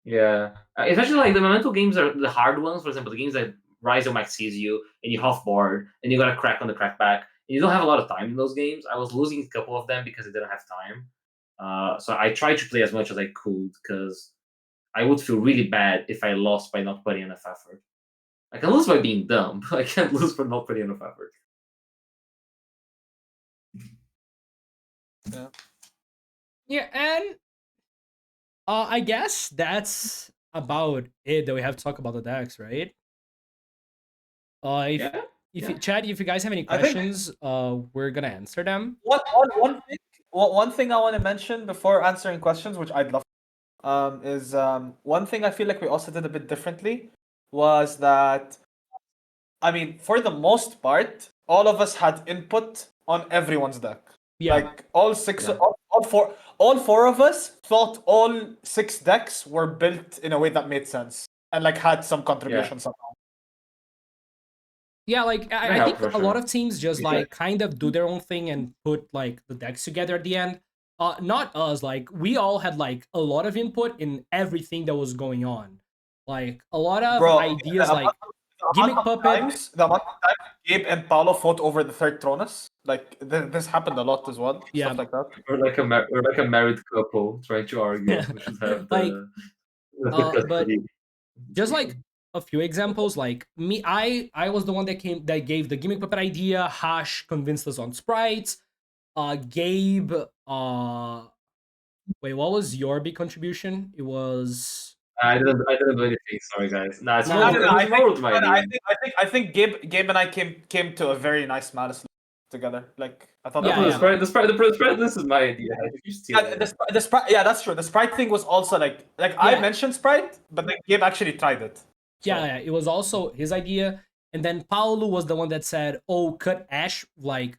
Yeah, especially like the memento games are the hard ones. For example, the games that Ryzeal Max sees you and you half board and you got a crack on the crack back and you don't have a lot of time in those games. I was losing a couple of them because I didn't have time. So I tried to play as much as I could because I would feel really bad if I lost by not putting enough effort. I can lose by being dumb, but I can't lose for not putting enough effort. yeah, and I guess that's about it that we have to talk about the decks, right? Chad, if you guys have any I think- questions, we're gonna answer them. One thing I want to mention before answering questions, which I'd love, is one thing I feel like we also did a bit differently was that, I mean, for the most part, all of us had input on everyone's deck. Yeah. Like all six, all four of us thought all 6 decks were built in a way that made sense and like had some contribution somehow. Yeah, like I think for a lot sure. of teams just Yeah. like kind of do their own thing and put like the decks together at the end. Not us. Like we all had like a lot of input in everything that was going on. Like a lot of ideas, like Gimmick Puppet. The amount of times Gabe and Paulo fought over the third Tronus, like this happened a lot as well. Yeah. Stuff like that. We're like a married couple trying to argue. We should have Like, the but just like a few examples, like me, I was the one that gave the Gimmick Puppet idea. Hash convinced us on sprites. Gabe, wait, what was your big contribution? It was I didn't do anything. Sorry, guys. Nah, it's No, more. no, It was more with my idea. I think Gabe and I came to a very nice malice together. Like I thought. Yeah, The yeah. spread. This is my idea. You steal Yeah, it. the sprite. Yeah, that's true. The sprite thing was also like I Yeah. mentioned sprite, but then Gabe actually tried it. So. Yeah, it was also his idea. And then Paulo was the one that said, "Oh, cut Ash." Like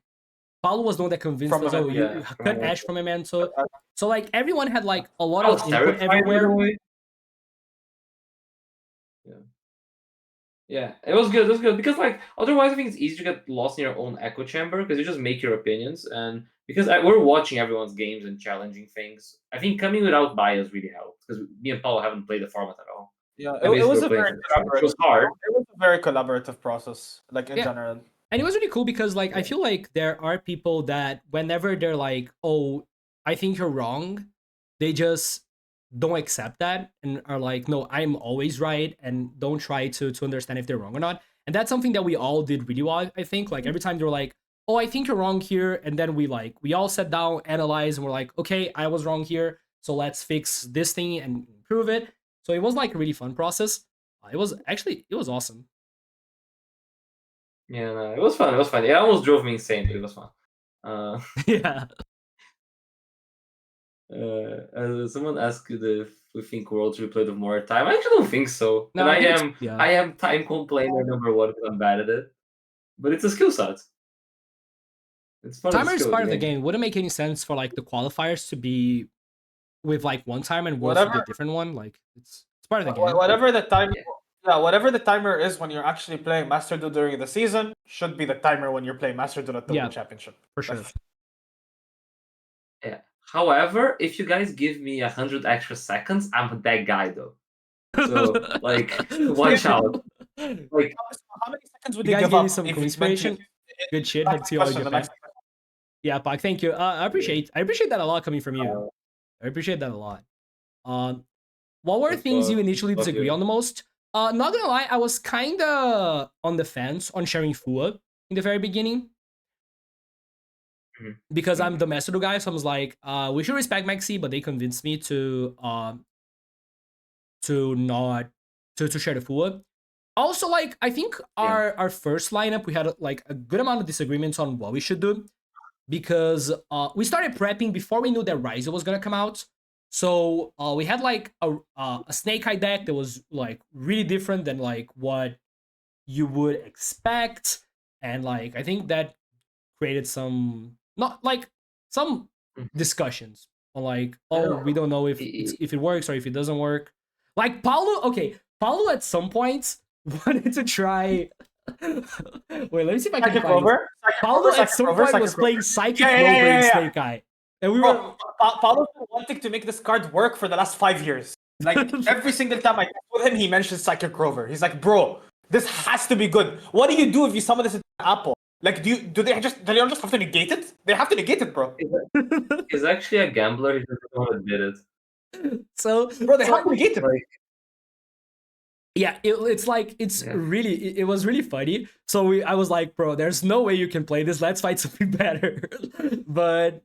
Paulo was the one that convinced From us, "Oh, Memento. you Yeah, cut from Ash from Memento." So like everyone had like a lot I of was input terrified in a everywhere. way. Yeah, it was good. It was good because like otherwise, I think it's easy to get lost in your own echo chamber because you just make your opinions and because we're watching everyone's games and challenging things. I think coming without bias really helped because me and Paulo haven't played the format at all. Yeah, I it was basically a played very from scratch. It was hard. It was a very collaborative process, like in Yeah. general. And it was really cool because like I feel like there are people that whenever they're like, "Oh, I think you're wrong," they just don't accept that and are like, "No, I'm always right," and don't try to understand if they're wrong or not. And that's something that we all did really well, I think. Like every time they were like, "Oh, I think you're wrong here," and then we all sat down, analyzed, and we're like, "Okay, I was wrong here, so let's fix this thing and improve it." So it was like a really fun process. It was awesome. Yeah, no, it was fun. It was fun. It almost drove me insane, but it was fun. Yeah. Someone asked if we think Worlds will be played with more time. I actually don't think so. No, and I think I am time complainer number one because I'm bad at it. But it's a skill set. It's part Timer of the is skill part of the game. game. Wouldn't make any sense for like the qualifiers to be with like one time and Worlds with a different one. Like it's part of the game. Whatever the time, whatever the timer is when you're actually playing Master Duel during the season should be the timer when you're playing Master Duel at the World Championship. For sure. Yeah. However, if you guys give me 100 extra seconds, I'm that guy though. So like, watch out. Like, how many seconds would you guys give give up me some if inspiration? Good shit. Hope to see you all in Japan. Yeah, Pak, thank you. I appreciate that a lot coming from you. I appreciate that a lot. What were things you initially disagree on the most? Not gonna lie, I was kinda on the fence on sharing Fua in the very beginning. Because I'm the Master Duel guy, so I was like, we should respect Maxi, but they convinced me to share the Fua. Also, like, I think our first lineup, we had like a good amount of disagreements on what we should do. Because we started prepping before we knew that Ryzeal was gonna come out. So we had like a Snake Eye deck that was like really different than like what you would expect. And like I think that created some discussions on like, we don't know if it works or if it doesn't work. Like Paulo at some points wanted to try. Wait, let me see if I can find it. Paulo at some point was playing Psychic Rover in Snake Eye. And we were Paulo's been wanting to make this card work for the last 5 years. Like every single time I talk with him, he mentions Psychic Rover. He's like, bro, this has to be good. What do you do if you summon this into Apple? Like, do they just have to negate it? They have to negate it, bro. He's actually a gambler. He doesn't want to admit it. So, bro, they have to negate it. Yeah, it was really funny. So I was like, bro, there's no way you can play this. Let's find something better. But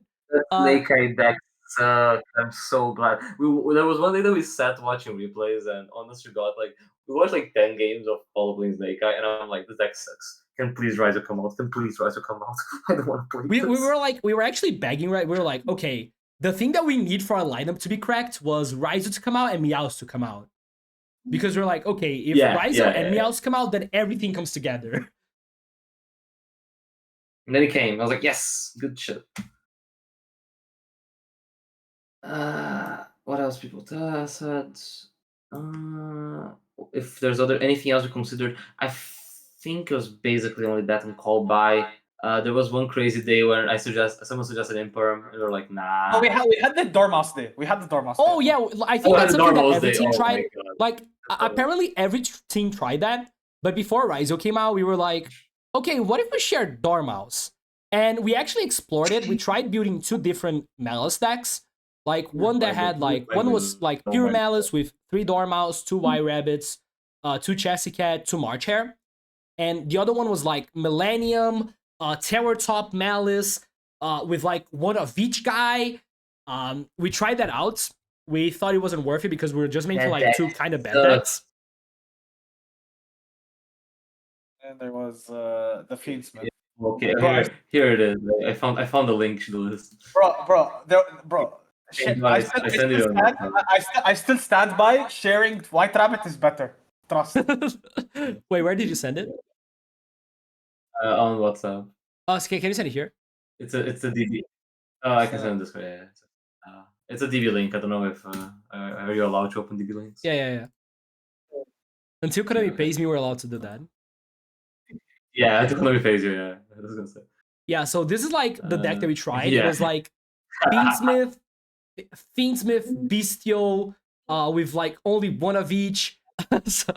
Snake Eye deck sucks. I'm so glad. There was one day that we sat watching replays, and honest to God, like we watched like 10 games of Paulo playing Snake Eye, and I'm like, this deck sucks. Can please Ryzeal come out? Can please Ryzeal come out? I don't want to play this. We were actually begging, right? We were like, okay, the thing that we need for our lineup to be cracked was Ryzeal to come out and Meowth to come out. Because we're like, okay, if Ryzeal and Meowth come out, then everything comes together. And then he came. I was like, yes, good shit. What else people said? If there's anything else we considered, I think it was basically only that and call by. There was one crazy day where someone suggested Imperm, and we were like, nah. Oh, we had the Dormouse day. Oh yeah, I think that's something that every team tried. Like apparently every team tried that, but before Ryzeal came out, we were like, okay, what if we shared Dormouse? And we actually explored it. We tried building 2 different Malice decks. Like one that had like one was like pure Malice with 3 Dormouse, 2 White Rabbits, 2 Chessy Cat, 2 March Hare, and the other one was like Millennium, Terror Top Malice, with like 1 of each guy. We tried that out. We thought it wasn't worth it because we were just making like 2 kind of bad decks. And there was the Fiendsmith. Okay, here it is. I found the link to the list. Bro. Shit, I still stand by sharing White Rabbit is better. Trust. Wait, where did you send it? On WhatsApp. Oh, okay, can you send it here? It's a DB. Oh, I can send it this way. Yeah. It's a DB link. I don't know if are you allowed to open DB links? Yeah. Until Konami pays me, we're allowed to do that. Yeah, until Konami pays you. Yeah, I was gonna say. Yeah, so this is like the deck that we tried. It was like Fiendsmith, Bestial, with like only 1 of each. So,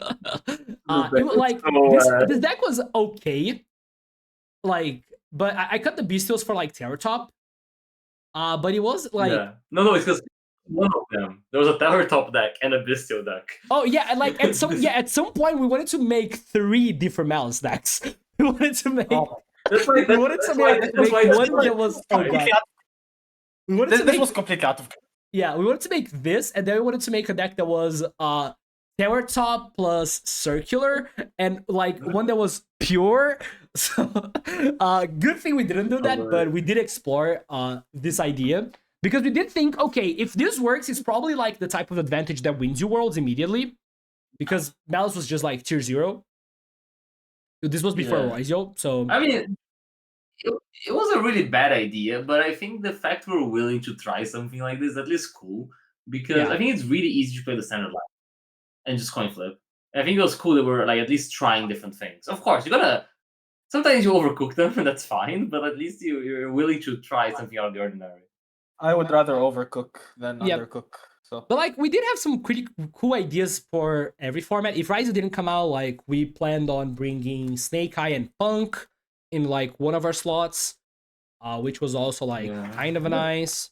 this deck was okay. Like, but I cut the Bestials for like Terror Top. But it was like no, it's because one of them. There was a Terror Top deck and a Bestial deck. Oh yeah, and like at some point we wanted to make 3 different Malice decks. We wanted to make. This was completely out of. Yeah, we wanted to make this, and then we wanted to make a deck that was Terror Top plus Circular, and like one that was pure. So, good thing we didn't do that, but we did explore this idea because we did think, okay, if this works, it's probably like the type of advantage that wins you Worlds immediately, because Malice was just like tier 0. This was before Ryzeal, so I mean, it was a really bad idea, but I think the fact we're willing to try something like this is at least cool. because I think it's really easy to play the standard line and just coin flip. And I think it was cool that we're like at least trying different things. Of course, you gotta. Sometimes you overcook them, and that's fine. But at least you're willing to try something out of the ordinary. I would rather overcook than undercook. So, but like we did have some pretty cool ideas for every format. If Ryzeal didn't come out, like we planned on bringing Snake Eye and Punk in like one of our slots, which was also like kind of nice.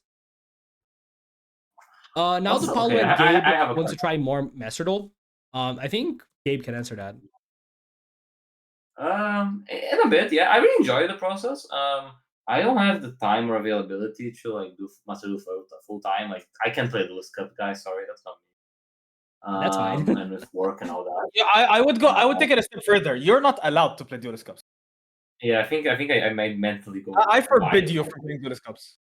Now Also, the Paulo okay, and Gabe I wants to try more Master Duel. I think Gabe can answer that. In a bit, yeah. I really enjoy the process. I don't have the time or availability to like do Master Duel full time. Like I can't play Duelist Cup, guys. Sorry, that's not me. That's fine. And with work and all that. yeah, I would go. I would take it a step further. You're not allowed to play Duelist Cups. Yeah, I think I might mentally go. I forbid you from playing Duelist Cups.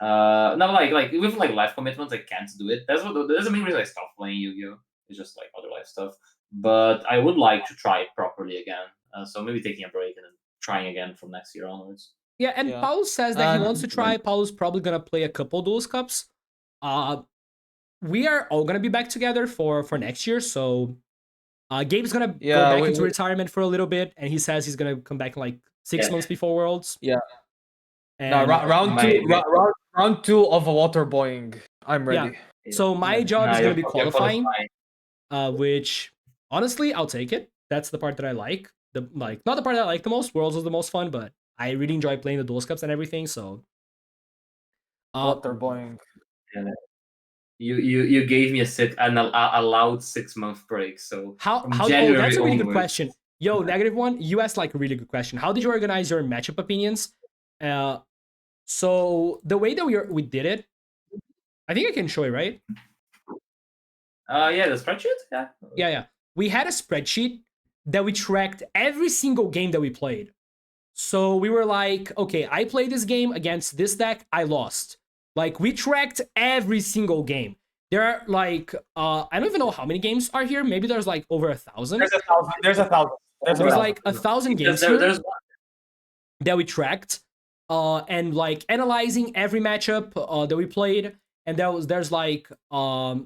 No, like with like life commitments, I can't do it. That's the main reason I stopped playing Yu-Gi-Oh. It's just like other life stuff. But I would like to try it properly again. So maybe taking a break and then trying again from next year onwards. Yeah, and Paulo says that he wants to try. Paulo's probably gonna play a couple Duelist Cups. We are all gonna be back together for next year. So Gabe's gonna go back into retirement for a little bit, and he says he's gonna come back in like 6 months before Worlds. Yeah. And no, round two of a waterboying. I'm ready. Yeah. So my job is gonna be qualifying, which honestly I'll take it. That's the part that I like. Not the part that I like the most. Worlds was the most fun, but I really enjoy playing the Duelist Cups and everything. So waterboying. Yeah. You gave me an allowed 6-month break. So how January that's a really good question. Yo, -1, you asked like a really good question. How did you organize your matchup opinions? So the way that we did it, I think I can show you, right? Yeah, the spreadsheet. Yeah. We had a spreadsheet that we tracked every single game that we played. So we were like, okay, I played this game against this deck, I lost. Like we tracked every single game. There are like I don't even know how many games are here. Maybe there's like over 1,000. There's a thousand. There's like 1,000 games here that we tracked, and like analyzing every matchup that we played. And there's like a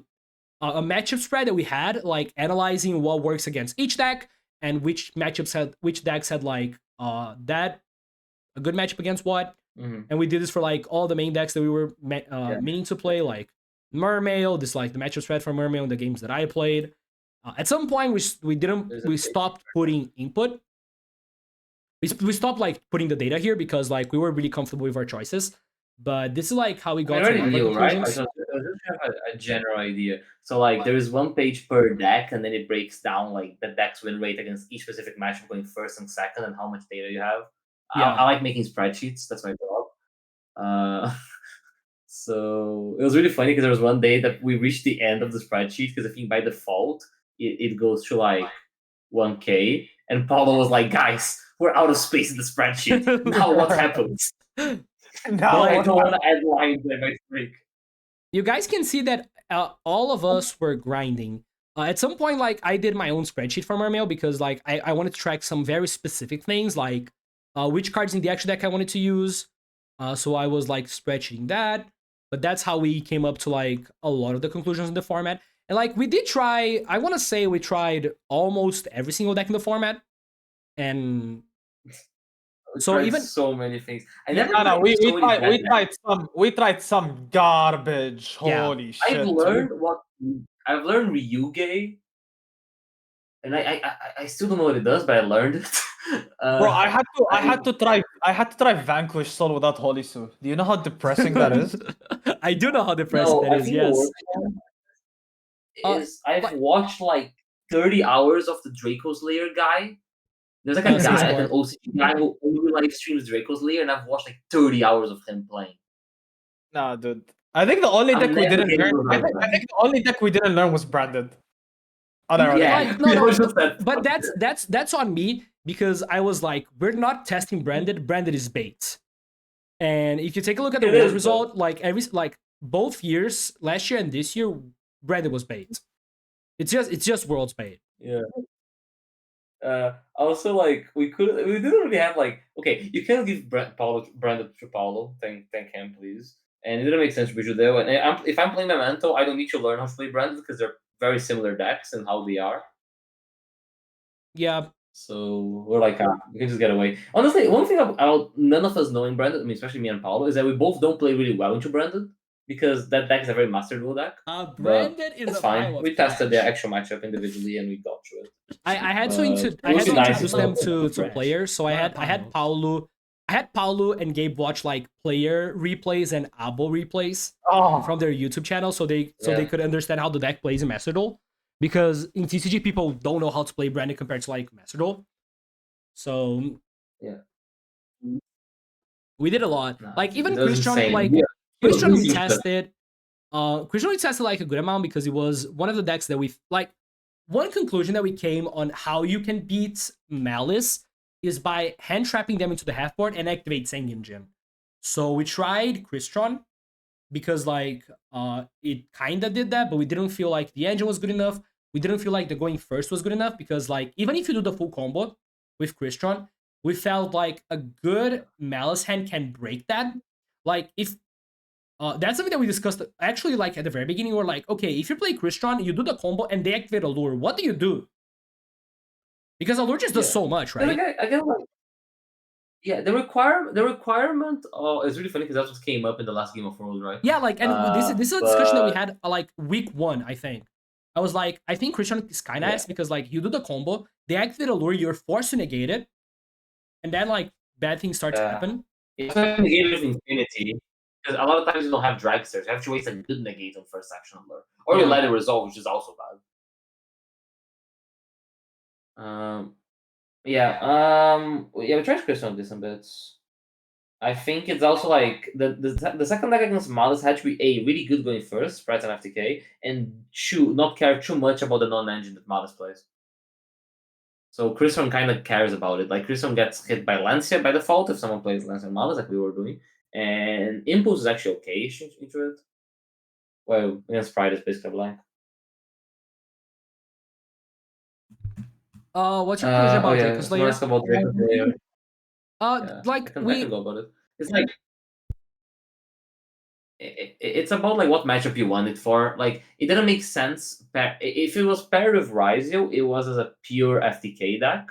matchup spread that we had, like analyzing what works against each deck and which decks had like that a good matchup against what. And we did this for like all the main decks that we were meaning to play, like Mermail. This like the matchup spread for Mermail in the games that I played. At some point we stopped putting input. We stopped like putting the data here because like we were really comfortable with our choices. But this is like how we got to our conclusions. Right? I just have a general idea. So like there is one page per deck, and then it breaks down like the deck's win rate against each specific matchup, going first and second, and how much data you have. Yeah. I like making spreadsheets. That's my job. So it was really funny because there was one day that we reached the end of the spreadsheet because I think by default it goes to like 1K, and Paulo was like, "Guys, we're out of space in the spreadsheet. Now what happens?" Now I don't want to add lines that might break. You guys can see that all of us were grinding. At some point, like I did my own spreadsheet for Mermail because like I wanted to track some very specific things, like which cards in the extra deck I wanted to use. So I was like spreadsheeting that. But that's how we came up to like a lot of the conclusions in the format. And like we did try, I want to say we tried almost every single deck in the format. And so even so many things. We tried some garbage. Holy shit! I've learned Ryuge, and I still don't know what it does, but I learned it. Bro, I had to try Vanquish Soul without Holy Su. Do you know how depressing that is? I do know how depressing that is. Yes. I've watched like 30 hours of the Draco's Lair guy. There's like a guy, like an OCG guy who only live streams Draco's Lair, and I've watched like 30 hours of him playing. Nah, dude. I think the only deck we didn't learn. I think the only deck we didn't learn was Branded. Yeah, no, but that's on me because I was like, we're not testing Branded. Branded is bait. And if you take a look at the Worlds result, like both years, last year and this year, Branded was bait. It's just Worlds bait. Yeah. Also, like we didn't really have like, okay, you can give Branded to Paulo. Thank him, please. and it didn't make sense to be Judeu. And if I'm playing Memento, I don't need to learn how to play Branded because they're very similar decks and how they are. Yeah. So we're like, we can just get away. Honestly, one thing about none of us knowing Branded, I mean, especially me and Paulo, is that we both don't play really well into Branded because that deck is a very Master Duel deck. Branded is it's a fine. pile of We tested trash. the actual matchup individually and we got through it. I had to nice introduce them to to players. So I had Paulo and Gabe watch like player replays and abo replays from their YouTube channel, so they could understand how the deck plays in Master Duel. Because in TCG people don't know how to play Branded compared to like Master Duel. So yeah, we did a lot. Like even it was Christian, insane. like Yeah. Christian we tested. Christian we tested like a good amount because it was one of the decks that we like. One conclusion that we came on how you can beat Malice is by hand trapping them into the half board and activate Sengin Jin. So we tried Christian because like it kinda did that, but we didn't feel like the engine was good enough. We didn't feel like the going first was good enough because like even if you do the full combo with Christian, we felt like a good Malice hand can break that. Like if that's something that we discussed actually like at the very beginning. We're like, okay, if you play Christian, you do the combo and they activate Allure, what do you do? Because Allure just does so much, right? I get like, yeah, the requirement is really funny because that's what came up in the last Game of Thrones, right? Yeah, like, and this is a discussion that we had like week 1, I think. I was like, I think Christian is kind of ass because like you do the combo, they activate Allure, you're forced to negate it, and then like bad things start to happen. It's not negate with Infinity. Because a lot of times you don't have dragsters. You have to waste a good negate on first action Allure. Or you let it resolve, which is also bad. We tried Christian on this some bits. I think it's also like the second deck against Malice had to be really good going first, spreads and FTK, and not care too much about the non-engine that Malice plays. So Christian kind of cares about it. Like Christian gets hit by Lancia by default if someone plays Lancia and Malice like we were doing. And Impulse is actually okay into it. Well, against Pride is basically blank. What's your conclusion about Draco Slayer? About Draco Slayer. Like I can go about it. It's like it's about like what matchup you want it for. Like it didn't make sense. If it was paired with Ryzeal, it was as a pure FTK deck.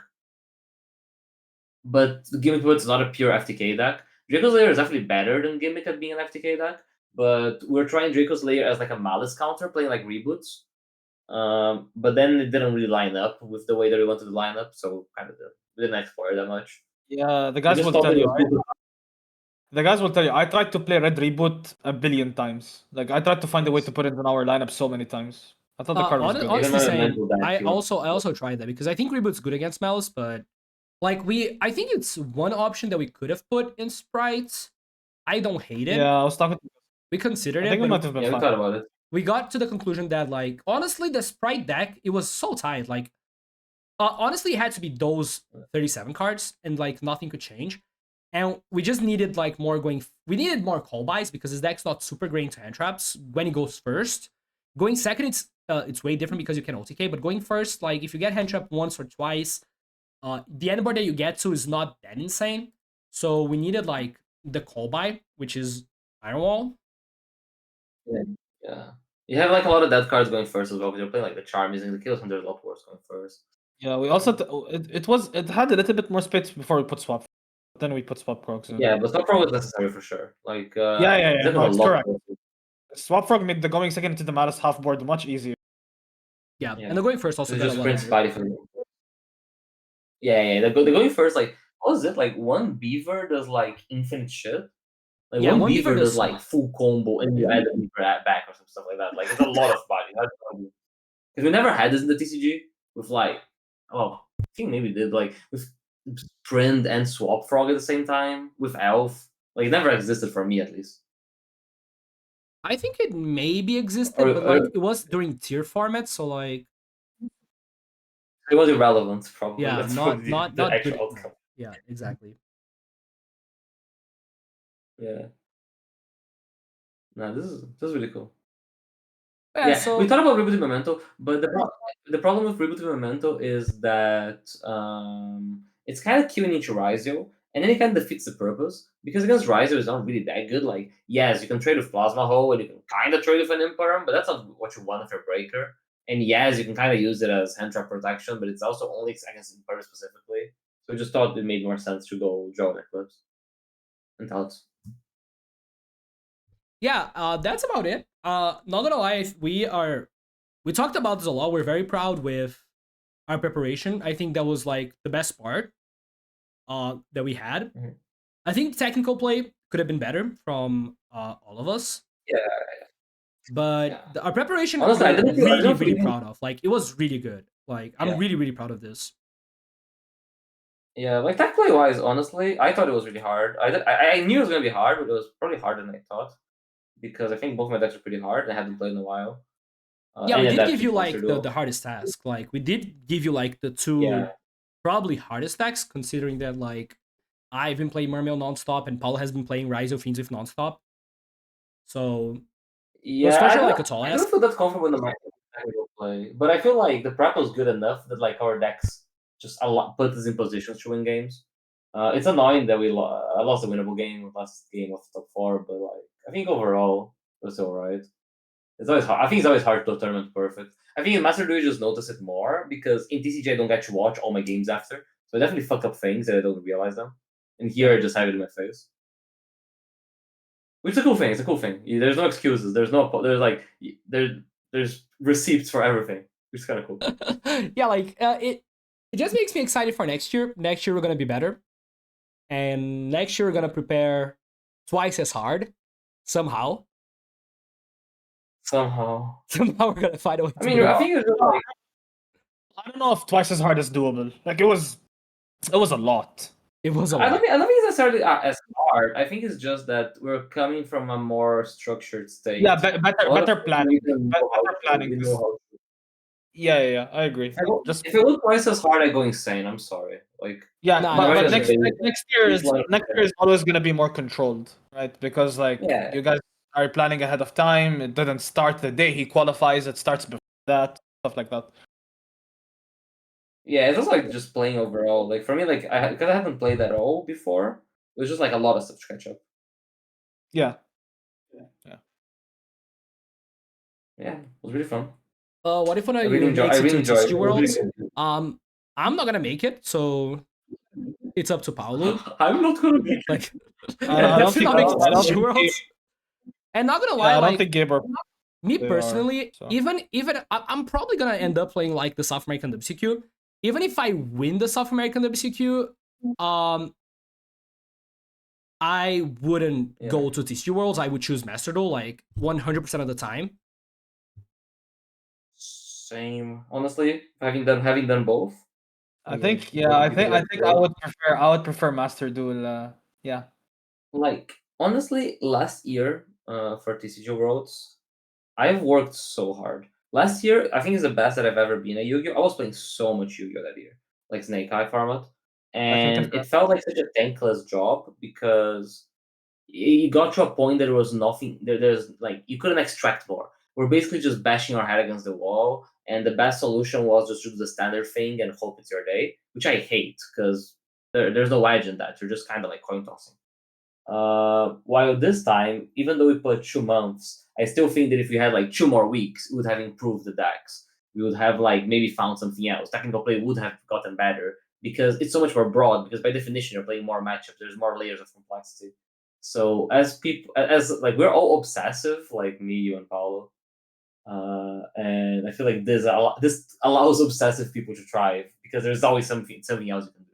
But Gimmick Puppet is not a pure FTK deck. Draco Slayer is definitely better than Gimmick at being an FTK deck. But we're trying Draco Slayer as like a Malice counter, playing like reboots. But then it didn't really line up with the way that we wanted to line up, so kind of we didn't explore it that much. Yeah, the guys will tell you. The guys will tell you. I tried to play Red Reboot a billion times. Like I tried to find a way to put it in our lineup so many times. I thought the card was good. Honestly saying, I also tried that because I think Reboot's good against Malice, but like I think it's one option that we could have put in Sprites. I don't hate it. Yeah, I was talking. We considered I think it. it might have been fun. We thought about it. We got to the conclusion that like honestly the Sprite deck, it was so tight. Like honestly it had to be those 37 cards and like nothing could change. And we just needed like we needed more call buys because his deck's not super great into hand traps when he goes first. Going second, it's way different because you can OTK, but going first, like if you get hand trap once or twice, the end board that you get to is not that insane. So we needed like the call buy, which is Iron Wall. Yeah. You have like a lot of dead cards going first as well because you're playing like the Charm using the Kills and there's a lot worse going first. Yeah, we also it had a little bit more space before we put swap. Then we put swap procs in. Yeah, but swap prog was necessary for sure. Like yeah, no, correct. Swap frog made the going second into the Malice half board much easier. Yeah, and the going first also got a lot better. Yeah, the going first, like, what was it? Like one beaver does like infinite shit. Like one beaver does like full combo and you add a beaver back or some stuff like that. Like it's a lot of body. Because we never had this in the TCG with like, I think maybe did like with Sprint and Swap Frog at the same time with Elf. Like it never existed for me at least. I think it maybe existed, but like it was during tier formats, so like it was irrelevant, probably. Yeah, that's not the actual good. outcome. Yeah, exactly. Yeah. No, this is really cool. Yeah, so we thought about rebooting Memento, but the problem with rebooting Memento is that it's kind of queuing into Ryzeal, and then it kind of defeats the purpose because against Ryzeal is not really that good. Like, yes, you can trade with Plasma Hole and you can kind of trade with an Imperm, but that's not what you want with your Breaker. And yes, you can kind of use it as hand trap protection, but it's also only against Imperm specifically. So I just thought it made more sense to go draw an Eclipse. And thoughts? Yeah, that's about it. Not gonna lie, we talked about this a lot. We're very proud with our preparation. I think that was like the best part that we had. Mhm. I think technical play could have been better from all of us. Yeah. But Yeah. our preparation, Honestly, I we're didn't feel- I really, didn't feel really even- proud of. Like, it was really good. Like, I'm Yeah. really, really proud of this. Yeah, like tech play wise, honestly, I thought it was really hard. I knew it was gonna be hard, but it was probably harder than I thought because I think both my decks are pretty hard. I haven't played in a while. Yeah, and we then did that give you keeps Master like Duel. the hardest task. Like, we did give you like the two Yeah. probably hardest decks, considering that like I've been playing Mermail nonstop and Paulo has been playing Ryzeal Fiends with nonstop. So Yeah, for sure, I like, don't, a tall I ass. don't feel that comfortable in the micro play, but I feel like the prep was good enough that like our decks just put us in positions to win games. It's annoying that I lost a winnable game last game of top 4, but like I think overall it was alright. It's always hard. I think it's always hard to tournament perfect. I think in Master Duel you just notice it more because in TCG I don't get to watch all my games after, so I definitely fuck up things and I don't realize them. And here I just have it in my face. Which is a cool thing. It's a cool thing. There's no excuses. There's like there's receipts for everything, which is kind of cool. Yeah, like it just makes me excited for next year. Next year we're gonna be better, and next year we're gonna prepare twice as hard. Somehow, Somehow, we're gonna find a way. I mean, I think it's just like I don't know if twice as hard is doable. Like, it was a lot. It was a I lot. don't think it's necessarily as hard. I think it's just that we're coming from a more structured state. Yeah, A lot better of planning. people know Better how to- planning. we know how to- Yeah, I agree. Just If it was twice as hard, I go insane. I'm sorry. Like, yeah, Nah, but no, next year is like- always gonna be more controlled, right? Because like Yeah. you guys are planning ahead of time. It didn't start the day he qualifies. It starts before that, stuff like that. yeah, it's just like just playing overall. Like for me, like because I haven't played at all before, it was just like a lot of stuff to catch up. Yeah. Yeah, it was really fun. What if one of I you really enjoy. makes I it really to enjoy. TCG It was Worlds? really good. I'm not gonna make it, so it's up to Paulo. I'm not gonna be Like, I don't let's think- not make it to I don't TCG think Worlds. And not gonna Yeah, lie, I don't like think Gabe or me they are, personally, so. even I'm probably gonna end up playing like the South American WCQ. Even if I win the South American WCQ, I wouldn't go to TCG Worlds. I would choose Master Duel like 100% of the time. Same, honestly. Having done both. I think I would prefer Master Duel. Yeah. Like honestly, last year for TCG Worlds, I've worked so hard. Last year, I think is the best that I've ever been at Yu-Gi-Oh. I was playing so much Yu-Gi-Oh that year, like Snake Eye format, and it felt like such a thankless job because it got to a point that there was nothing. There's like you couldn't extract more. We're basically just bashing our head against the wall, and the best solution was just to do the standard thing and hope it's your day, which I hate because there's no edge in that. You're just kind of like coin tossing. While this time, even though we put 2 months, I still think that if we had like 2 more weeks, we would have improved the decks. We would have like maybe found something else. Technical play would have gotten better because it's so much more broad. Because by definition, you're playing more matchups. There's more layers of complexity. So as like we're all obsessive, like me, you, and Paulo, and I feel like this allows obsessive people to thrive because there's always something else you can do.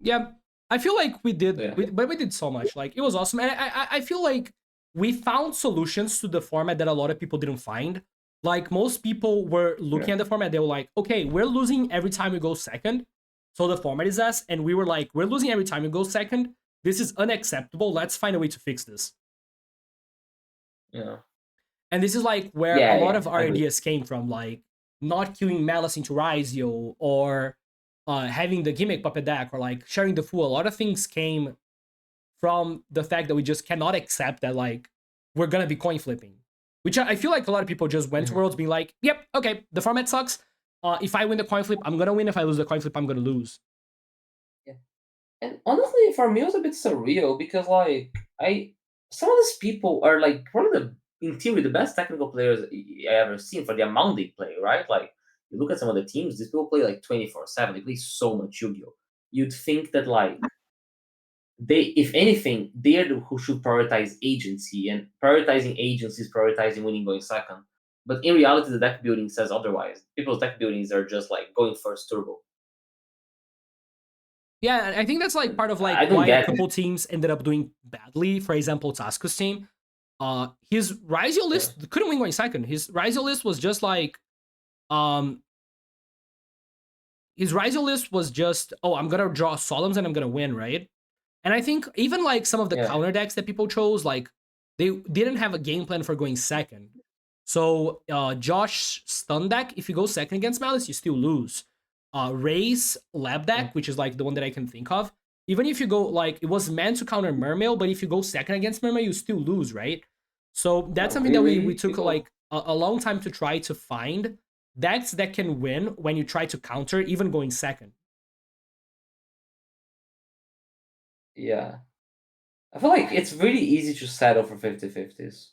Yeah, I feel like we did, Yeah. we did so much. Like, it was awesome, and I feel like we found solutions to the format that a lot of people didn't find. Like, most people were looking at the format, they were like, okay, we're losing every time we go second, so the format is S, and we were like, we're losing every time we go second. This is unacceptable. Let's find a way to fix this. Yeah. And this is like where a lot of our ideas came from, like not queuing Malice into Ryzeal, or having the Gimmick Puppet deck, or like sharing the Fool. A lot of things came from the fact that we just cannot accept that like we're gonna be coin flipping. Which I feel like a lot of people just went to Worlds being like, yep, okay, the format sucks. If I win the coin flip, I'm gonna win. If I lose the coin flip, I'm gonna lose. Yeah. And honestly, for me, it was a bit surreal because like some of these people are like one of the in theory the best technical players I ever seen for the amount they play, right? Like you look at some of the teams, these people play like 24/7. They play so much Yu-Gi-Oh! You'd think that like they, if anything, they're the who should prioritize agency, and prioritizing agency is prioritizing winning going second. But in reality, the deck building says otherwise. People's deck buildings are just like going first turbo. Yeah, I think that's like part of like I don't why a get couple it. teams ended up doing badly. For example, Tasku's team. His Ryzeal list couldn't win going second. His Ryzeal list was just like his Ryzeal list was just, oh, I'm gonna draw Solemns and I'm gonna win, right? And I think even like some of the counter decks that people chose, like they didn't have a game plan for going second. So Josh stun deck, if you go second against Malice, you still lose. Ray's lab deck, which is like the one that I can think of, even if you go like it was meant to counter Mermail, but if you go second against Mermail, you still lose, right? So that's something that we took like a long time to try to find decks that can win when you try to counter, even going second. Yeah. I feel like it's really easy to settle for 50-50s.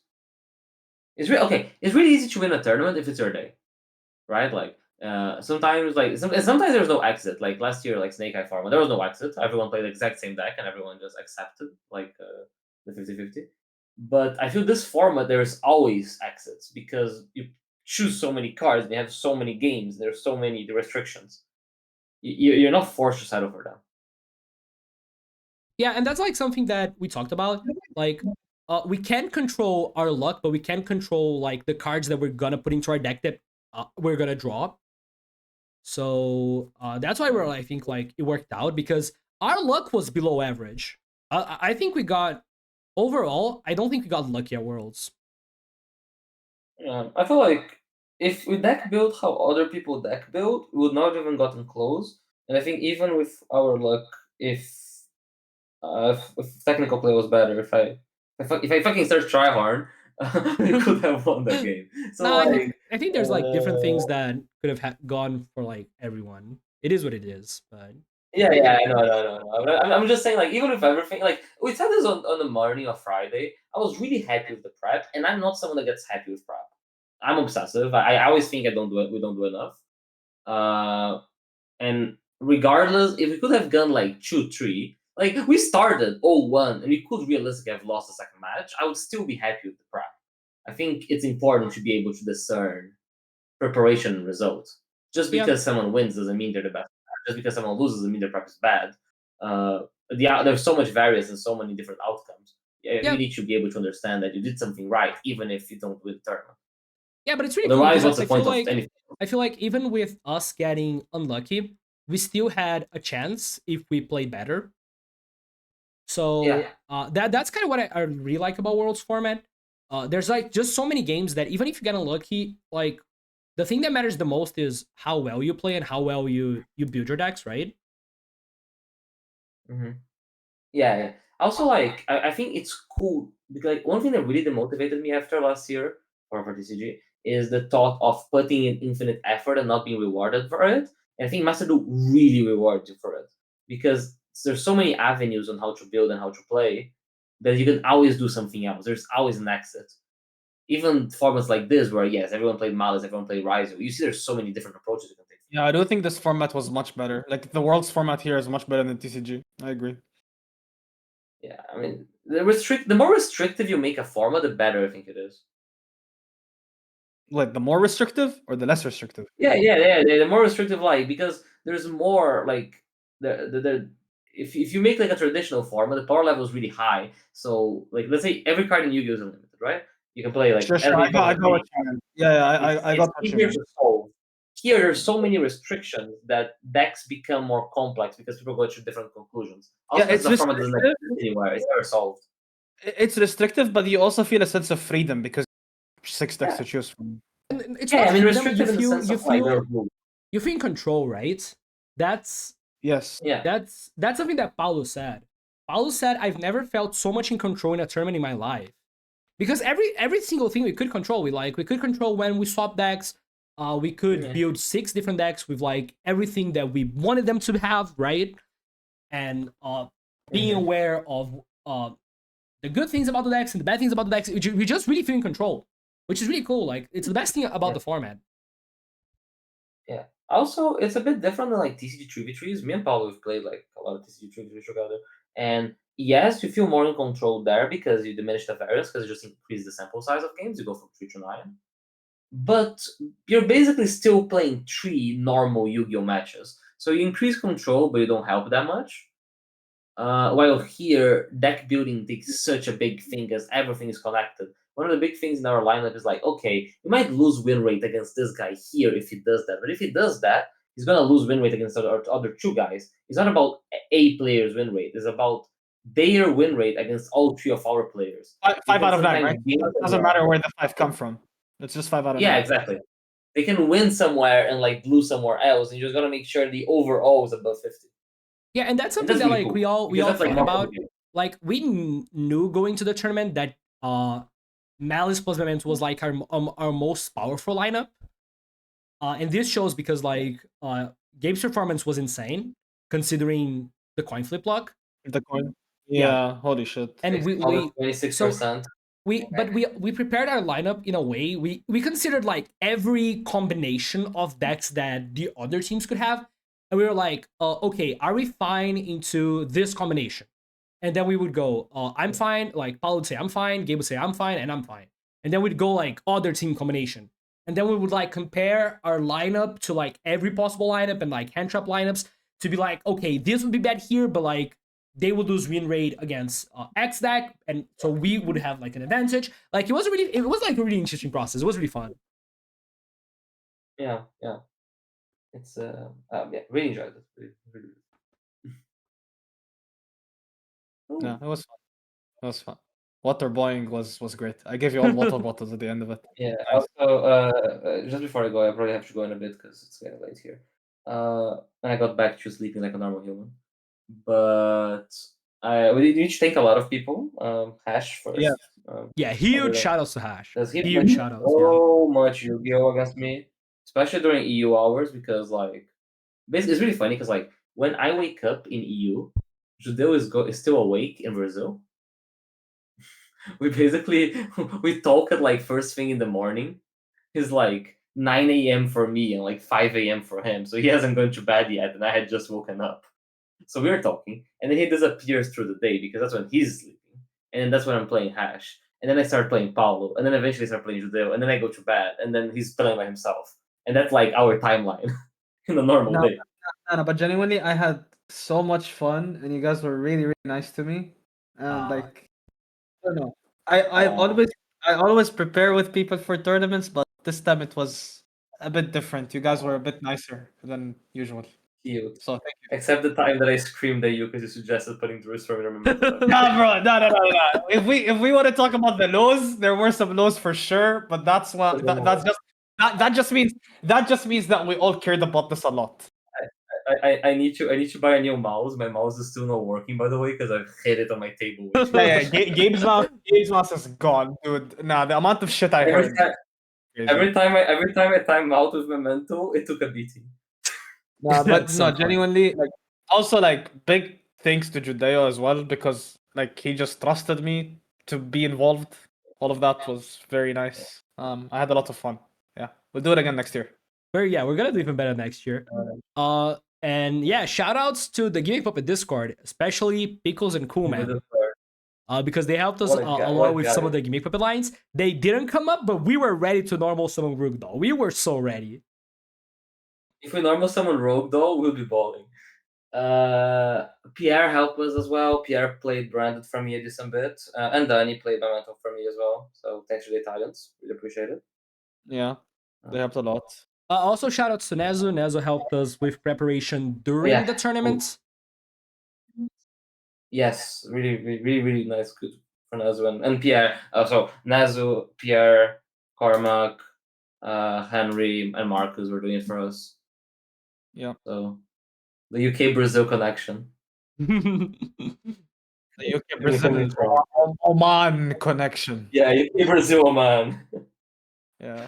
It's really easy to win a tournament if it's your day, right? Like sometimes sometimes there's no exit. Like last year, like Snake Eye Farm, there was no exit. Everyone played the exact same deck and everyone just accepted like the 50-50. But I feel this format there's always exits because you choose so many cards, they have so many games, there's so many restrictions. You're not forced to settle for them. Yeah, and that's like something that we talked about. Like, we can control our luck, but we can control like the cards that we're gonna put into our deck that we're gonna draw. So that's why I think like it worked out because our luck was below average. I think we got overall. I don't think we got lucky at Worlds. Yeah, I feel like if we deck build how other people deck build, we would not even gotten close. And I think even with our luck, if technical play was better, if I fucking start try hard, we could have won the game. So No, like, I think there's like different things that could have gone for like everyone. It is what it is, but yeah, I know. But I'm just saying, like, even if everything, like, we said this on the morning of Friday, I was really happy with the prep, and I'm not someone that gets happy with prep. I'm obsessive. I always think we don't do enough. And regardless, if we could have gone like 2-3, like we started 0-1 and we could realistically have lost the second match, I would still be happy with the prep. I think it's important to be able to discern preparation and results. Just because someone wins doesn't mean they're the best. Just because someone loses doesn't mean their prep is bad. There's so much variance and so many different outcomes. You need to be able to understand that you did something right, even if you don't win the tournament. Yeah, but it's really Otherwise, cool what's the point of anything? I feel like even with us getting unlucky, we still had a chance if we played better. So that's kind of what I really like about Worlds format. There's like just so many games that even if you get unlucky, like the thing that matters the most is how well you play and how well you build your decks, right? Mm-hmm. Yeah. Also, like, I think it's cool because like, one thing that really demotivated me after last year for TCG is the thought of putting in infinite effort and not being rewarded for it. And I think Master Duel really rewards you for it because there's so many avenues on how to build and how to play that you can always do something else. There's always an exit. Even formats like this, where yes, everyone played Malice, everyone played Ryzeal, you see there's so many different approaches you can take. Yeah, I do think this format was much better. Like the Worlds format here is much better than TCG. I agree. Yeah, I mean, the more restrictive you make a format, the better I think it is. Like the more restrictive or the less restrictive? Yeah. The more restrictive, like because there's more like if you make like a traditional format, the power level is really high. So like let's say every card in Yu-Gi-Oh is unlimited, right? You can play like Sure. I got what you meant. Yeah, I got what you meant. To solve. Here, there's so many restrictions that decks become more complex because people go to different conclusions. Also, Yeah, it's the format doesn't exist anywhere. It's never solved. It's restrictive, but you also feel a sense of freedom because 6 decks to choose from. It's not freedom. Restrictive in the sense of like you feel in control, right? That's that's something that Paulo said. Paulo said, "I've never felt so much in control in a tournament in my life." Because every single thing we could control, we could control when we swap decks. We could build 6 different decks with like everything that we wanted them to have, right? and being aware of the good things about the decks and the bad things about the decks. We just really feel in control, which is really cool. Like it's the best thing about the format. Yeah. Also, it's a bit different than like TCG 3v3s. Me and Paulo have played like a lot of TCG 3v3s together, and yes, you feel more in control there because you diminish the variance because you just increase the sample size of games. You go from 3 to 9, but you're basically still playing 3 normal Yu-Gi-Oh matches. So you increase control, but you don't help that much. While here, deck building takes such a big thing as everything is connected. One of the big things in our lineup is like, okay, you might lose win rate against this guy here if he does that, but if he does that, he's gonna lose win rate against the other 2 guys. It's not about a player's win rate; it's about their win rate against all 3 of our players. 5 out of 9, right? It doesn't matter where the 5 come from. It's just 5 out of 9. Yeah, exactly. They can win somewhere and like lose somewhere else, and you just gotta make sure the overall is above 50. Yeah, and that's something that really like cool, we all think more about. complicated. Like we knew going to the tournament that Malice plus Memento was like our most powerful lineup. And this shows because like Gabe's performance was insane considering the coin flip block. The coin. Yeah, holy shit. And we 26%. we prepared our lineup in a way we considered like every combination of decks that the other teams could have, and we were like, okay, are we fine into this combination? And then we would go, I'm fine. Like Paulo would say, I'm fine. Gabe would say, I'm fine, and I'm fine. And then we'd go like other team combination, and then we would like compare our lineup to like every possible lineup and like hand trap lineups to be like, okay, this would be bad here, but like they would lose win rate against X deck, and so we would have like an advantage. Like it was like a really interesting process. It was really fun. Yeah. It's really enjoyed it. Really. Yeah, it was fun. It was fun. Waterboying was great. I gave you all water bottles at the end of it. Yeah. Nice. Also, just before I go, I probably have to go in a bit because it's getting late here. And I got back to sleeping like a normal human. But we need to thank a lot of people. Hash first. Yeah. Yeah, huge shout outs to Hash. He Huge shout outs. so much Yu-Gi-Oh against me, especially during EU hours, because like basically it's really funny because like when I wake up in EU, Judeu is still awake in Brazil. We basically we talk at like first thing in the morning. It's like 9 a.m. for me and like 5 a.m. for him, so he hasn't gone to bed yet, and I had just woken up. So we were talking, and then he disappears through the day because that's when he's sleeping, and then that's when I'm playing Hash, and then I start playing Paulo, and then eventually start playing Judeu, and then I go to bed, and then he's playing by himself, and that's like our timeline in a normal day. No, but genuinely, I had so much fun, and you guys were really, really nice to me. And like, I don't know, I always prepare with people for tournaments, but this time it was a bit different. You guys were a bit nicer than usual. Cute. So thank you. Except the time that I screamed at you because you suggested putting Drew's from your memento. Nah, bro, no. If we want to talk about the lows, there were some lows for sure, but that's what that just means that we all cared about this a lot. I need to buy a new mouse. My mouse is still not working, by the way, because I've hit it on my table. Yeah, Gabe's mouse is gone, dude. Nah, the amount of shit I heard. Every time I time out with memento, it took a beating. Nah, but no, genuinely, like also like big thanks to Judeo as well, because like he just trusted me to be involved. All of that was very nice. I had a lot of fun. Yeah, we'll do it again next year. We're gonna do even better next year. And yeah, shout outs to the Gimmick Puppet Discord, especially Pickles and Coolman. Because they helped us along with some of the Gimmick Puppet lines. They didn't come up, but we were ready to normal summon Rook Doll. We were so ready. If we normal summon Rogue Doll, we'll be balling. Pierre helped us as well. Pierre played Branded for me a decent bit. And Danny played Memento for me as well. So thanks to the Italians. Really appreciate it. Yeah, they helped a lot. Also, shout outs to Nezu. Nezu helped us with preparation during the tournament. Yes, really nice, good for Nezu and Pierre. So Nezu, Pierre, Cormac, Henry, and Marcus were doing it for us. Yeah. So the UK Brazil connection. The UK Brazil Oman connection. Yeah, UK Brazil Oman. Yeah.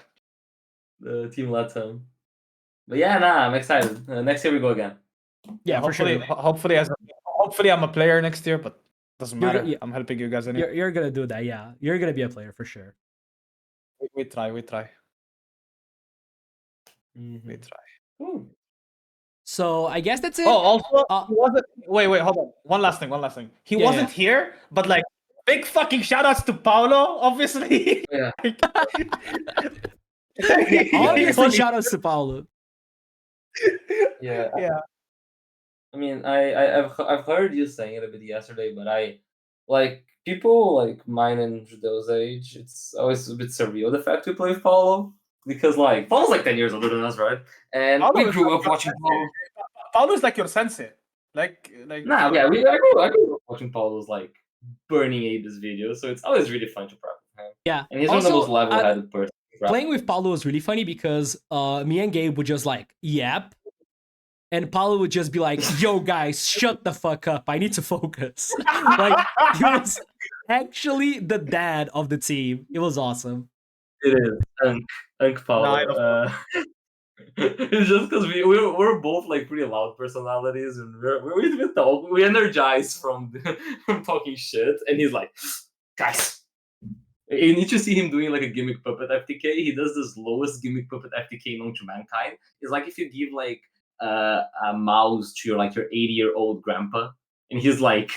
The Team Latam. But yeah, I'm excited. Next year we go again. Yeah, hopefully, for sure. Hopefully Hopefully, I'm a player next year, but doesn't You're matter. yeah. I'm helping you guys anyway. You're gonna do that, yeah. You're gonna be a player for sure. We try. We try. Mhm. We try. So I guess that's it. Oh, also, Uh, he wasn't. Wait, hold on. One last thing. He Yeah, wasn't here, but like, big fucking shout outs to Paulo, obviously. Yeah. yeah, obviously, Holy shout outs to Paulo. Yeah. Yeah. I mean, I've heard you saying it a bit yesterday, but I like people like mine and Judeu's age. It's always a bit surreal the fact we play with Paulo because like Paulo's like 10 years older than us, right? And Paulo we is grew like up your watching sensei. Paulo. Paulo's like your sensei. Like. Nah, yeah, I grew up watching Paulo's like burning Abe's videos, so it's always really fun to practice with him. Yeah. And he's one of the most Also, level-headed person. playing with Paulo was really funny because me and Gabe would just like yap, and Paulo would just be like, "Yo, guys, shut the fuck up! I need to focus." Like he was actually the dad of the team. It was awesome. It is, Unk Paulo. It's just because we're both like pretty loud personalities, and we talk, we energize from from talking shit, and he's like, guys. You need to see him doing like a Gimmick Puppet FTK. He does the slowest Gimmick Puppet FTK known to mankind. It's like if you give like a mouse to your 80-year-old grandpa, and he's like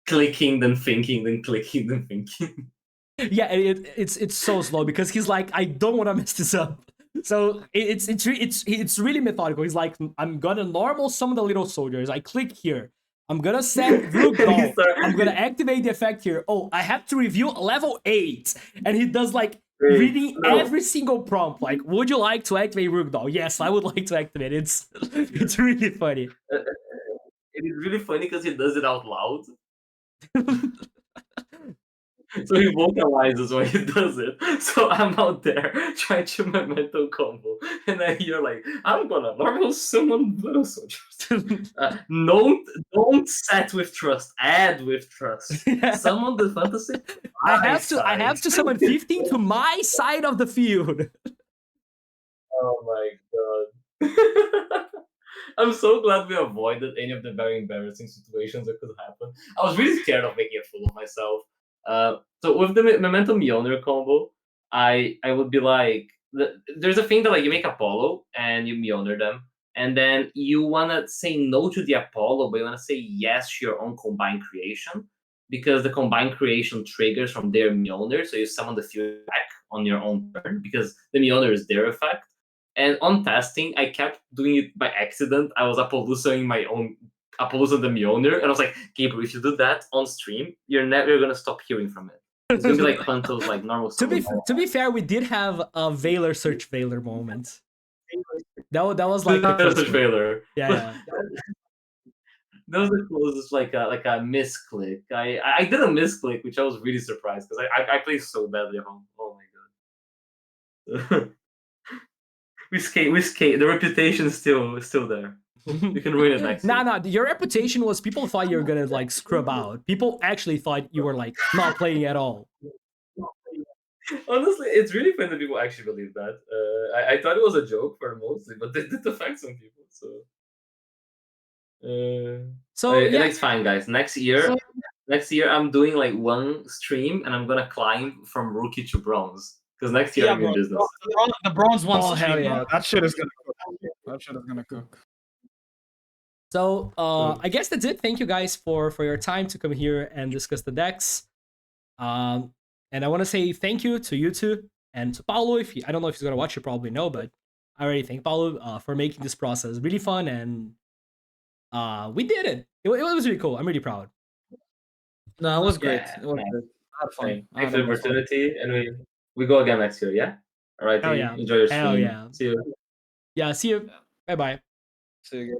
clicking, then thinking, then clicking, then thinking. Yeah, it's so slow because he's like, I don't want to mess this up. So it's really methodical. He's like, I'm gonna normal summon the little soldiers. I click here. I'm gonna set Rugdoll. I'm gonna activate the effect here. Oh, I have to review level 8. And he does like reading every single prompt. Like, would you like to activate Rugdoll? Yes, I would like to activate it. It's really funny. It is really funny because he does it out loud. So he vocalizes when he does it. So I'm out there trying to memento combo, and I hear like, I'm gonna normal summon little soldiers. Don't set with trust, add with trust. Summon the fantasy. I have to summon 15 to my side of the field. Oh my god. I'm so glad we avoided any of the very embarrassing situations that could happen. I was really scared of making a fool of myself. So with the Memento Mjolnir combo, I would be like, there's a thing that like you make Apollo and you Mjolnir them, and then you wanna say no to the Apollo, but you wanna say yes to your own combined creation because the combined creation triggers from their Mjolnir, so you summon the field back on your own turn because the Mjolnir is their effect. And on testing, I kept doing it by accident. I was Apollousaing my own Apollousa the Mjolnir, and I was like, Gabriel, if you do that on stream, you're never gonna stop hearing from it. It's gonna be like Hunto's like normal. To be fair, we did have a Valor search Valor moment. That was like the search Valor. Yeah. That was the closest like a misclick. I did a misclick, which I was really surprised because I play so badly at home. Oh my god. We skate. The reputation is still there. You can ruin it next year. Nah. Your reputation was people thought you were gonna like scrub out. People actually thought you were like not playing at all. Honestly, it's really funny that people actually believe that. I thought it was a joke for mostly, but it did affect some people. So yeah, it's fine, guys. Next year, I'm doing like one stream, and I'm gonna climb from rookie to bronze. Because next year I'm in business. The bronze one. Oh, hell yeah. That shit is gonna cook. So I guess that's it. Thank you guys for your time to come here and discuss the decks. And I want to say thank you to you two and to Paulo. I don't know if he's gonna watch, you probably know, but I already thank Paulo for making this process really fun, and we did it. It was really cool. I'm really proud. No, it was great. Yeah, it was great. I had fun. Thanks for the opportunity, and we go again next year. Yeah. All right. Hell yeah. Enjoy your stream. Hell yeah. See you. Yeah. See you. Bye bye. See you again.